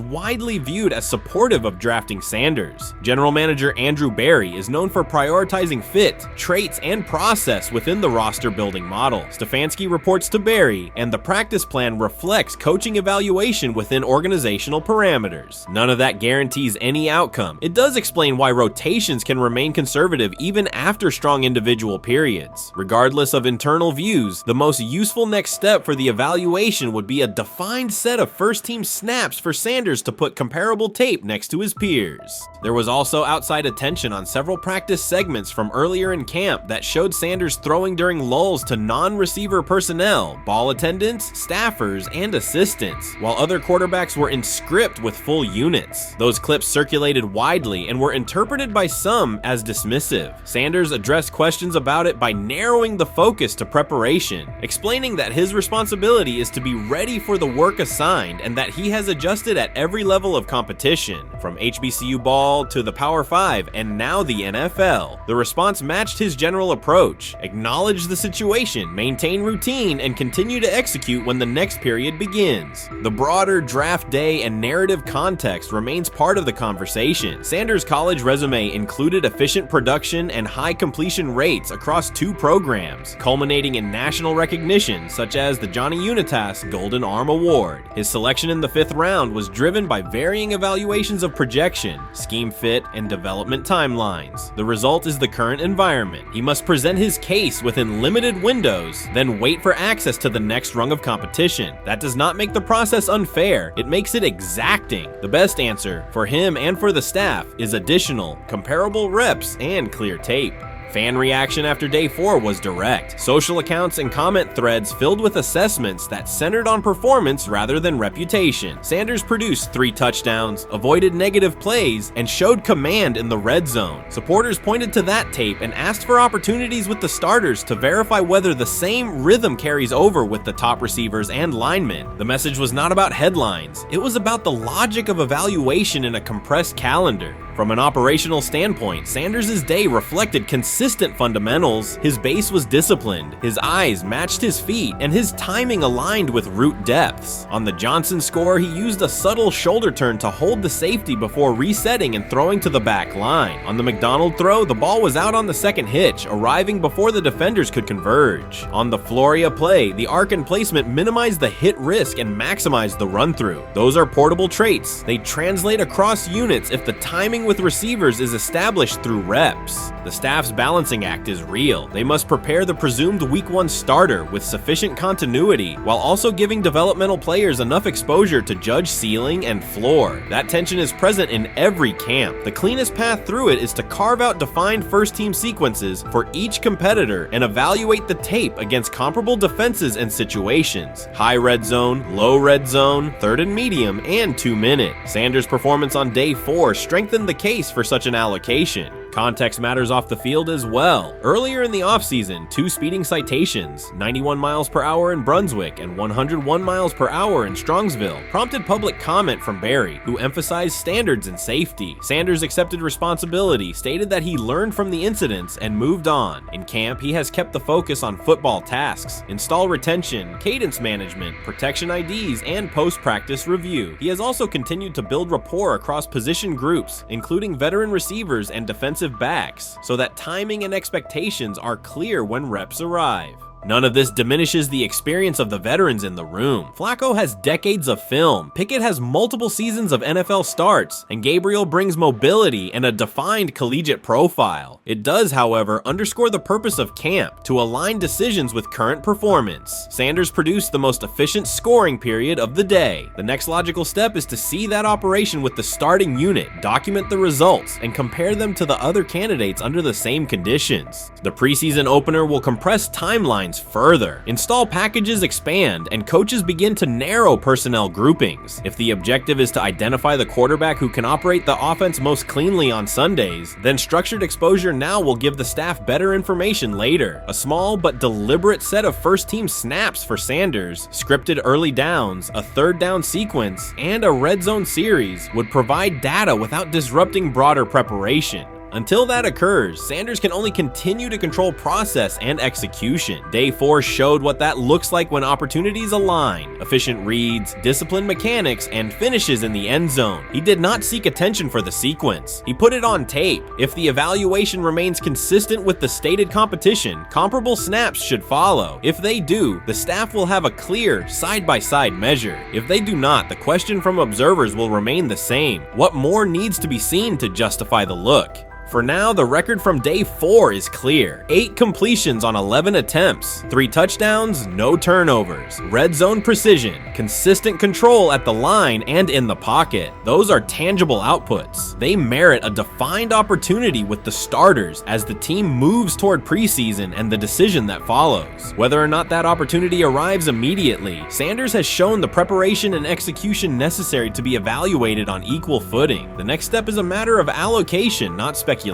widely viewed as supportive of drafting Sanders. General manager Andrew Berry is known for prioritizing fit, traits, and process within the roster building model. Stefanski reports to Berry, and the practice plan reflects coaching evaluation within organizational parameters. None of that guarantees any outcome. It does explain why rotations can remain conservative even after strong individual periods. Regardless of internal views, the most useful next step for the evaluation would be a defined set of first-team snaps for Sanders to put comparable tape next to his peers. There was also outside attention on several practice segments from earlier in camp that showed Sanders throwing during lulls to non-receiver personnel, ball attendants, staffers, and assistants, while other quarterbacks were in script with full units. Those clips circulated widely and were interpreted by some as dismissive. Sanders addressed questions about it by narrowing the focus to preparation, explaining that his responsibility is to be ready for the work assigned and that he has adjusted at every level of competition, from HBCU ball to the Power 5 and now the NFL. The response matched his general approach: acknowledge the situation, maintain routine, and continue to execute when the next period begins. The broader draft day and narrative context remains part of the conversation. Sanders' college resume included efficient production and high completion rates across 2 programs, culminating in national recognition such as the Johnny Unitas Golden Arm Award. His selection in the 5th round was driven by varying evaluations of projection, scheme fit, and development timelines. The result is the current environment. He must present his case within limited windows, then wait for access to the next rung of competition. That does not make the process unfair, it makes it exacting. The best answer, for him and for the staff, is additional, comparable reps and clear tape. Fan reaction after day 4 was direct. Social accounts and comment threads filled with assessments that centered on performance rather than reputation. Sanders produced 3 touchdowns, avoided negative plays, and showed command in the red zone. Supporters pointed to that tape and asked for opportunities with the starters to verify whether the same rhythm carries over with the top receivers and linemen. The message was not about headlines. It was about the logic of evaluation in a compressed calendar. From an operational standpoint, Sanders' day reflected consistent fundamentals. His base was disciplined, his eyes matched his feet, and his timing aligned with route depths. On the Johnson score, he used a subtle shoulder turn to hold the safety before resetting and throwing to the back line. On the McDonald throw, the ball was out on the second hitch, arriving before the defenders could converge. On the Floria play, the arc and placement minimized the hit risk and maximized the run-through. Those are portable traits. They translate across units if the timing Working with receivers is established through reps. The staff's balancing act is real. They must prepare the presumed Week 1 starter with sufficient continuity, while also giving developmental players enough exposure to judge ceiling and floor. That tension is present in every camp. The cleanest path through it is to carve out defined first-team sequences for each competitor and evaluate the tape against comparable defenses and situations. High red zone, low red zone, third and medium, and 2-minute. Sanders' performance on day 4 strengthened the case for such an allocation. Context matters off the field as well. Earlier in the offseason, 2 speeding citations, 91 miles per hour in Brunswick and 101 miles per hour in Strongsville, prompted public comment from Barry, who emphasized standards and safety. Sanders accepted responsibility, stated that he learned from the incidents and moved on. In camp, he has kept the focus on football tasks, install retention, cadence management, protection IDs, and post-practice review. He has also continued to build rapport across position groups, including veteran receivers and defensive backs, so that timing and expectations are clear when reps arrive. None of this diminishes the experience of the veterans in the room. Flacco has decades of film, Pickett has multiple seasons of NFL starts, and Gabriel brings mobility and a defined collegiate profile. It does, however, underscore the purpose of camp, to align decisions with current performance. Sanders produced the most efficient scoring period of the day. The next logical step is to see that operation with the starting unit, document the results, and compare them to the other candidates under the same conditions. The preseason opener will compress timelines further. Install packages expand, and coaches begin to narrow personnel groupings. If the objective is to identify the quarterback who can operate the offense most cleanly on Sundays, then structured exposure now will give the staff better information later. A small but deliberate set of first-team snaps for Sanders, scripted early downs, a third down sequence, and a red zone series would provide data without disrupting broader preparation. Until that occurs, Sanders can only continue to control process and execution. Day 4 showed what that looks like when opportunities align. Efficient reads, disciplined mechanics, and finishes in the end zone. He did not seek attention for the sequence. He put it on tape. If the evaluation remains consistent with the stated competition, comparable snaps should follow. If they do, the staff will have a clear, side-by-side measure. If they do not, the question from observers will remain the same. What more needs to be seen to justify the look? For now, the record from day 4 is clear. 8 completions on 11 attempts, 3 touchdowns, no turnovers, red zone precision, consistent control at the line and in the pocket. Those are tangible outputs. They merit a defined opportunity with the starters as the team moves toward preseason and the decision that follows. Whether or not that opportunity arrives immediately, Sanders has shown the preparation and execution necessary to be evaluated on equal footing. The next step is a matter of allocation, not speculation.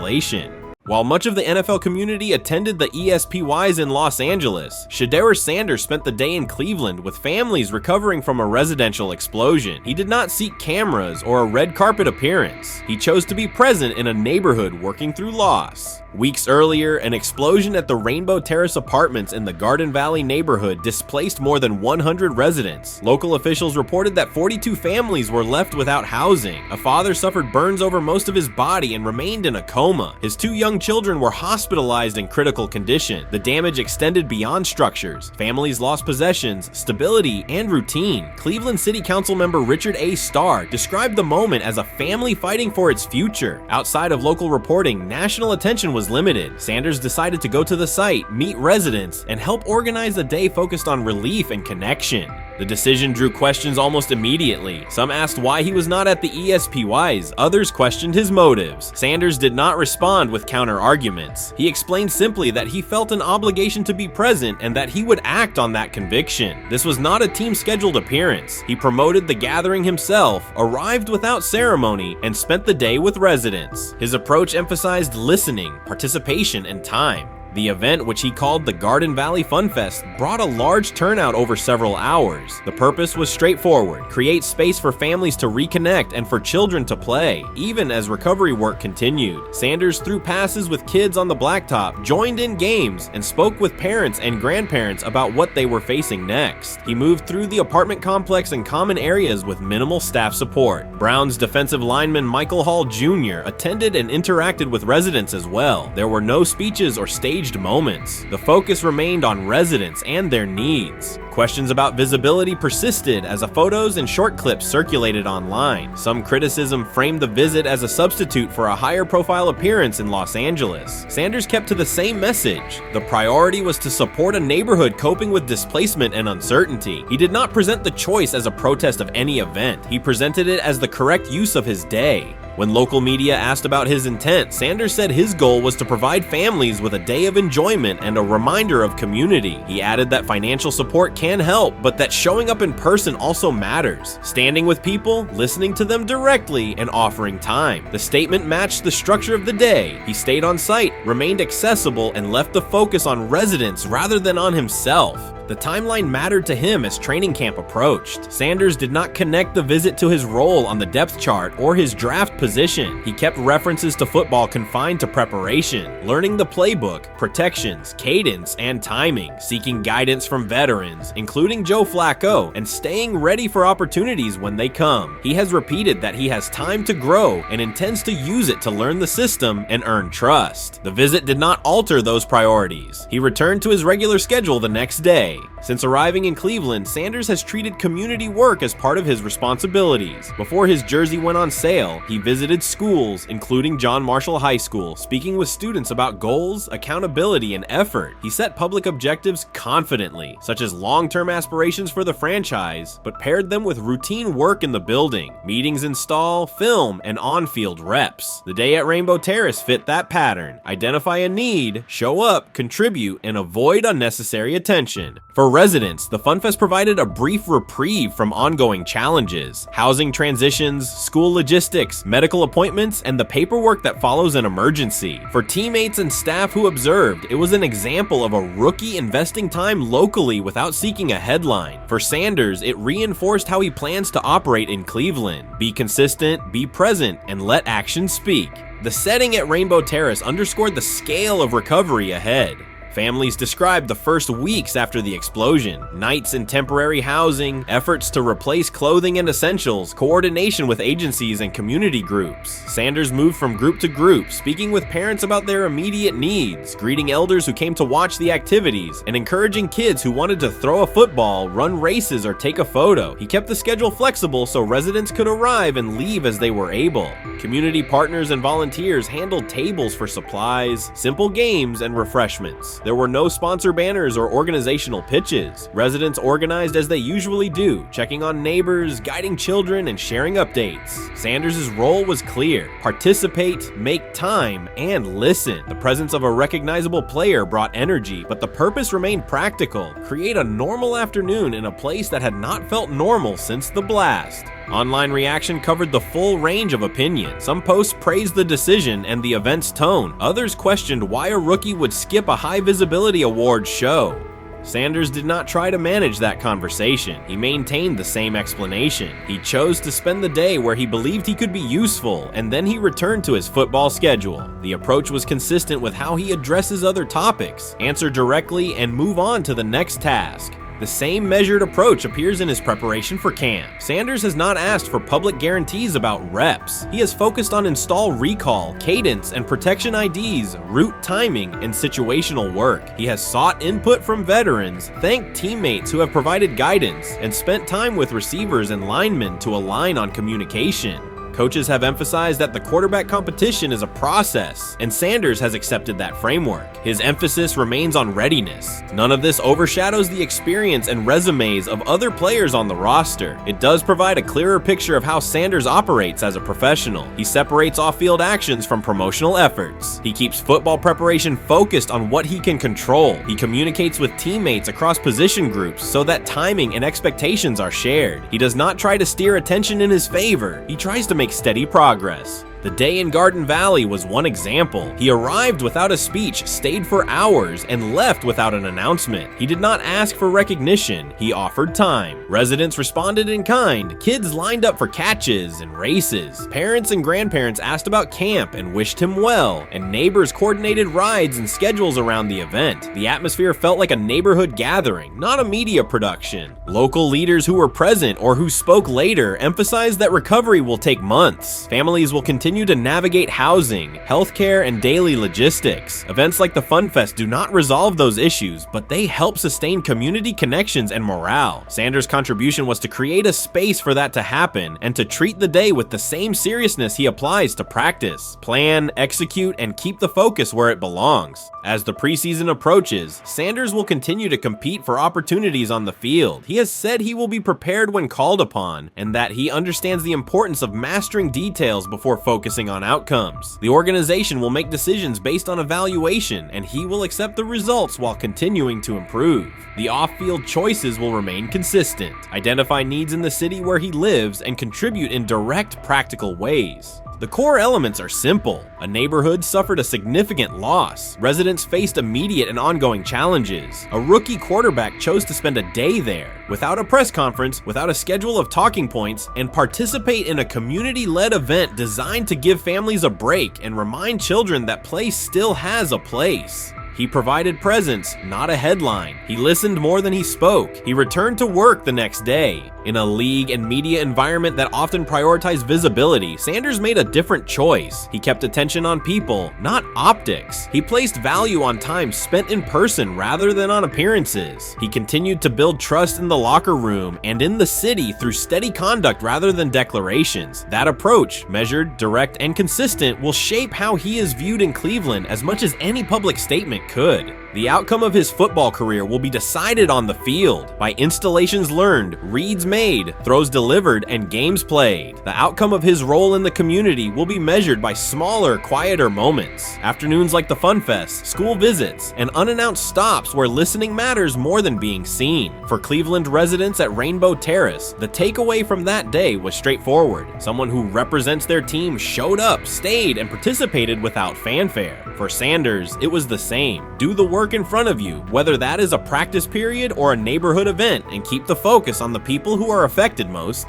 While much of the NFL community attended the ESPYs in Los Angeles, Shedeur Sanders spent the day in Cleveland with families recovering from a residential explosion. He did not seek cameras or a red carpet appearance. He chose to be present in a neighborhood working through loss. Weeks earlier, an explosion at the Rainbow Terrace Apartments in the Garden Valley neighborhood displaced more than 100 residents. Local officials reported that 42 families were left without housing. A father suffered burns over most of his body and remained in a coma. His 2 young children were hospitalized in critical condition. The damage extended beyond structures. Families lost possessions, stability, and routine. Cleveland City Council member Richard A. Starr described the moment as a family fighting for its future. Outside of local reporting, national attention was limited. Sanders decided to go to the site, meet residents, and help organize a day focused on relief and connection. The decision drew questions almost immediately. Some asked why he was not at the ESPYs, others questioned his motives. Sanders did not respond with counter-arguments. He explained simply that he felt an obligation to be present and that he would act on that conviction. This was not a team-scheduled appearance. He promoted the gathering himself, arrived without ceremony, and spent the day with residents. His approach emphasized listening, participation, and time. The event, which he called the Garden Valley Fun Fest, brought a large turnout over several hours. The purpose was straightforward: create space for families to reconnect and for children to play, even as recovery work continued. Sanders threw passes with kids on the blacktop, joined in games, and spoke with parents and grandparents about what they were facing next. He moved through the apartment complex and common areas with minimal staff support. Browns defensive lineman Michael Hall Jr. attended and interacted with residents as well. There were no speeches or stage staged moments. The focus remained on residents and their needs. Questions about visibility persisted as photos and short clips circulated online. Some criticism framed the visit as a substitute for a higher profile appearance in Los Angeles. Sanders kept to the same message. The priority was to support a neighborhood coping with displacement and uncertainty. He did not present the choice as a protest of any event. He presented it as the correct use of his day. When local media asked about his intent, Sanders said his goal was to provide families with a day of enjoyment and a reminder of community. He added that financial support can help, but that showing up in person also matters. Standing with people, listening to them directly, and offering time. The statement matched the structure of the day. He stayed on site, remained accessible, and left the focus on residents rather than on himself. The timeline mattered to him as training camp approached. Sanders did not connect the visit to his role on the depth chart or his draft position. He kept references to football confined to preparation, learning the playbook, protections, cadence, and timing, seeking guidance from veterans, including Joe Flacco, and staying ready for opportunities when they come. He has repeated that he has time to grow and intends to use it to learn the system and earn trust. The visit did not alter those priorities. He returned to his regular schedule the next day. Since arriving in Cleveland, Sanders has treated community work as part of his responsibilities. Before his jersey went on sale, he visited schools, including John Marshall High School, speaking with students about goals, accountability, and effort. He set public objectives confidently, such as long-term aspirations for the franchise, but paired them with routine work in the building, meetings install, film, and on-field reps. The day at Rainbow Terrace fit that pattern. Identify a need, show up, contribute, and avoid unnecessary attention. For residents, the FunFest provided a brief reprieve from ongoing challenges: housing transitions, school logistics, medical appointments, and the paperwork that follows an emergency. For teammates and staff who observed, it was an example of a rookie investing time locally without seeking a headline. For Sanders, it reinforced how he plans to operate in Cleveland: be consistent, be present, and let actions speak. The setting at Rainbow Terrace underscored the scale of recovery ahead. Families described the first weeks after the explosion: nights in temporary housing, efforts to replace clothing and essentials, coordination with agencies and community groups. Sanders moved from group to group, speaking with parents about their immediate needs, greeting elders who came to watch the activities, and encouraging kids who wanted to throw a football, run races, or take a photo. He kept the schedule flexible so residents could arrive and leave as they were able. Community partners and volunteers handled tables for supplies, simple games, and refreshments. There were no sponsor banners or organizational pitches. Residents organized as they usually do, checking on neighbors, guiding children, and sharing updates. Sanders' role was clear: participate, make time, and listen. The presence of a recognizable player brought energy, but the purpose remained practical: create a normal afternoon in a place that had not felt normal since the blast. Online reaction covered the full range of opinion. Some posts praised the decision and the event's tone. Others questioned why a rookie would skip a high visibility awards show. Sanders did not try to manage that conversation. He maintained the same explanation. He chose to spend the day where he believed he could be useful, and then he returned to his football schedule. The approach was consistent with how he addresses other topics: answer directly and move on to the next task. The same measured approach appears in his preparation for camp. Sanders has not asked for public guarantees about reps. He has focused on install recall, cadence, and protection IDs, route timing, and situational work. He has sought input from veterans, thanked teammates who have provided guidance, and spent time with receivers and linemen to align on communication. Coaches have emphasized that the quarterback competition is a process, and Sanders has accepted that framework. His emphasis remains on readiness. None of this overshadows the experience and resumes of other players on the roster. It does provide a clearer picture of how Sanders operates as a professional. He separates off-field actions from promotional efforts. He keeps football preparation focused on what he can control. He communicates with teammates across position groups so that timing and expectations are shared. He does not try to steer attention in his favor. He tries to make steady progress. The day in Garden Valley was one example. He arrived without a speech, stayed for hours, and left without an announcement. He did not ask for recognition. He offered time. Residents responded in kind. Kids lined up for catches and races. Parents and grandparents asked about camp and wished him well, and neighbors coordinated rides and schedules around the event. The atmosphere felt like a neighborhood gathering, not a media production. Local leaders who were present or who spoke later emphasized that recovery will take months. Families will continue continue to navigate housing, healthcare, and daily logistics. Events like the Fun Fest do not resolve those issues, but they help sustain community connections and morale. Sanders' contribution was to create a space for that to happen and to treat the day with the same seriousness he applies to practice, plan, execute, and keep the focus where it belongs. As the preseason approaches, Sanders will continue to compete for opportunities on the field. He has said he will be prepared when called upon, and that he understands the importance of mastering details before focusing on outcomes. The organization will make decisions based on evaluation, and he will accept the results while continuing to improve. The off-field choices will remain consistent, identify needs in the city where he lives, and contribute in direct, practical ways. The core elements are simple. A neighborhood suffered a significant loss. Residents faced immediate and ongoing challenges. A rookie quarterback chose to spend a day there, without a press conference, without a schedule of talking points, and participate in a community-led event designed to give families a break and remind children that play still has a place. He provided presence, not a headline. He listened more than he spoke. He returned to work the next day. In a league and media environment that often prioritize visibility, Sanders made a different choice. He kept attention on people, not optics. He placed value on time spent in person rather than on appearances. He continued to build trust in the locker room and in the city through steady conduct rather than declarations. That approach, measured, direct, and consistent, will shape how he is viewed in Cleveland as much as any public statement could. The outcome of his football career will be decided on the field by installations learned, reads made, throws delivered, and games played. The outcome of his role in the community will be measured by smaller, quieter moments. Afternoons like the Fun Fest, school visits, and unannounced stops where listening matters more than being seen. For Cleveland residents at Rainbow Terrace, the takeaway from that day was straightforward. Someone who represents their team showed up, stayed, and participated without fanfare. For Sanders, it was the same. Do the work in front of you, whether that is a practice period or a neighborhood event, and keep the focus on the people who are affected most.